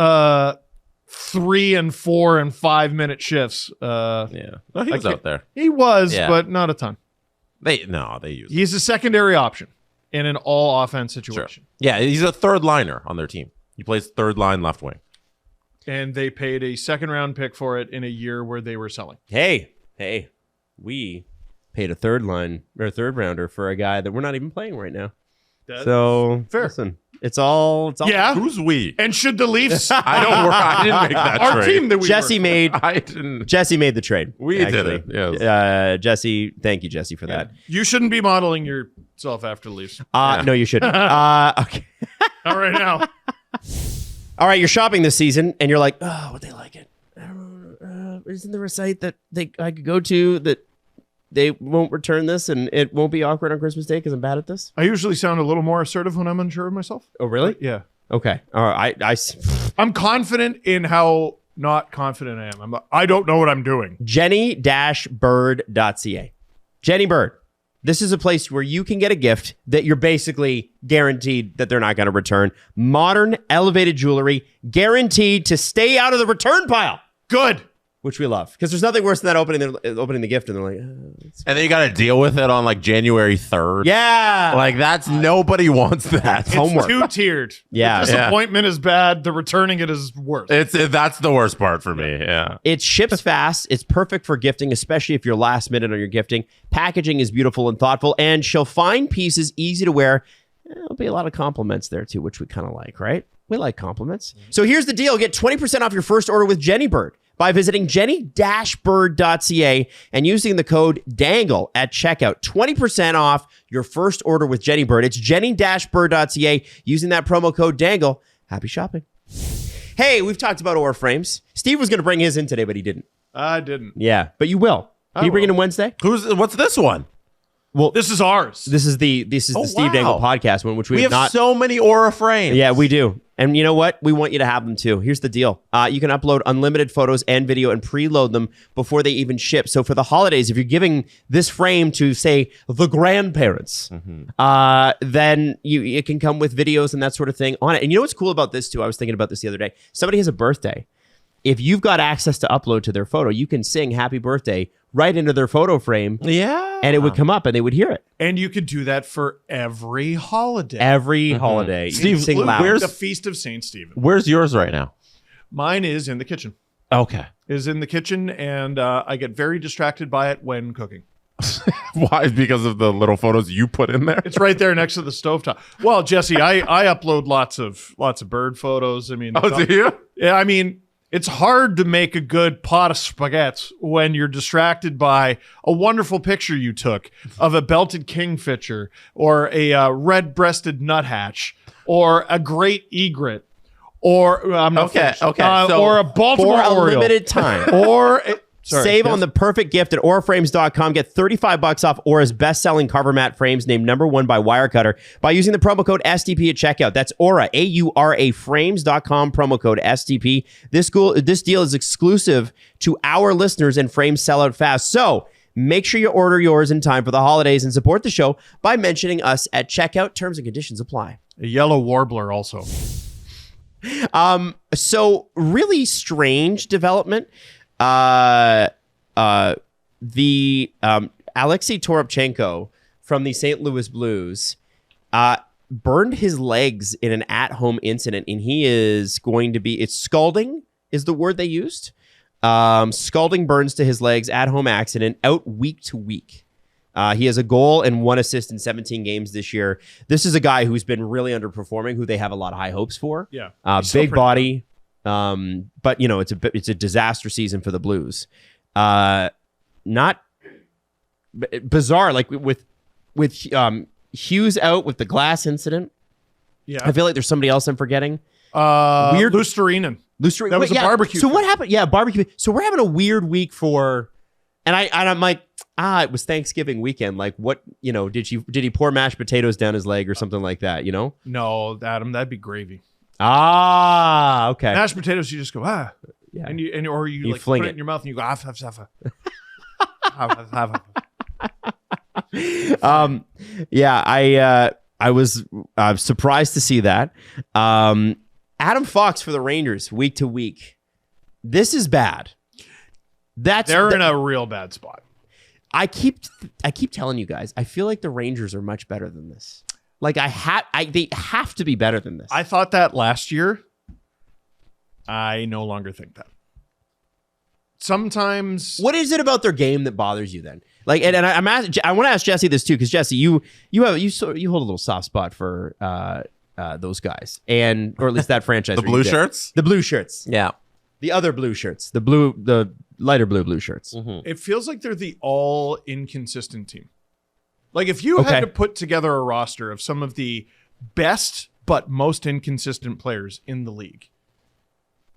3 and 4 and 5 minute shifts, He was out there. He was, but not a ton. They use him. He's a secondary option in an all offense situation. Sure. Yeah, he's a third liner on their team. He plays third line left wing. And they paid a second round pick for it in a year where they were selling. Hey, we paid a third rounder for a guy that we're not even playing right now. So fair. Listen, it's all yeah. Who's we? And should the Leafs? I didn't make that our trade. team that we Jesse made. I didn't. Jesse made the trade. We did it. Yes. Jesse, thank you, Jesse, for that. You shouldn't be modeling yourself after the Leafs. No, you shouldn't. Okay. Not right now. All right, you're shopping this season, and you're like, oh, would they like it? I don't know. Isn't there a site that I could go to that they won't return this and it won't be awkward on Christmas Day because I'm bad at this? I usually sound a little more assertive when I'm unsure of myself. Oh, really? Yeah. Okay. All right. I'm confident in how not confident I am. I don't know what I'm doing. Jenny-bird.ca. Jenny Bird. This is a place where you can get a gift that you're basically guaranteed that they're not going to return. Modern, elevated jewelry, guaranteed to stay out of the return pile. Good. Which we love. Because there's nothing worse than that opening the gift and they're like, And then you got to deal with it on like January 3rd. yeah. Like nobody wants that. It's Homework. two-tiered. Yeah. The disappointment is bad. The returning it is worse. That's the worst part for me. Yeah. It ships fast. It's perfect for gifting, especially if you're last minute on your gifting. Packaging is beautiful and thoughtful, and she'll find pieces easy to wear. There'll be a lot of compliments there too, which we kind of like, right? We like compliments. So here's the deal. Get 20% off your first order with Jenny Bird by visiting jenny-bird.ca and using the code DANGLE at checkout. 20% off your first order with Jenny Bird. It's jenny-bird.ca using that promo code DANGLE. Happy shopping. Hey, we've talked about Aura frames. Steve was going to bring his in today, but he didn't. I didn't. Yeah, but you will. Can you bring it in Wednesday? What's this one? Well, This is ours. this is the Steve Dangle podcast one, which We have not. so many Aura frames. Yeah, we do. And you know what? We want you to have them too. Here's the deal. You can upload unlimited photos and video and preload them before they even ship. So for the holidays, if you're giving this frame to, say, the grandparents, then it can come with videos and that sort of thing on it. And you know what's cool about this too? I was thinking about this the other day. Somebody has a birthday. If you've got access to upload to their photo, you can sing happy birthday right into their photo frame. Yeah. And it would come up and they would hear it. And you could do that for every holiday. Every holiday. You Steve, can sing loud. where's- the Feast of St. Stephen. Where's yours right now? Mine is in the kitchen. Okay. And I get very distracted by it when cooking. Why? Because of the little photos you put in there? It's right there next to the stovetop. Well, Jesse, I upload lots of bird photos. I mean, Oh, do you? Yeah, I mean, it's hard to make a good pot of spaghetti when you're distracted by a wonderful picture you took of a belted kingfisher or a red-breasted nuthatch or a great egret or I'm not Okay, finished. okay, so or a Baltimore For a Oriole limited time. or Save on the perfect gift at auraframes.com. Get $35 off Aura's best-selling cover mat frames named #1 by Wirecutter by using the promo code STP at checkout. That's Aura, A-U-R-A frames.com, promo code STP. This deal is exclusive to our listeners and frames sell out fast. So make sure you order yours in time for the holidays and support the show by mentioning us at checkout. Terms and conditions apply. a yellow warbler also. So really strange development. A the Alexei Toropchenko from the St. Louis Blues burned his legs in an at-home incident, and he is going to be, it's scalding is the word they used. Scalding burns to his legs, at-home accident, out week to week. He has a goal and 1 assist in 17 games this year. This is a guy who's been really underperforming, who they have a lot of high hopes for. Yeah. Big body. But it's a disaster season for the Blues. Not bizarre, like with Hughes out with the glass incident. Yeah. I feel like there's somebody else I'm forgetting. Weird. Lusterinen. That was a barbecue. So what happened? Yeah, barbecue. So we're having a weird week for, and I'm like, it was Thanksgiving weekend. like, what, did he pour mashed potatoes down his leg or something like that? No, Adam, that'd be gravy. Okay. Mashed potatoes, you just go Yeah. and you like fling put it it in your mouth and you go I was surprised to see that. Adam Fox for the Rangers week to week. This is bad. They're in a real bad spot. I keep telling you guys, I feel like the Rangers are much better than this. Like they have to be better than this. I thought that last year. I no longer think that. Sometimes, what is it about their game that bothers you then? Like, and I want to ask Jesse this too, because Jesse, you hold a little soft spot for those guys, or at least that franchise. The blue shirts. The blue shirts. Yeah. The other blue shirts. The lighter blue shirts. Mm-hmm. it feels like they're the all inconsistent team. Like if you had to put together a roster of some of the best but most inconsistent players in the league,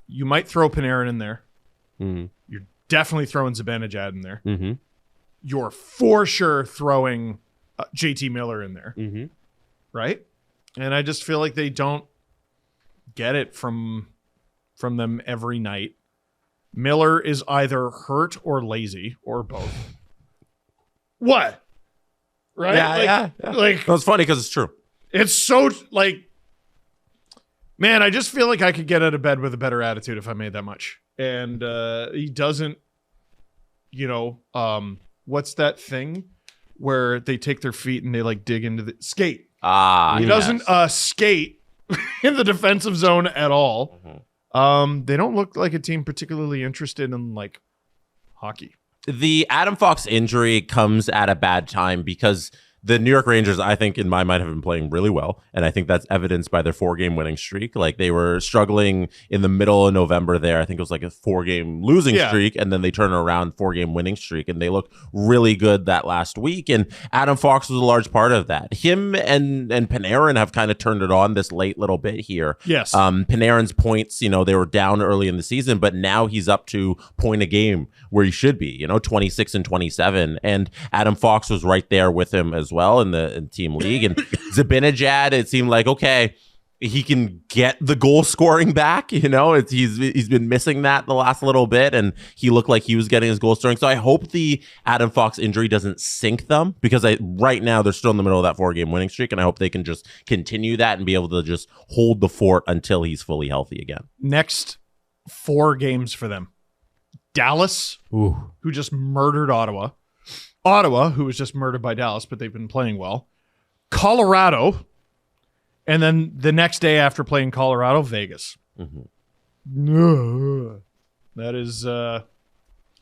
you might throw Panarin in there. Mm-hmm. You're definitely throwing Zibanejad in there. Mm-hmm. You're for sure throwing JT Miller in there. Mm-hmm. Right? And I just feel like they don't get it from them every night. Miller is either hurt or lazy or both. What? Right? Yeah. Like, No, it's funny because it's true. it's so like, man, I just feel like I could get out of bed with a better attitude if I made that much. And he doesn't, what's that thing where they take their feet and they like dig into the skate? He doesn't skate in the defensive zone at all. Mm-hmm. They don't look like a team particularly interested in like hockey. The Adam Fox injury comes at a bad time because the New York Rangers, I think, in my mind, have been playing really well. And I think that's evidenced by their 4-game winning streak. Like they were struggling in the middle of November there. I think it was like a 4-game losing streak. And then they turn around 4-game winning streak. And they looked really good that last week. And Adam Fox was a large part of that. Him and Panarin have kind of turned it on this late little bit here. Yes. Panarin's points, they were down early in the season, but now he's up to point a game where he should be, 26 and 27. And Adam Fox was right there with him as well in the team league. And Zibanejad, it seemed like, okay, he can get the goal scoring back. He's been missing that the last little bit, and he looked like he was getting his goal scoring. So I hope the Adam Fox injury doesn't sink them, because right now they're still in the middle of that 4-game winning streak, and I hope they can just continue that and be able to just hold the fort until he's fully healthy again. Next 4 games for them. Dallas, who just murdered Ottawa. Ottawa, who was just murdered by Dallas, but they've been playing well. Colorado. And then the next day after playing Colorado, Vegas. Mm-hmm. That is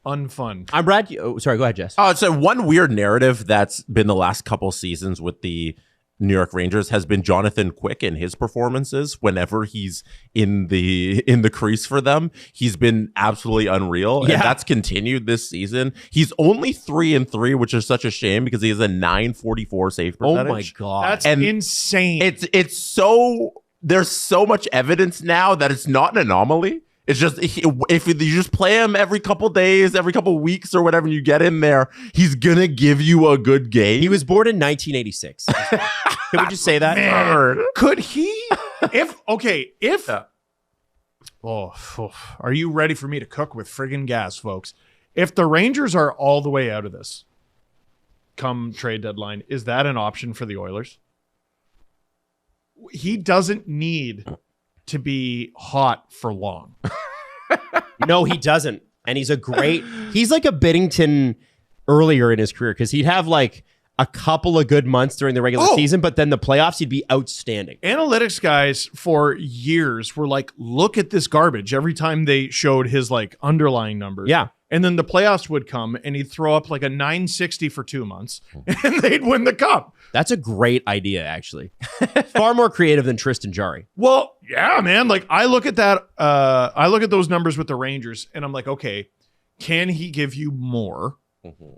unfun. I'm Brad. Sorry, go ahead, Jess. So one weird narrative that's been the last couple seasons with the New York Rangers has been Jonathan Quick and his performances. Whenever he's in the crease for them, he's been absolutely unreal. Yeah. And that's continued this season. He's only 3-3, which is such a shame because he has a .944 save percentage. Oh my god, That's And insane. It's so, there's so much evidence now that it's not an anomaly. It's just, if you just play him every couple days, every couple weeks or whatever, and you get in there, he's gonna give you a good game. he was born in 1986. Can we just say that? Man, could he? Are you ready for me to cook with friggin' gas, folks? If the Rangers are all the way out of this come trade deadline, is that an option for the Oilers? He doesn't need to be hot for long. No, he doesn't. And he's like a Binnington earlier in his career because he'd have like a couple of good months during the regular season, but then the playoffs, he'd be outstanding. Analytics guys for years were like, look at this garbage every time they showed his like underlying numbers. Yeah. And then the playoffs would come and he'd throw up like a 960 for 2 months and they'd win the cup. That's a great idea, actually. Far more creative than Tristan Jarry. Well, yeah, man. Like I look at that, I look at those numbers with the Rangers and I'm like, okay, can he give you more?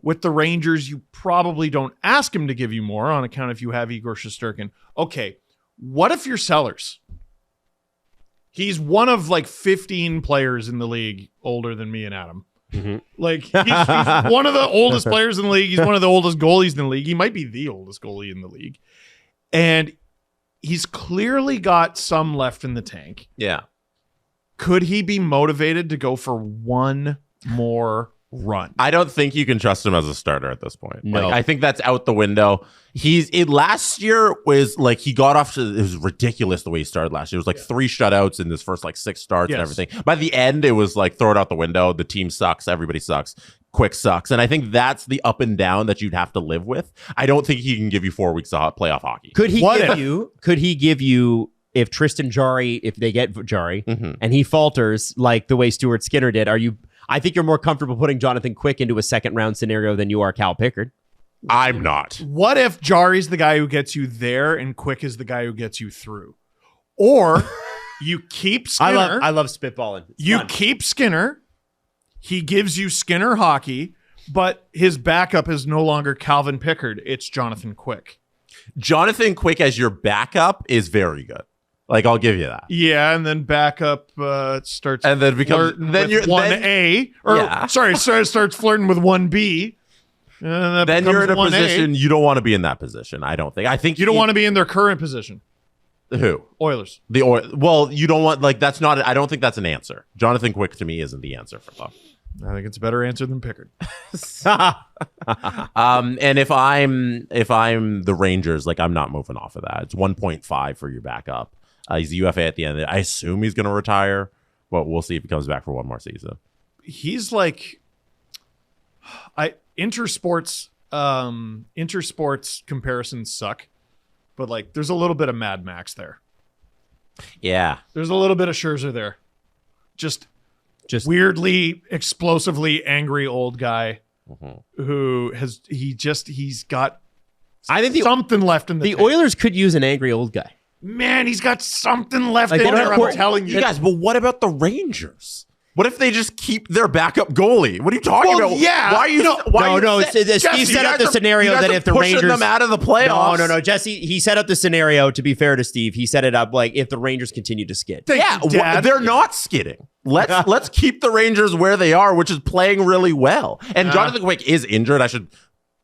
With the Rangers, you probably don't ask him to give you more on account if you have Igor Shesterkin. Okay, what if you're Sellers? He's one of like 15 players in the league older than me and Adam. Like he's one of the oldest players in the league. He's one of the oldest goalies in the league. He might be the oldest goalie in the league. And he's clearly got some left in the tank. Yeah. Could he be motivated to go for one more run? I don't think you can trust him as a starter at this point. No. Like, I think that's out the window. Last year was like he got off to, it was ridiculous the way he started last year. It was like 3 shutouts in his first like 6 starts and everything. By the end, it was like throw it out the window. The team sucks. Everybody sucks. Quick sucks. And I think that's the up and down that you'd have to live with. I don't think he can give you 4 weeks of playoff hockey. Could he give you if Tristan Jarry, if they get Jarry and he falters like the way Stuart Skinner did, I think you're more comfortable putting Jonathan Quick into a second round scenario than you are Cal Pickard. I'm not. What if Jarry's the guy who gets you there and Quick is the guy who gets you through? Or you keep Skinner. I love spitballing. It's fun. Keep Skinner. He gives you Skinner hockey, but his backup is no longer Calvin Pickard. It's Jonathan Quick. Jonathan Quick as your backup is very good. Like, I'll give you that. Yeah, and then backup starts and then becomes then you're 1A starts flirting with 1B. Then you're in a 1A. position you don't want to be in that position. I don't think. I think you don't want to be in their current position. Who? Oilers. Well, you don't want that's not. I don't think that's an answer. Jonathan Quick to me isn't the answer for them. I think it's a better answer than Pickard. And if I'm the Rangers, like I'm not moving off of that. It's 1.5 for your backup. He's a UFA at the end. I assume he's going to retire, but we'll see if he comes back for one more season. He's like, intersports comparisons suck, but like there's a little bit of Mad Max there. Yeah, there's a little bit of Scherzer there. Just weirdly, explosively angry old guy who he's got. I think something left in the tank. Oilers could use an angry old guy. Man, he's got something left in there. I'm telling you guys. But what about the Rangers? What if they just keep their backup goalie? What are you talking about? Yeah. Why are you? Steve set up the scenario that if the Rangers them out of the playoffs. No, Jesse. He set up the scenario. To be fair to Steve, he set it up like if the Rangers continue to skid. They're not skidding. Let's keep the Rangers where they are, which is playing really well. And Jonathan Quick is injured. I should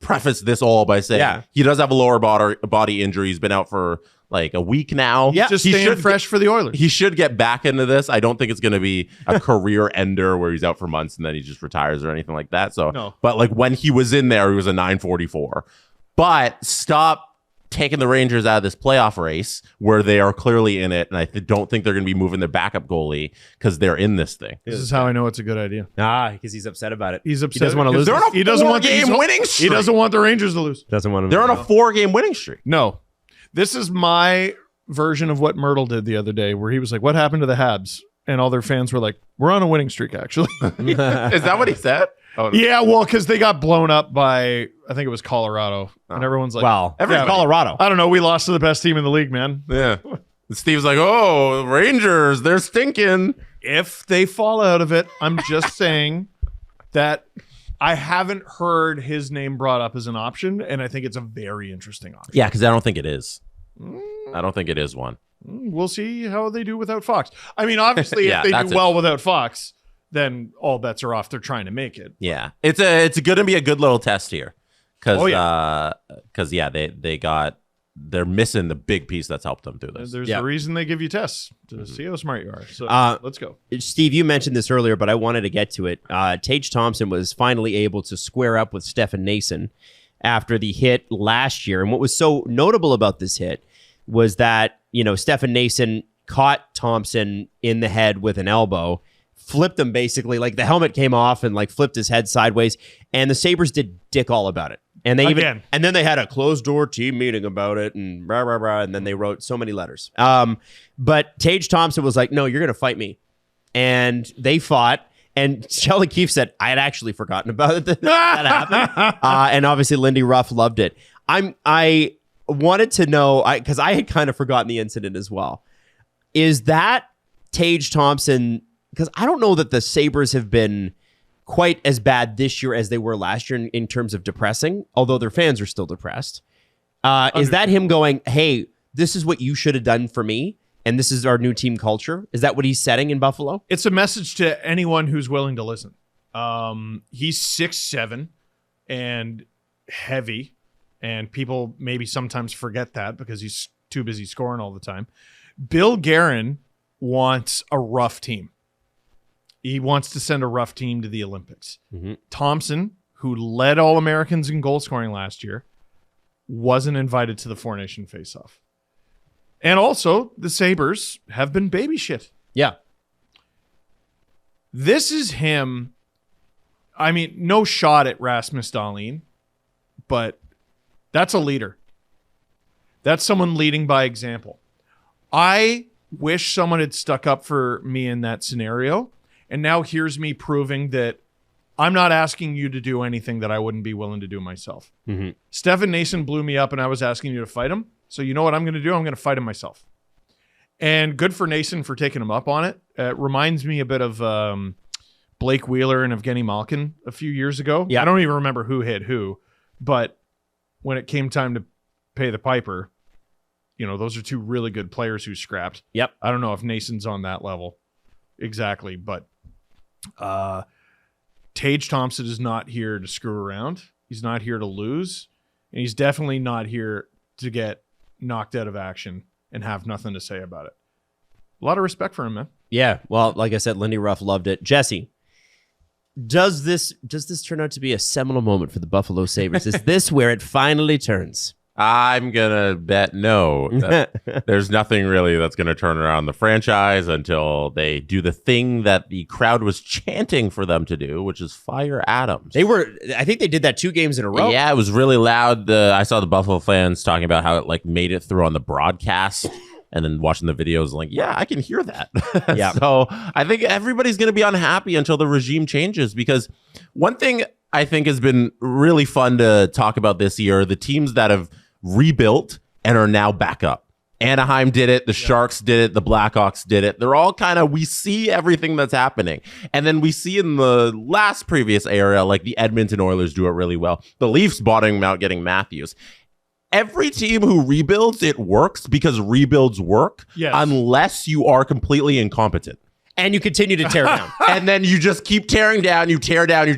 preface this all by saying he does have a lower body injury. He's been out for like a week now. Yeah, just staying fresh for the Oilers. He should get back into this. I don't think it's going to be a career ender where he's out for months and then he just retires or anything like that. So, no. But like when he was in there, he was a 944. But stop taking the Rangers out of this playoff race where they are clearly in it, and I don't think they're going to be moving their backup goalie because they're in this thing. This is how I know it's a good idea. Because he's upset about it. He's upset. He doesn't want to lose. They're on a 4-game winning streak. He doesn't want the Rangers to lose. Doesn't want to. They're on a 4-game winning streak. No, this is my version of what Myrtle did the other day, where he was like, "What happened to the Habs?" And all their fans were like, "We're on a winning streak, actually." Is that what he said? Oh, no. Yeah, well, because they got blown up by, I think it was Colorado, and everyone's like, "Wow, Colorado." I don't know. We lost to the best team in the league, man. Yeah. And Steve's like, "Oh, Rangers, they're stinking." If they fall out of it, I'm just saying that I haven't heard his name brought up as an option, and I think it's a very interesting option. Yeah, because I don't think it is. I don't think it is one. We'll see how they do without Fox. I mean, obviously, if they do well without Fox, then all bets are off. They're trying to make it. Yeah, it's going to be a good little test here, because they're missing the big piece that's helped them do this. There's a reason they give you tests to see how smart you are. So let's go. Steve, you mentioned this earlier, but I wanted to get to it. Tage Thompson was finally able to square up with Stefan Nason after the hit last year, and what was so notable about this hit was that Stefan Nason caught Thompson in the head with an elbow, flipped him basically. Like the helmet came off and like flipped his head sideways. And the Sabres did dick all about it. And they and then they had a closed door team meeting about it and blah, blah, blah. And then they wrote so many letters. But Tage Thompson was like, no, you're going to fight me. And they fought. And Shelly Keefe said, I had actually forgotten about it that happened. And obviously Lindy Ruff loved it. I wanted to know, because I had kind of forgotten the incident as well. Is that Tage Thompson? Because I don't know that the Sabres have been quite as bad this year as they were last year in terms of depressing, although their fans are still depressed. Is that him going, hey, this is what you should have done for me, and this is our new team culture? Is that what he's setting in Buffalo? It's a message to anyone who's willing to listen. He's 6'7" and heavy, and people maybe sometimes forget that because he's too busy scoring all the time. Bill Guerin wants a rough team. He wants to send a rough team to the Olympics. Mm-hmm. Thompson, who led All-Americans in goal scoring last year, wasn't invited to the Four Nation face-off. And also, the Sabres have been baby shit. Yeah. This is him. I mean, no shot at Rasmus Dahlin, but that's a leader. That's someone leading by example. I wish someone had stuck up for me in that scenario. And now here's me proving that I'm not asking you to do anything that I wouldn't be willing to do myself. Mm-hmm. Stefan Nason blew me up and I was asking you to fight him. So you know what I'm going to do? I'm going to fight him myself. And good for Nason for taking him up on it. It reminds me a bit of Blake Wheeler and Evgeny Malkin a few years ago. Yeah. I don't even remember who hit who. But when it came time to pay the piper, you know, those are two really good players who scrapped. Yep. I don't know if Nason's on that level exactly, but Tage Thompson is not here to screw around. He's not here to lose, and he's definitely not here to get knocked out of action and have nothing to say about it. A lot of respect for him, man. Yeah, well, like I said, Lindy Ruff loved it. Jesse, does this turn out to be a seminal moment for the Buffalo Sabres? Is this where it finally turns? I'm going to bet no. There's nothing really that's going to turn around the franchise until they do the thing that the crowd was chanting for them to do, which is fire Adams. I think they did that 2 games in a row. Yeah, it was really loud. I saw the Buffalo fans talking about how it like made it through on the broadcast and then watching the videos like, yeah, I can hear that. Yeah. So I think everybody's going to be unhappy until the regime changes, because one thing I think has been really fun to talk about this year, the teams that have rebuilt and are now back up. Anaheim did it. The Sharks did it. The Blackhawks did it. They're all kind of, we see everything that's happening. And then we see in the last previous era, like the Edmonton Oilers do it really well. The Leafs bottoming out getting Matthews. Every team who rebuilds, it works because rebuilds work unless you are completely incompetent. And you continue to tear down. And then you just keep tearing down, you tear down,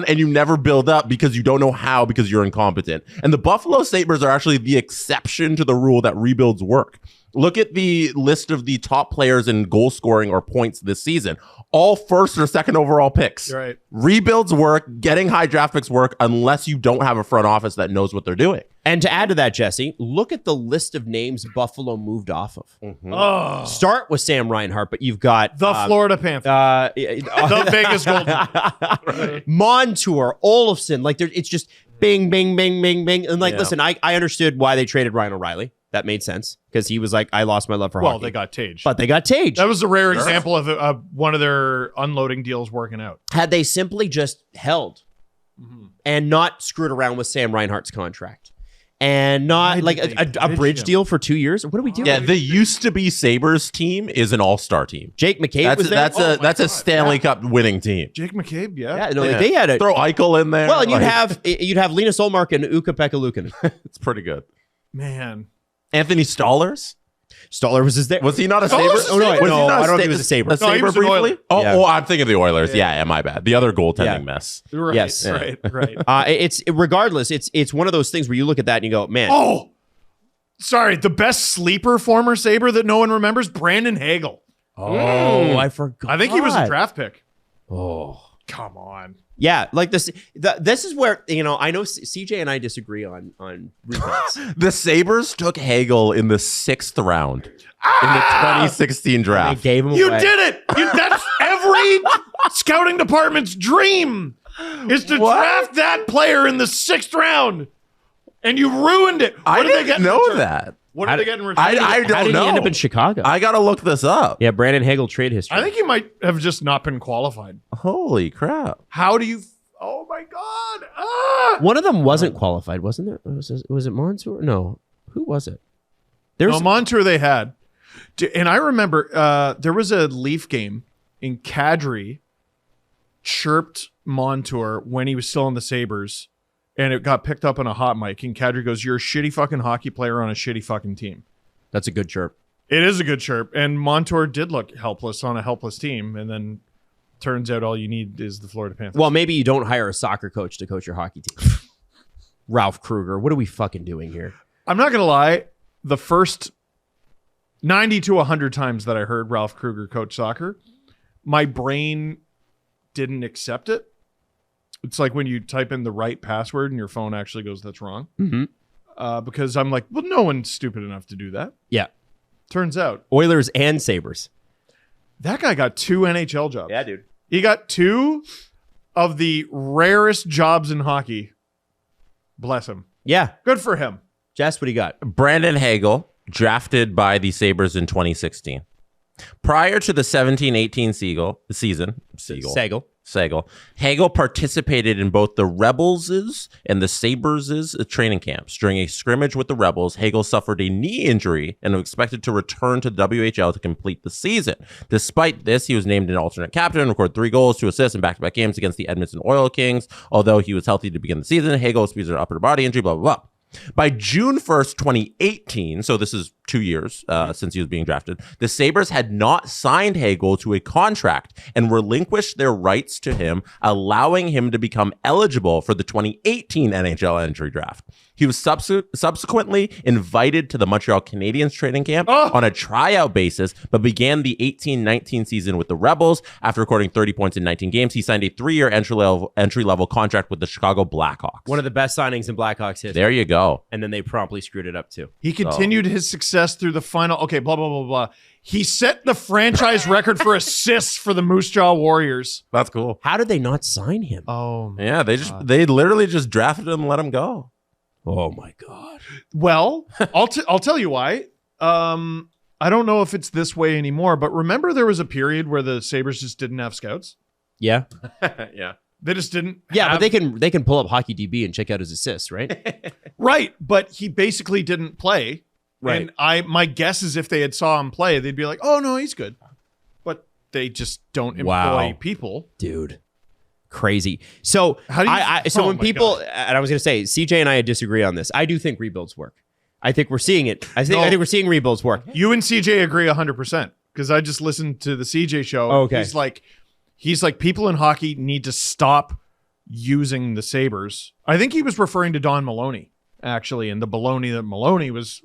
and you never build up because you don't know how, because you're incompetent. And the Buffalo Sabres are actually the exception to the rule that rebuilds work. Look at the list of the top players in goal scoring or points this season. All first or second overall picks. Right. Rebuilds work, getting high draft picks work, unless you don't have a front office that knows what they're doing. And to add to that, Jesse, look at the list of names Buffalo moved off of. Mm-hmm. Oh. Start with Sam Reinhart, but you've got the Florida Panthers, the Vegas Golden, right. Montour, Olofsson. Like it's just bing, bing, bing, bing, bing. And listen, I understood why they traded Ryan O'Reilly. That made sense because he was like, I lost my love for hockey. Well, they got Tage. But they got Tage. That was a rare example of one of their unloading deals working out. Had they simply just held and not screwed around with Sam Reinhart's contract and not like a bridge deal for 2 years, what are we doing? Yeah, the used to be Sabres team is an all-star team. Jake McCabe was there. That's a Stanley Cup winning team. Jake McCabe, they had a throw Eichel in there. Well, and you'd have Linus Ullmark and Ukko-Pekka Luukkonen. It's pretty good, man. Anthony Stollers? Stoller was his there. Was he not a Sabre? Oh, no, I don't think he was a Sabre. A Sabre briefly? Oh, I'm thinking of the Oilers. Yeah, my bad. The other goaltending mess. Right, yes. Right. It's regardless, it's one of those things where you look at that and you go, man. Oh, sorry. The best sleeper former Sabre that no one remembers, Brandon Hagel. Oh, I forgot. I think he was a draft pick. Oh. Come on. Yeah, like this is where, I know CJ and I disagree on rebuilds. The Sabres took Hagel in the 6th round in the 2016 draft. They gave him You away. did it. That's every scouting department's dream is to draft that player in the 6th round, and you ruined it. I didn't know that. What did they get in return? I don't know. How did he end up in Chicago? I gotta look this up. Yeah, Brandon Hagel trade history. I think he might have just not been qualified. Holy crap! How do you? Oh my God! Ah! One of them wasn't qualified, wasn't there? Was it Montour? No, who was it? No, Montour they had, and I remember there was a Leaf game in Kadri chirped Montour when he was still in the Sabres. And it got picked up on a hot mic. And Kadri goes, "You're a shitty fucking hockey player on a shitty fucking team." That's a good chirp. It is a good chirp. And Montour did look helpless on a helpless team. And then turns out all you need is the Florida Panthers. Well, maybe you don't hire a soccer coach to coach your hockey team. Ralph Kruger. What are we fucking doing here? I'm not going to lie. The first 90 to 100 times that I heard Ralph Kruger coach soccer, my brain didn't accept it. It's like when you type in the right password and your phone actually goes, "That's wrong." Mm-hmm. Because I'm like, well, no one's stupid enough to do that. Yeah. Turns out. Oilers and Sabres. That guy got 2 NHL jobs. Yeah, dude. He got 2 of the rarest jobs in hockey. Bless him. Yeah. Good for him. Jess, what do you got? Brandon Hagel, drafted by the Sabres in 2016. Prior to the 17-18 season, Hagel participated in both the Rebels' and the Sabres' training camps. During a scrimmage with the Rebels, Hagel suffered a knee injury and was expected to return to the WHL to complete the season. Despite this, he was named an alternate captain, recorded 3 goals, 2 assists in back-to-back games against the Edmonton Oil Kings. Although he was healthy to begin the season, Hagel experienced an upper body injury, blah, blah, blah. By June 1st, 2018, so this is 2 years since he was being drafted, the Sabres had not signed Hagel to a contract and relinquished their rights to him, allowing him to become eligible for the 2018 NHL entry draft. He was subsequently invited to the Montreal Canadiens training camp on a tryout basis, but began the 18-19 season with the Rebels. After recording 30 points in 19 games, he signed a 3-year entry-level contract with the Chicago Blackhawks. One of the best signings in Blackhawks history. There you go. And then they promptly screwed it up too. He continued his success through the final. Okay, blah, blah, blah, blah. He set the franchise record for assists for the Moose Jaw Warriors. That's cool. How did they not sign him? Oh, Yeah, they literally just drafted him and let him go. Oh my God. well, I'll tell you why. I don't know if it's this way anymore, but remember there was a period where the Sabres just didn't have scouts? Yeah. Yeah. They just didn't. Yeah, but they can pull up Hockey DB and check out his assists, right? Right, but he basically didn't play. Right. And my guess is if they had saw him play, they'd be like, "Oh no, he's good." But they just don't employ people. Dude. Crazy. So How do you, when people God. and I was going to say CJ and I disagree on this. I do think rebuilds work. I think we're seeing it. I think we're seeing rebuilds work. You and CJ agree 100% because I just listened to the CJ show. Oh, okay. He's like people in hockey need to stop using the Sabres. I think he was referring to Don Maloney actually, and the baloney that Maloney was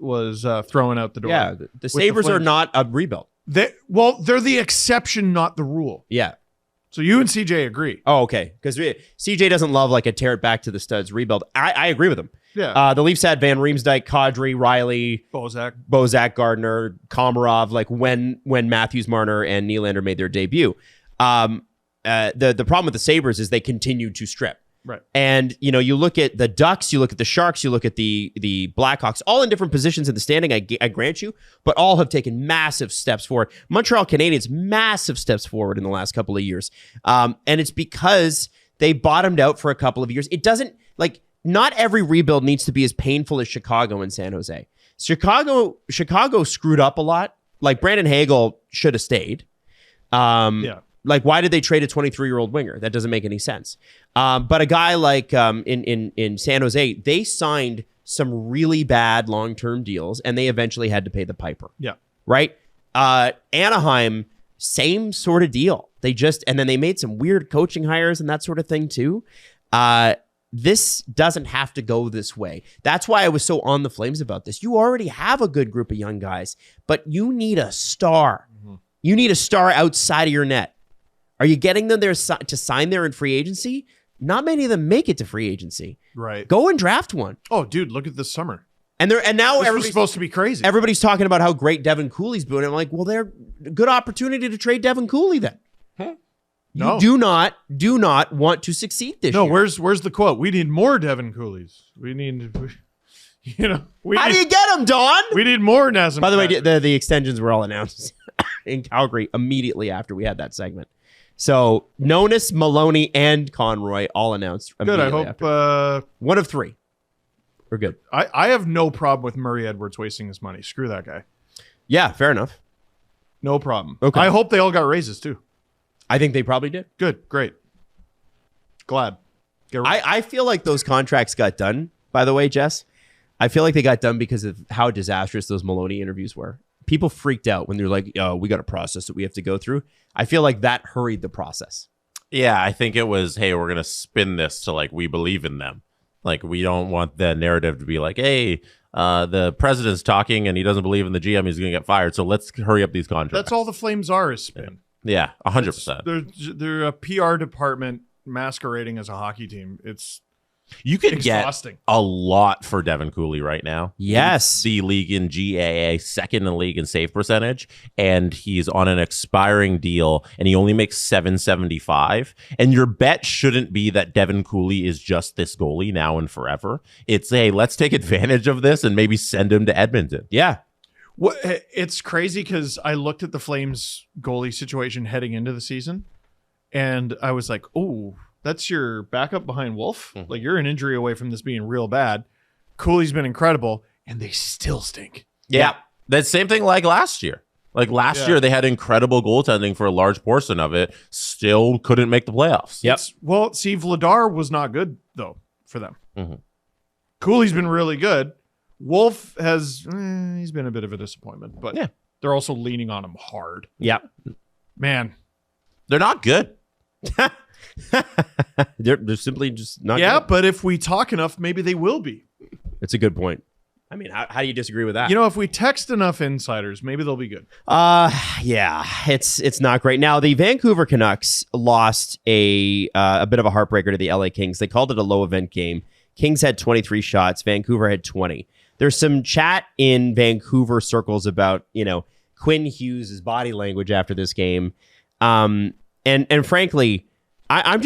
throwing out the door. Yeah, the Sabres are not a rebuild. They're the exception, not the rule. Yeah. So you and CJ agree. Oh, okay. Because CJ doesn't love like a tear it back to the studs rebuild. I agree with him. Yeah. The Leafs had Van Riemsdyk, Kadri, Riley, Bozak, Gardner, Komarov, like when Matthews, Marner, and Nylander made their debut. The problem with the Sabres is they continue to strip. Right. And, you look at the Ducks, you look at the Sharks, you look at the Blackhawks, all in different positions in the standing, I grant you, but all have taken massive steps forward. Montreal Canadiens, massive steps forward in the last couple of years. And it's because they bottomed out for a couple of years. It doesn't, not every rebuild needs to be as painful as Chicago and San Jose. Chicago screwed up a lot. Like, Brandon Hagel should have stayed. Yeah. Like, why did they trade a 23-year-old winger? That doesn't make any sense. But a guy like in San Jose, they signed some really bad long-term deals, and they eventually had to pay the piper. Yeah. Right? Anaheim, same sort of deal. And then they made some weird coaching hires and that sort of thing too. This doesn't have to go this way. That's why I was so on the Flames about this. You already have a good group of young guys, but you need a star. Mm-hmm. You need a star outside of your net. Are you getting them there to sign there in free agency? Not many of them make it to free agency. Right. Go and draft one. Oh, dude, look at this summer. And now everybody's supposed to be crazy. Everybody's talking about how great Devin Cooley's doing. I'm like, well, they're a good opportunity to trade Devin Cooley then. Huh? No. You do not want to succeed this No, year. where's the quote? We need more Devin Coolies. We need, How do you get them, Don? We need more Nazem. By the way, Kadri. the extensions were all announced in Calgary immediately after we had that segment. So Nonis, Maloney, and Conroy all announced good. I immediately hope. after. One of three. We're good. I have no problem with Murray Edwards wasting his money. Screw that guy. Yeah, fair enough. No problem. Okay. I hope they all got raises too. I think they probably did. Good. Great. Glad. I feel like those contracts got done, by the way, Jess. I feel like they got done because of how disastrous those Maloney interviews were. People freaked out when they're like, oh, we got a process that we have to go through. I feel like that hurried the process. Yeah, I think it was, hey, we're going to spin this to like, we believe in them. Like, we don't want the narrative to be like, hey, the president's talking and he doesn't believe in the GM. He's going to get fired. So let's hurry up these contracts. That's all the Flames are is spin. Yeah, 100%. They're a PR department masquerading as a hockey team. It's You could exhausting. get a lot for Devin Cooley right now. Yes. The league in GAA, second in the league in save percentage, and he's on an expiring deal, and he only makes $775. And your bet shouldn't be that Devin Cooley is just this goalie now and forever. It's, hey, let's take advantage of this and maybe send him to Edmonton. Yeah. What it's crazy because I looked at the Flames goalie situation heading into the season, and I was like, "Oh, that's your backup behind Wolf. Like you're an injury away from this being real bad." Cooley's been incredible, and they still stink. Yeah. That same thing like last year. Like last year, they had incredible goaltending for a large portion of it, still couldn't make the playoffs. Yep. Well, see, Vladar was not good though for them. Cooley's been really good. Wolf has he's been a bit of a disappointment, but they're also leaning on him hard. Yeah. Man, They're not good. They're simply just not yeah, good. but if we talk enough, maybe they will be. It's a good point. I mean, how do you disagree with that? You know, if we text enough insiders, maybe they'll be good. Yeah, it's not great. Now, the Vancouver Canucks lost a bit of a heartbreaker to the LA Kings. They called it a low event game. Kings had 23 shots. Vancouver had 20. There's some chat in Vancouver circles about, Quinn Hughes' body language after this game. And frankly, I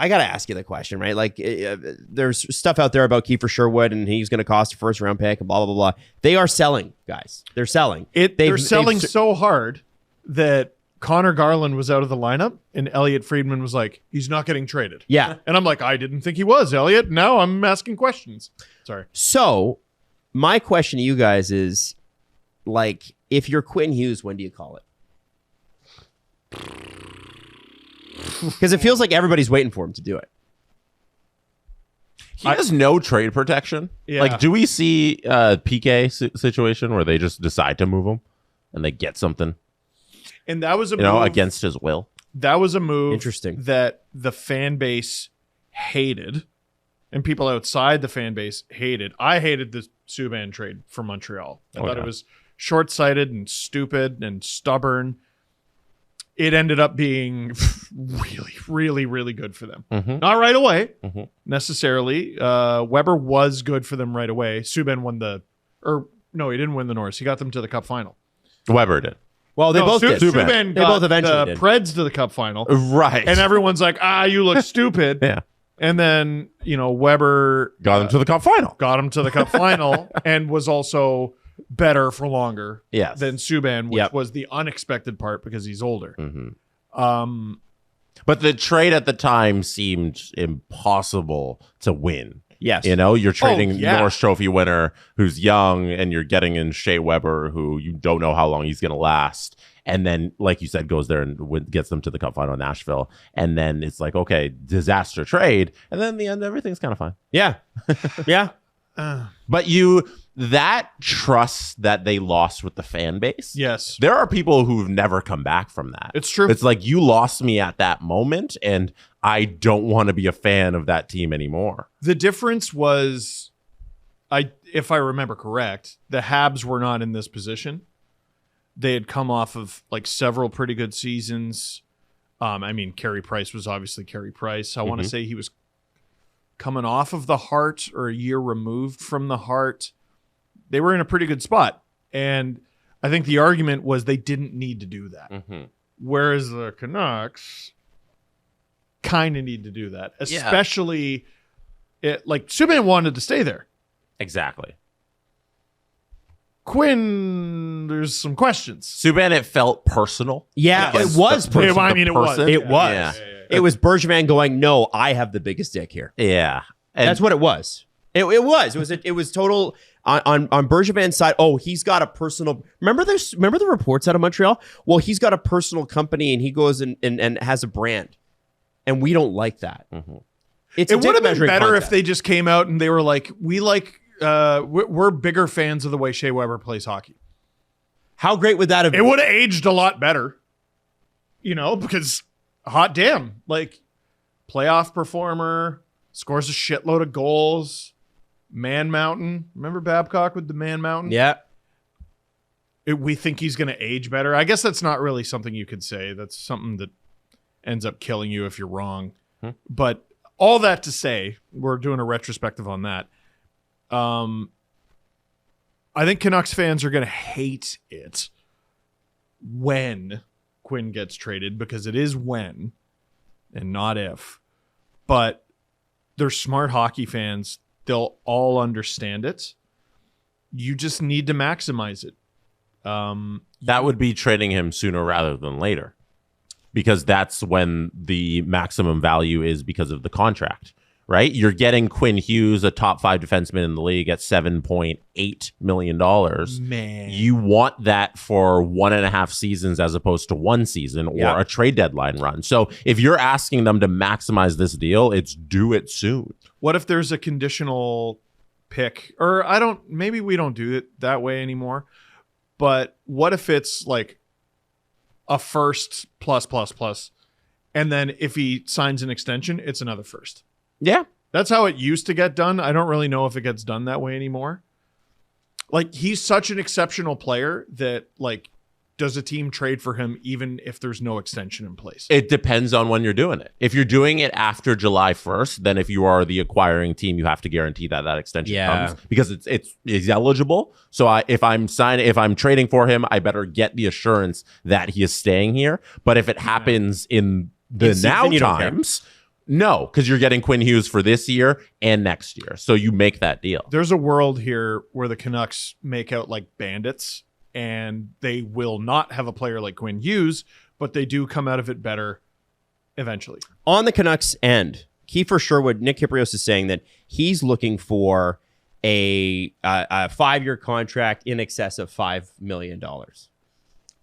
got to ask you the question, right? Like, there's stuff out there about Kiefer Sherwood and he's going to cost a first round pick and blah, blah, blah, blah. They are selling, guys. They're selling. They're selling so hard that Connor Garland was out of the lineup and Elliot Friedman was like, he's not getting traded. Yeah. And I'm like, I didn't think he was, Elliot. Now I'm asking questions. Sorry. So my question to you guys is, like, if you're Quinn Hughes, when do you call it? Because it feels like everybody's waiting for him to do it. He has no trade protection. Yeah. Like, do we see a PK situation where they just decide to move him and they get something, And that was a move against his will? That was a move Interesting. that the fan base hated and people outside the fan base hated. I hated the Subban trade for Montreal. I thought it was short-sighted and stupid and stubborn. It ended up being really, really, really good for them. Not right away, necessarily. Weber was good for them right away. Subban won he didn't win the Norris. He got them to the Cup final. Weber did. Well, they both did. Subban They got both eventually the did. Preds to the Cup final. Right. And everyone's like, you look stupid. Yeah. And then, Weber Got him to the Cup final. got him to the Cup final and was also better for longer Yes. than Subban, which Yep. was the unexpected part because he's older. But the trade at the time seemed impossible to win. Yes. You're trading yeah. Norris Trophy winner who's young, and you're getting in Shea Weber, who you don't know how long he's going to last. And then, like you said, goes there and gets them to the Cup final in Nashville. And then it's like, okay, disaster trade. And then in the end, everything's kind of fine. Yeah. Yeah. But that trust that they lost with the fan base. Yes. There are people who've never come back from that. It's true. It's like, you lost me at that moment, and I don't want to be a fan of that team anymore. The difference was, if I remember correct, the Habs were not in this position. They had come off of like several pretty good seasons. Carey Price was obviously Carey Price. I want to say he was coming off of the Hart or a year removed from the Hart. They were in a pretty good spot. And I think the argument was they didn't need to do that. Whereas the Canucks, kind of need to do that, especially like Subban wanted to stay there. Exactly. Quinn, there's some questions. Subban, it felt personal. Yeah, Because it was the- personal. I mean, it was. person- It was. Yeah. It was Bergevin going, no, I have the biggest dick here. Yeah. And That's what it was. It was total on Bergevin's side. Oh, he's got a personal. Remember the reports out of Montreal? Well, he's got a personal company and he goes and has a brand, and we don't like that. Mm-hmm. It would have been better if they just came out and they were like, we're bigger fans of the way Shea Weber plays hockey. How great would that have It been? would have aged a lot better, because hot damn, like playoff performer, scores a shitload of goals, man mountain. Remember Babcock with the man mountain? Yeah. We think he's going to age better. I guess that's not really something you could say. That's something that ends up killing you if you're wrong. But all that to say, we're doing a retrospective on that. I think Canucks fans are going to hate it when Quinn gets traded, because it is when and not if. But they're smart hockey fans. They'll all understand it. You just need to maximize it. that would be trading him sooner rather than later, because that's when the maximum value is because of the contract, right? You're getting Quinn Hughes, a top 5 defenseman in the league, at $7.8 million. Man. You want that for 1.5 seasons as opposed to 1 season or a trade deadline run. So if you're asking them to maximize this deal, it's do it soon. What if there's a conditional pick? Or maybe we don't do it that way anymore. But what if it's like a first plus, and then if he signs an extension, it's another first? Yeah. That's how it used to get done. I don't really know if it gets done that way anymore. Like, he's such an exceptional player that, like, does a team trade for him even if there's no extension in place? It depends on when you're doing it. If you're doing it after July 1st, then if you are the acquiring team, you have to guarantee that extension comes, because it's eligible. So if I'm trading for him, I better get the assurance that he is staying here. But if it happens in the now times, no, because you're getting Quinn Hughes for this year and next year. So you make that deal. There's a world here where the Canucks make out like bandits, and they will not have a player like Quinn Hughes, but they do come out of it better eventually. On the Canucks end, Kiefer Sherwood, Nick Kyprios is saying that he's looking for a 5-year contract in excess of $5 million.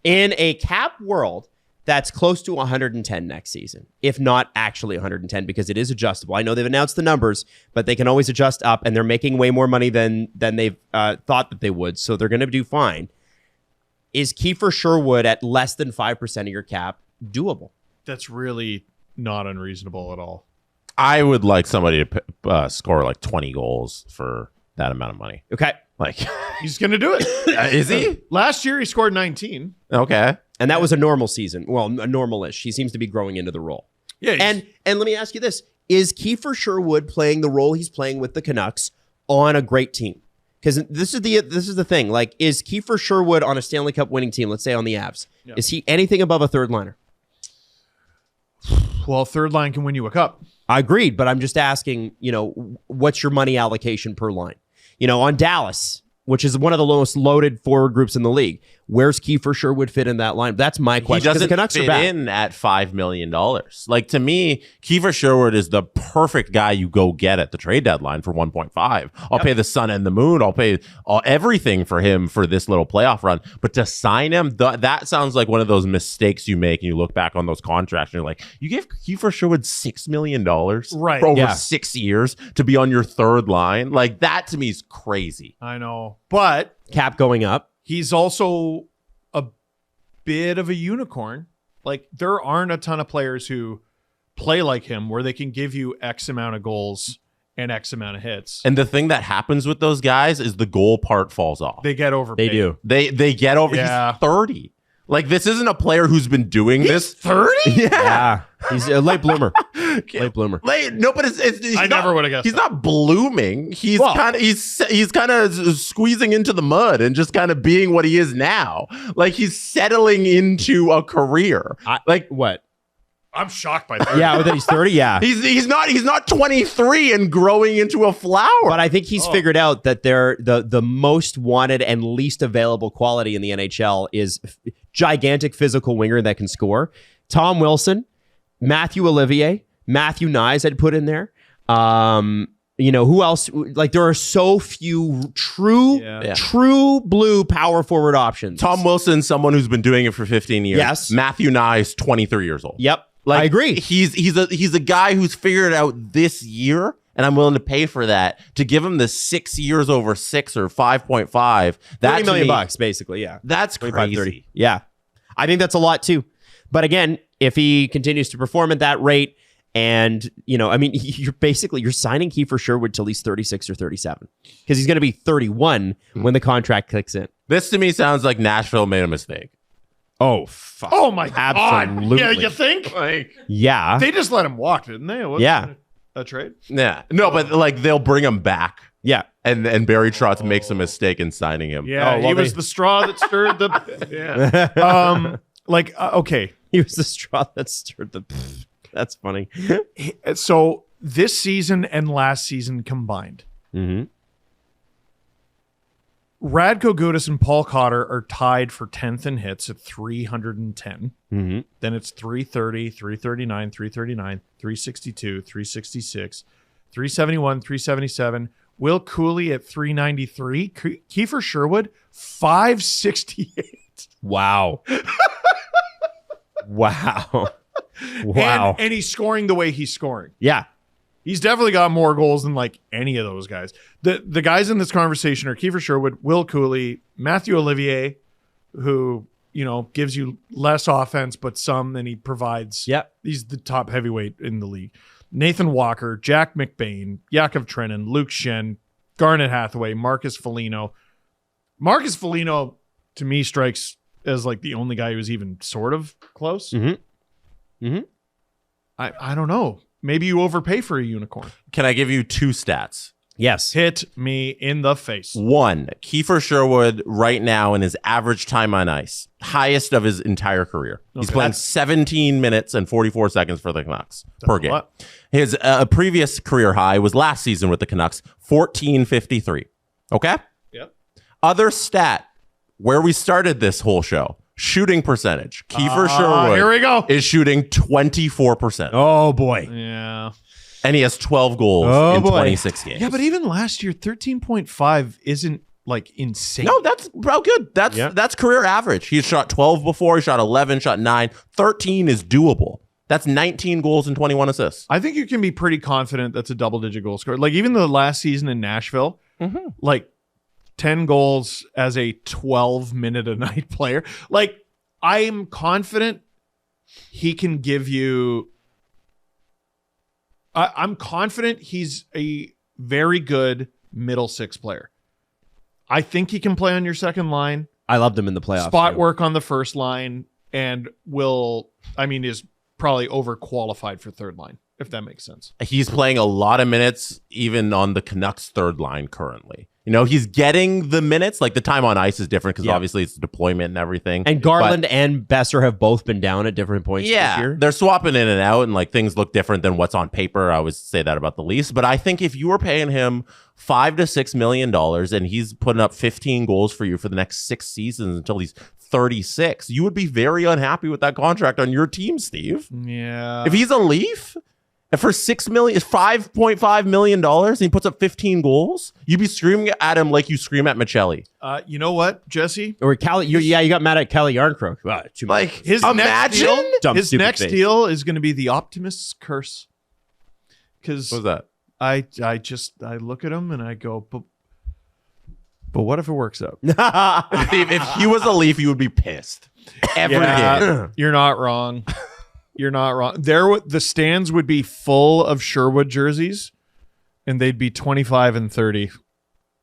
In a cap world, that's close to 110 next season, if not actually 110, because it is adjustable. I know they've announced the numbers, but they can always adjust up, and they're making way more money than they've thought that they would, so they're going to do fine. Is Kiefer Sherwood at less than 5% of your cap doable? That's really not unreasonable at all. I would like somebody to score like 20 goals for that amount of money. Okay. Like, He's going to do it. is he? Last year, he scored 19. Okay. And that was a normal season. Well, a normal-ish. He seems to be growing into the role. Yeah. And let me ask you this. Is Kiefer Sherwood playing the role he's playing with the Canucks on a great team? Because this is the thing. Like, is Kiefer Sherwood on a Stanley Cup winning team, let's say on the Avs, is he anything above a third liner? Well, third line can win you a cup. I agreed, but I'm just asking, what's your money allocation per line? On Dallas, which is one of the most loaded forward groups in the league, where's Kiefer Sherwood fit in that line? That's my question. He doesn't the Canucks fit are back. in at $5 million. Like, to me, Kiefer Sherwood is the perfect guy you go get at the trade deadline for 1.5. I'll pay the sun and the moon. I'll pay everything for him for this little playoff run. But to sign him, that sounds like one of those mistakes you make, and you look back on those contracts and you're like, you gave Kiefer Sherwood $6 million Right. for over Yeah. 6 years to be on your third line. Like, that to me is crazy. I know. But Cap going up. he's also a bit of a unicorn. Like, there aren't a ton of players who play like him where they can give you X amount of goals and X amount of hits. And the thing that happens with those guys is the goal part falls off. They get overpaid. They do. They get over. Yeah. He's 30. Like, this isn't a player who's been doing this 30? Yeah. He's a late bloomer. Late bloomer. No, but it's I never would've guessed He's that. not blooming. He's kind of he's kind of squeezing into the mud and just kind of being what he is now. Like, he's settling into a career. What? I'm shocked by that. Yeah, that he's 30. Yeah. He's not 23 and growing into a flower. But I think he's figured out that they're the most wanted and least available quality in the NHL is gigantic physical winger that can score. Tom Wilson, Matthew Olivier, Matthew Nyes I'd put in there. Who else? Like, there are so few true blue power forward options. Tom Wilson, someone who's been doing it for 15 years. Yes. Matthew Nyes, 23 years old. Yep. Like, I agree. He's a guy who's figured it out this year, and I'm willing to pay for that to give him the 6 years over 6 or 5.5. $30 million, basically. Yeah. That's 25, crazy. 30. Yeah. I think that's a lot too. But again, if he continues to perform at that rate, and you're signing Kiefer Sherwood till he's 36 or 37 because he's going to be 31 when the contract kicks in. This to me sounds like Nashville made a mistake. Oh, fuck. Oh my God. Absolutely. Yeah, you think? Yeah. They just let him walk, didn't they? Wasn't a trade? Yeah. No, but like they'll bring him back. Yeah. And Barry Trotz makes a mistake in signing him. Yeah, he was the straw that stirred the... Yeah. Okay. He was the straw that stirred the... That's funny. So this season and last season combined, Mm-hmm. Radko Gudas and Paul Cotter are tied for 10th in hits at 310. Mm-hmm. Then it's 330, 339, 339, 362, 366, 371, 377. Will Cooley at 393. Kiefer Sherwood, 568. Wow. Wow. And he's scoring the way he's scoring. Yeah. He's definitely got more goals than like any of those guys. The guys in this conversation are Kiefer Sherwood, Will Cooley, Matthew Olivier, who, gives you less offense, but some, and he provides. Yep. He's the top heavyweight in the league. Nathan Walker, Jack McBain, Yakov Trenin, Luke Shen, Garnet Hathaway, Marcus Foligno. Marcus Foligno, to me, strikes as like the only guy who's even sort of close. Mm-hmm. Mm-hmm. I don't know. Maybe you overpay for a unicorn. Can I give you 2 stats? Yes. Hit me in the face. 1, Kiefer Sherwood right now in his average time on ice, highest of his entire career. He's playing 17 minutes and 44 seconds for the Canucks per game. His previous career high was last season with the Canucks, 14:53. Okay? Yep. Other stat, where we started this whole show, shooting percentage. Kiefer Sherwood here we go. is shooting 24%. Oh, boy. Yeah. And he has 12 goals in 26 games. Yeah, but even last year, 13.5 isn't like insane. No, that's good. That's career average. He shot 12 before. He shot 11, shot 9. 13 is doable. That's 19 goals and 21 assists. I think you can be pretty confident that's a double-digit goal scorer. Like even the last season in Nashville, like 10 goals as a 12-minute-a-night player. Like, I am confident he can give you... I'm confident he's a very good middle six player. I think he can play on your second line. I loved him in the playoffs. Spot work on the first line and is probably overqualified for third line, if that makes sense. He's playing a lot of minutes, even on the Canucks third line currently. He's getting the minutes. Like the time on ice is different because obviously it's deployment and everything. And Garland and Besser have both been down at different points this year. They're swapping in and out, and like things look different than what's on paper. I always say that about the Leafs. But I think if you were paying him $5 to $6 million and he's putting up 15 goals for you for the next 6 seasons until he's 36, you would be very unhappy with that contract on your team, Steve. Yeah. If he's a Leaf, and for $5.5 million, and he puts up 15 goals, you'd be screaming at him like you scream at Michelli. You know what, Jesse? Or Kelly, you got mad at Kelly Yarncroke. Wow, like his imagine next deal is going to be the optimist's curse. Because what's that? I look at him and I go, but what if it works out? If he was a Leaf, you would be pissed every game. You're not wrong. You're not wrong. The stands would be full of Sherwood jerseys, and they'd be 25 and 30,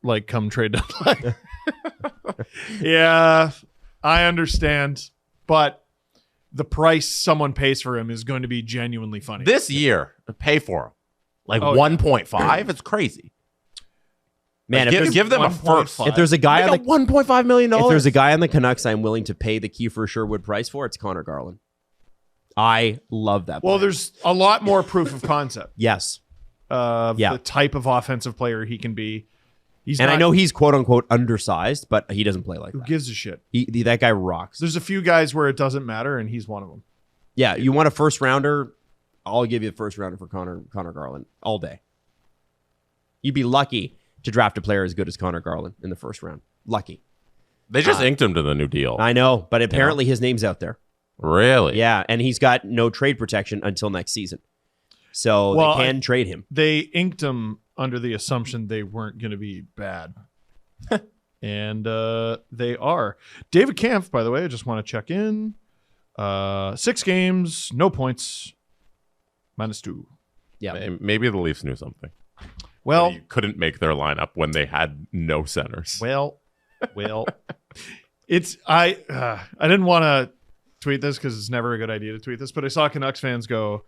like come trade deadline. Yeah, I understand, but the price someone pays for him is going to be genuinely funny. This year, pay for him like 1.5. It's crazy. Man, like, give them a first. If there's a guy on the $1.5 million, if there's a guy on the Canucks I'm willing to pay the Kiefer Sherwood price for, it's Connor Garland. I love that. Well, player. there's a lot more proof of concept yes. of the type of offensive player he can be. I know he's quote unquote undersized, but he doesn't play like who that. gives a shit. That guy rocks. There's a few guys where it doesn't matter, and he's one of them. Yeah, you want a first rounder? I'll give you the first rounder for Connor Garland all day. You'd be lucky to draft a player as good as Connor Garland in the first round. Lucky. They just inked him to the new deal. I know, but apparently his name's out there. Really? Yeah, and he's got no trade protection until next season. So they can trade him. They inked him under the assumption they weren't going to be bad. And they are. David Kampf, by the way, I just want to check in. 6 games, no points, -2. Yeah. Maybe the Leafs knew something. Well, They couldn't make their lineup when they had no centers. Well, it's I didn't want to tweet this because it's never a good idea to tweet this, but I saw Canucks fans go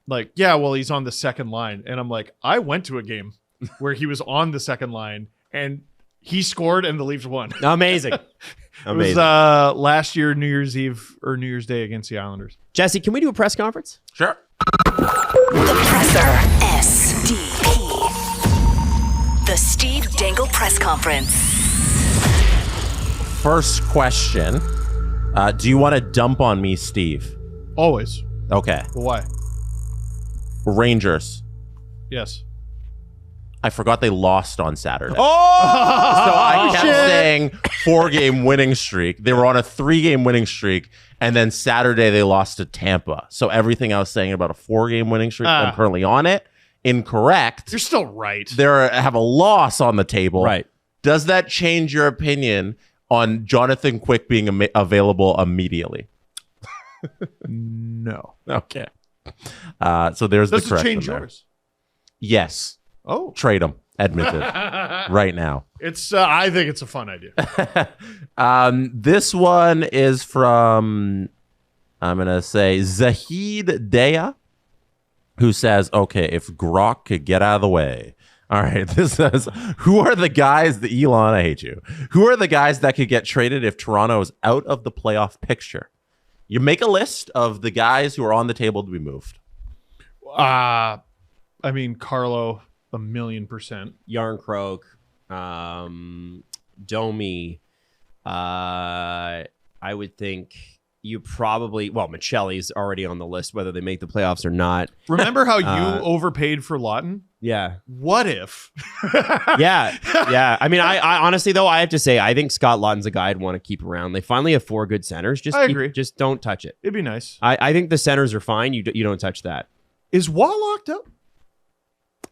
like, yeah, well, he's on the second line. And I'm like, I went to a game where he was on the second line and he scored and the Leafs won. Amazing. It was last year, New Year's Eve or New Year's Day against the Islanders. Jesse, can we do a press conference? Sure. The Presser. SDP. The Steve Dangle Press Conference. First question. Do you want to dump on me, Steve? Always. Okay. Well, why? Rangers. Yes. I forgot they lost on Saturday. Oh! So I kept saying 4-game winning streak. They were on a 3-game winning streak, and then Saturday they lost to Tampa. So everything I was saying about a 4-game winning streak, I'm currently on it. Incorrect. You're still right. They have a loss on the table. Right. Does that change your opinion on Jonathan Quick being available immediately? No. Okay. So there's the Does it correction change there. yours? Yes. Oh. Trade him. Edmonton. Right now. It's. I think it's a fun idea. This one is from, I'm going to say, Zahid Daya, who says, okay, if Grok could get out of the way. All right, this says, who are the guys that, Elon, I hate you. Who are the guys that could get traded if Toronto is out of the playoff picture? You make a list of the guys who are on the table to be moved. I mean, Carlo, 1,000,000%. Yarncroke, Domi. I would think you probably, Michelli's already on the list, whether they make the playoffs or not. Remember how you overpaid for Lawton? Yeah. What if? Yeah. I mean, I honestly, though, I have to say, I think Scott Lawton's a guy I'd want to keep around. They finally have 4 good centers. I agree. Just don't touch it. It'd be nice. I think the centers are fine. You don't touch that. Is Waugh locked up?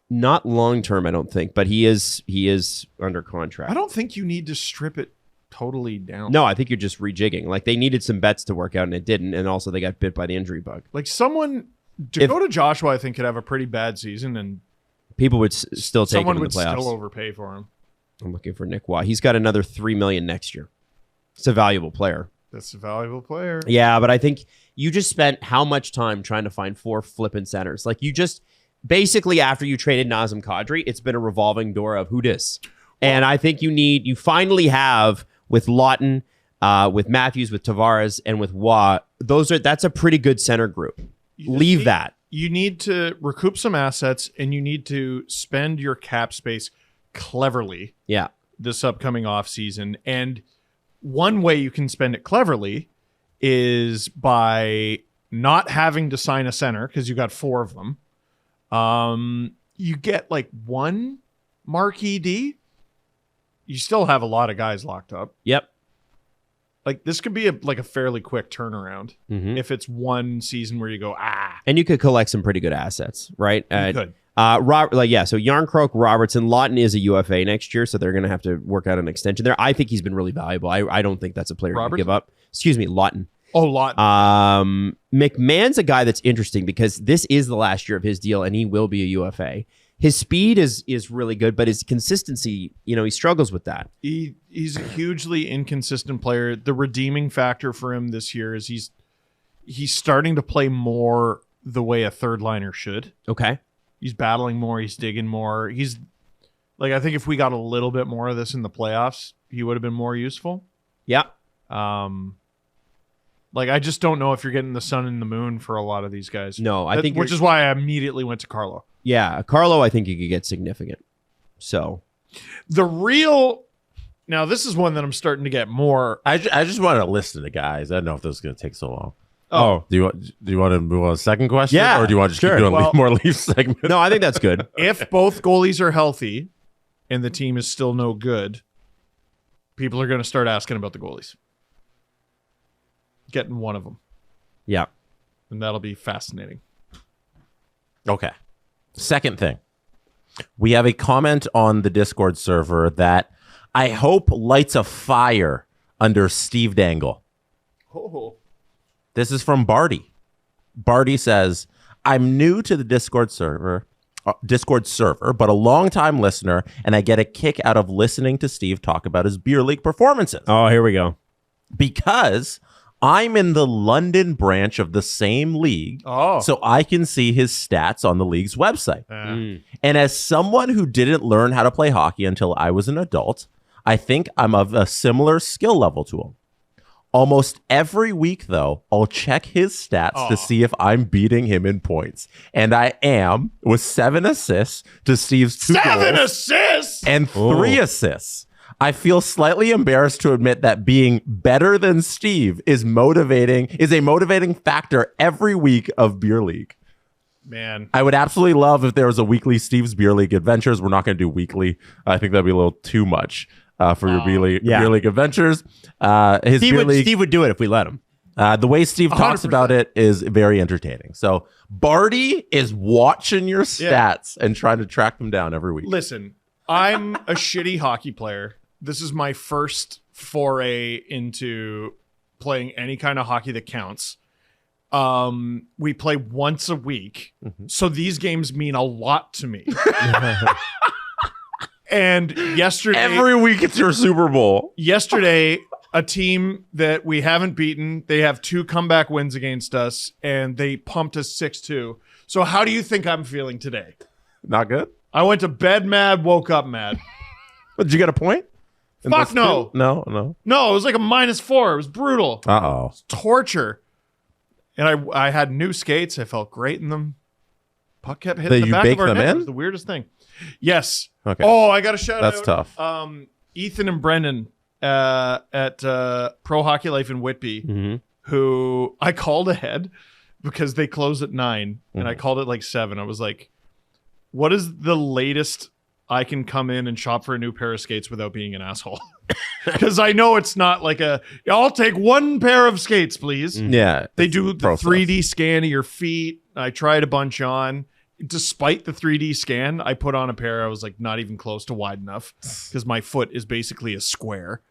Not long term, I don't think, but he is under contract. I don't think you need to strip it totally down. No, I think you're just rejigging. Like, they needed some bets to work out and it didn't, and also they got bit by the injury bug. Like Dakota Joshua, I think, could have a pretty bad season, and people would still take him someone in the would playoffs. still overpay for him. I'm looking for Nick Waugh. He's got another $3 million next year. It's a valuable player. That's a valuable player. Yeah, but I think you just spent how much time trying to find 4 flipping centers? Like, you just basically, after you traded Nazem Kadri, it's been a revolving door of who dis. And I think you finally have with Lawton, with Matthews, with Tavares, and with Waugh. That's a pretty good center group. Leave that. You need to recoup some assets, and you need to spend your cap space cleverly. Yeah. This upcoming offseason. And one way you can spend it cleverly is by not having to sign a center, because you got 4 of them. You get like 1 marquee D. You still have a lot of guys locked up. Yep. Like, this could be a fairly quick turnaround if it's one season where you go, And you could collect some pretty good assets, right? You could. So Yarncroke, Robertson, Lawton is a UFA next year, so they're going to have to work out an extension there. I think he's been really valuable. I don't think that's a player you can give up. Excuse me, Lawton. Oh, Lawton. McMahon's a guy that's interesting because this is the last year of his deal, and he will be a UFA. His speed is really good, but his consistency, he struggles with that. He's a hugely inconsistent player. The redeeming factor for him this year is he's starting to play more the way a third liner should. Okay. He's battling more. He's digging more. He's like, I think if we got a little bit more of this in the playoffs, he would have been more useful. Yeah. Like, I just don't know if you're getting the sun and the moon for a lot of these guys. No, I think which is why I immediately went to Carlo. Yeah, Carlo, I think you could get significant. So the real. Now, this is one that I'm starting to get more. I just wanted to listen to guys. I don't know if this is going to take so long. Oh, Do you want to move on to the second question? Yeah, Or do you want to just sure. keep doing Well- more Leafs segments? no, I think that's good. If both goalies are healthy and the team is still no good, people are going to start asking about the goalies. Getting one of them. Yeah. And that'll be fascinating. Okay. Second thing. We have a comment on the Discord server that I hope lights a fire under Steve Dangle. Oh. This is from Barty. Barty says, I'm new to the Discord server, but a long-time listener, and I get a kick out of listening to Steve talk about his beer league performances. Oh, here we go. Because I'm in the London branch of the same league, so I can see his stats on the league's website. And as someone who didn't learn how to play hockey until I was an adult, I think I'm of a similar skill level to him. Almost every week, though, I'll check his stats to see if I'm beating him in points. And I am, with 7 assists to Steve's 2 goals. 7 assists! And 3 assists. I feel slightly embarrassed to admit that being better than Steve is a motivating factor every week of Beer League. Man. I would absolutely love if there was a weekly Steve's Beer League Adventures. We're not going to do weekly. I think that'd be a little too much for your Beer League Adventures. Steve would do it if we let him. The way Steve talks 100%. about it is very entertaining. So Barty is watching your stats and trying to track them down every week. Listen, I'm a shitty hockey player. This is my first foray into playing any kind of hockey that counts. We play once a week, so these games mean a lot to me. And yesterday, Every week it's your Super Bowl. yesterday, a team that we haven't beaten, they have 2 comeback wins against us, and they pumped us 6-2. So how do you think I'm feeling today? Not good. I went to bed mad, woke up mad. Did you get a point? Fuck no. No. No, it was like a -4. It was brutal. Uh-oh. Torture. And I had new skates. I felt great in them. Puck kept hitting Did the you back bake of our them net. in? It was the weirdest thing. Yes. Okay. Oh, I got a shout That's out. tough. Ethan and Brendan at Pro Hockey Life in Whitby, who I called ahead because they closed at 9, and I called it like 7. I was like, what is the latest I can come in and shop for a new pair of skates without being an asshole? Because I know it's not like I'll take 1 pair of skates, please. Yeah. They do the process. 3D scan of your feet. I tried a bunch on. Despite the 3D scan, I put on a pair. I was like not even close to wide enough because my foot is basically a square.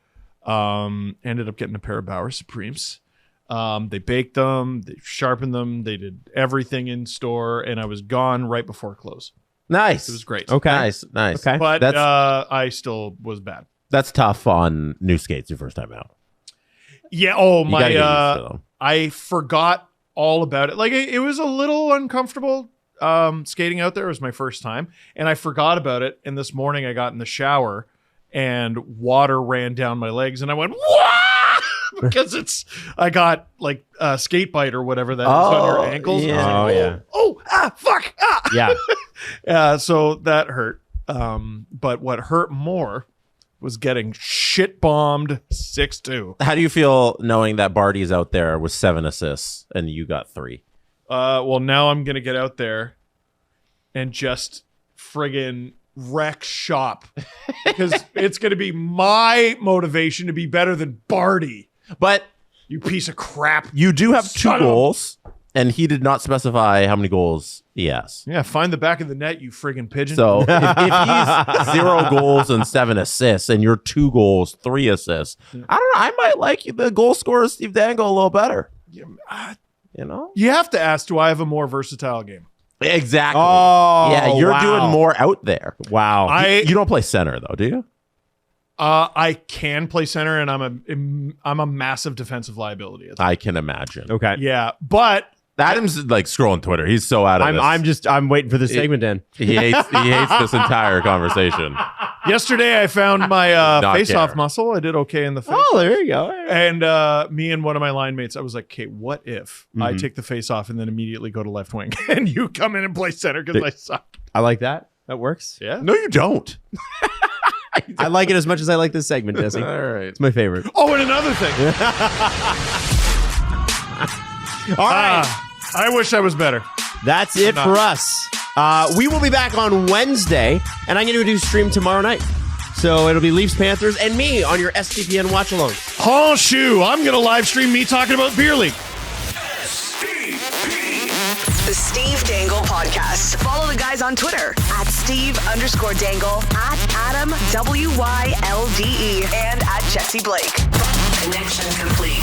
Ended up getting a pair of Bauer Supremes. They baked them, they sharpened them, they did everything in store, and I was gone right before close. Nice. It was great. Okay. Nice. Okay. But That's- I still was bad. That's tough on new skates your first time out. Yeah. Oh, You gotta get used my. to them. I forgot all about it. Like it was a little uncomfortable skating out there. It was my first time, and I forgot about it. And this morning I got in the shower, and water ran down my legs, and I went, "Wah!" because I got like skate bite or whatever that is on your ankles. yeah. I was Oh, like, yeah. Oh, fuck. Ah. Yeah. So that hurt. But what hurt more was getting shit bombed 6-2. How do you feel knowing that Barty's out there with 7 assists and you got 3? Well, now I'm gonna get out there and just friggin' wreck shop because it's gonna be my motivation to be better than Barty. But You piece of crap. you do have 2 Son of a- goals, and he did not specify how many goals he has. Yeah, find the back of the net, you friggin' pigeon. So if he's 0 goals and 7 assists, and you're 2 goals, 3 assists, I don't know. I might like the goal scorer Steve Dangle a little better. You know? you have to ask, do I have a more versatile game? Exactly. Oh, yeah, you're wow. doing more out there. Wow. You don't play center though, do you? I can play center, and I'm a massive defensive liability. I can imagine. okay. Yeah, but Adam's like scrolling Twitter. He's so out of this. I'm waiting for the segment, Dan. He hates this entire conversation. Yesterday, I found my Not face-off care. muscle. I did okay in the face. Oh, there you go. And me and one of my line mates, I was like, okay, what if I take the face off and then immediately go to left wing and you come in and play center because I suck? I like that. That works. Yeah. No, you don't. I like it as much as I like this segment, Jesse. All right. It's my favorite. Oh, and another thing. All right. I wish I was better. That's it for us. We will be back on Wednesday, and I'm going to do stream tomorrow night. So it'll be Leafs, Panthers, and me on your STPN watch along. Oh, shoe. I'm going to live stream me talking about beer league. The Steve Dangle Podcast. Follow the guys on Twitter at Steve_Dangle, at Adam WYLDE, and at Jesse Blake. Connection complete.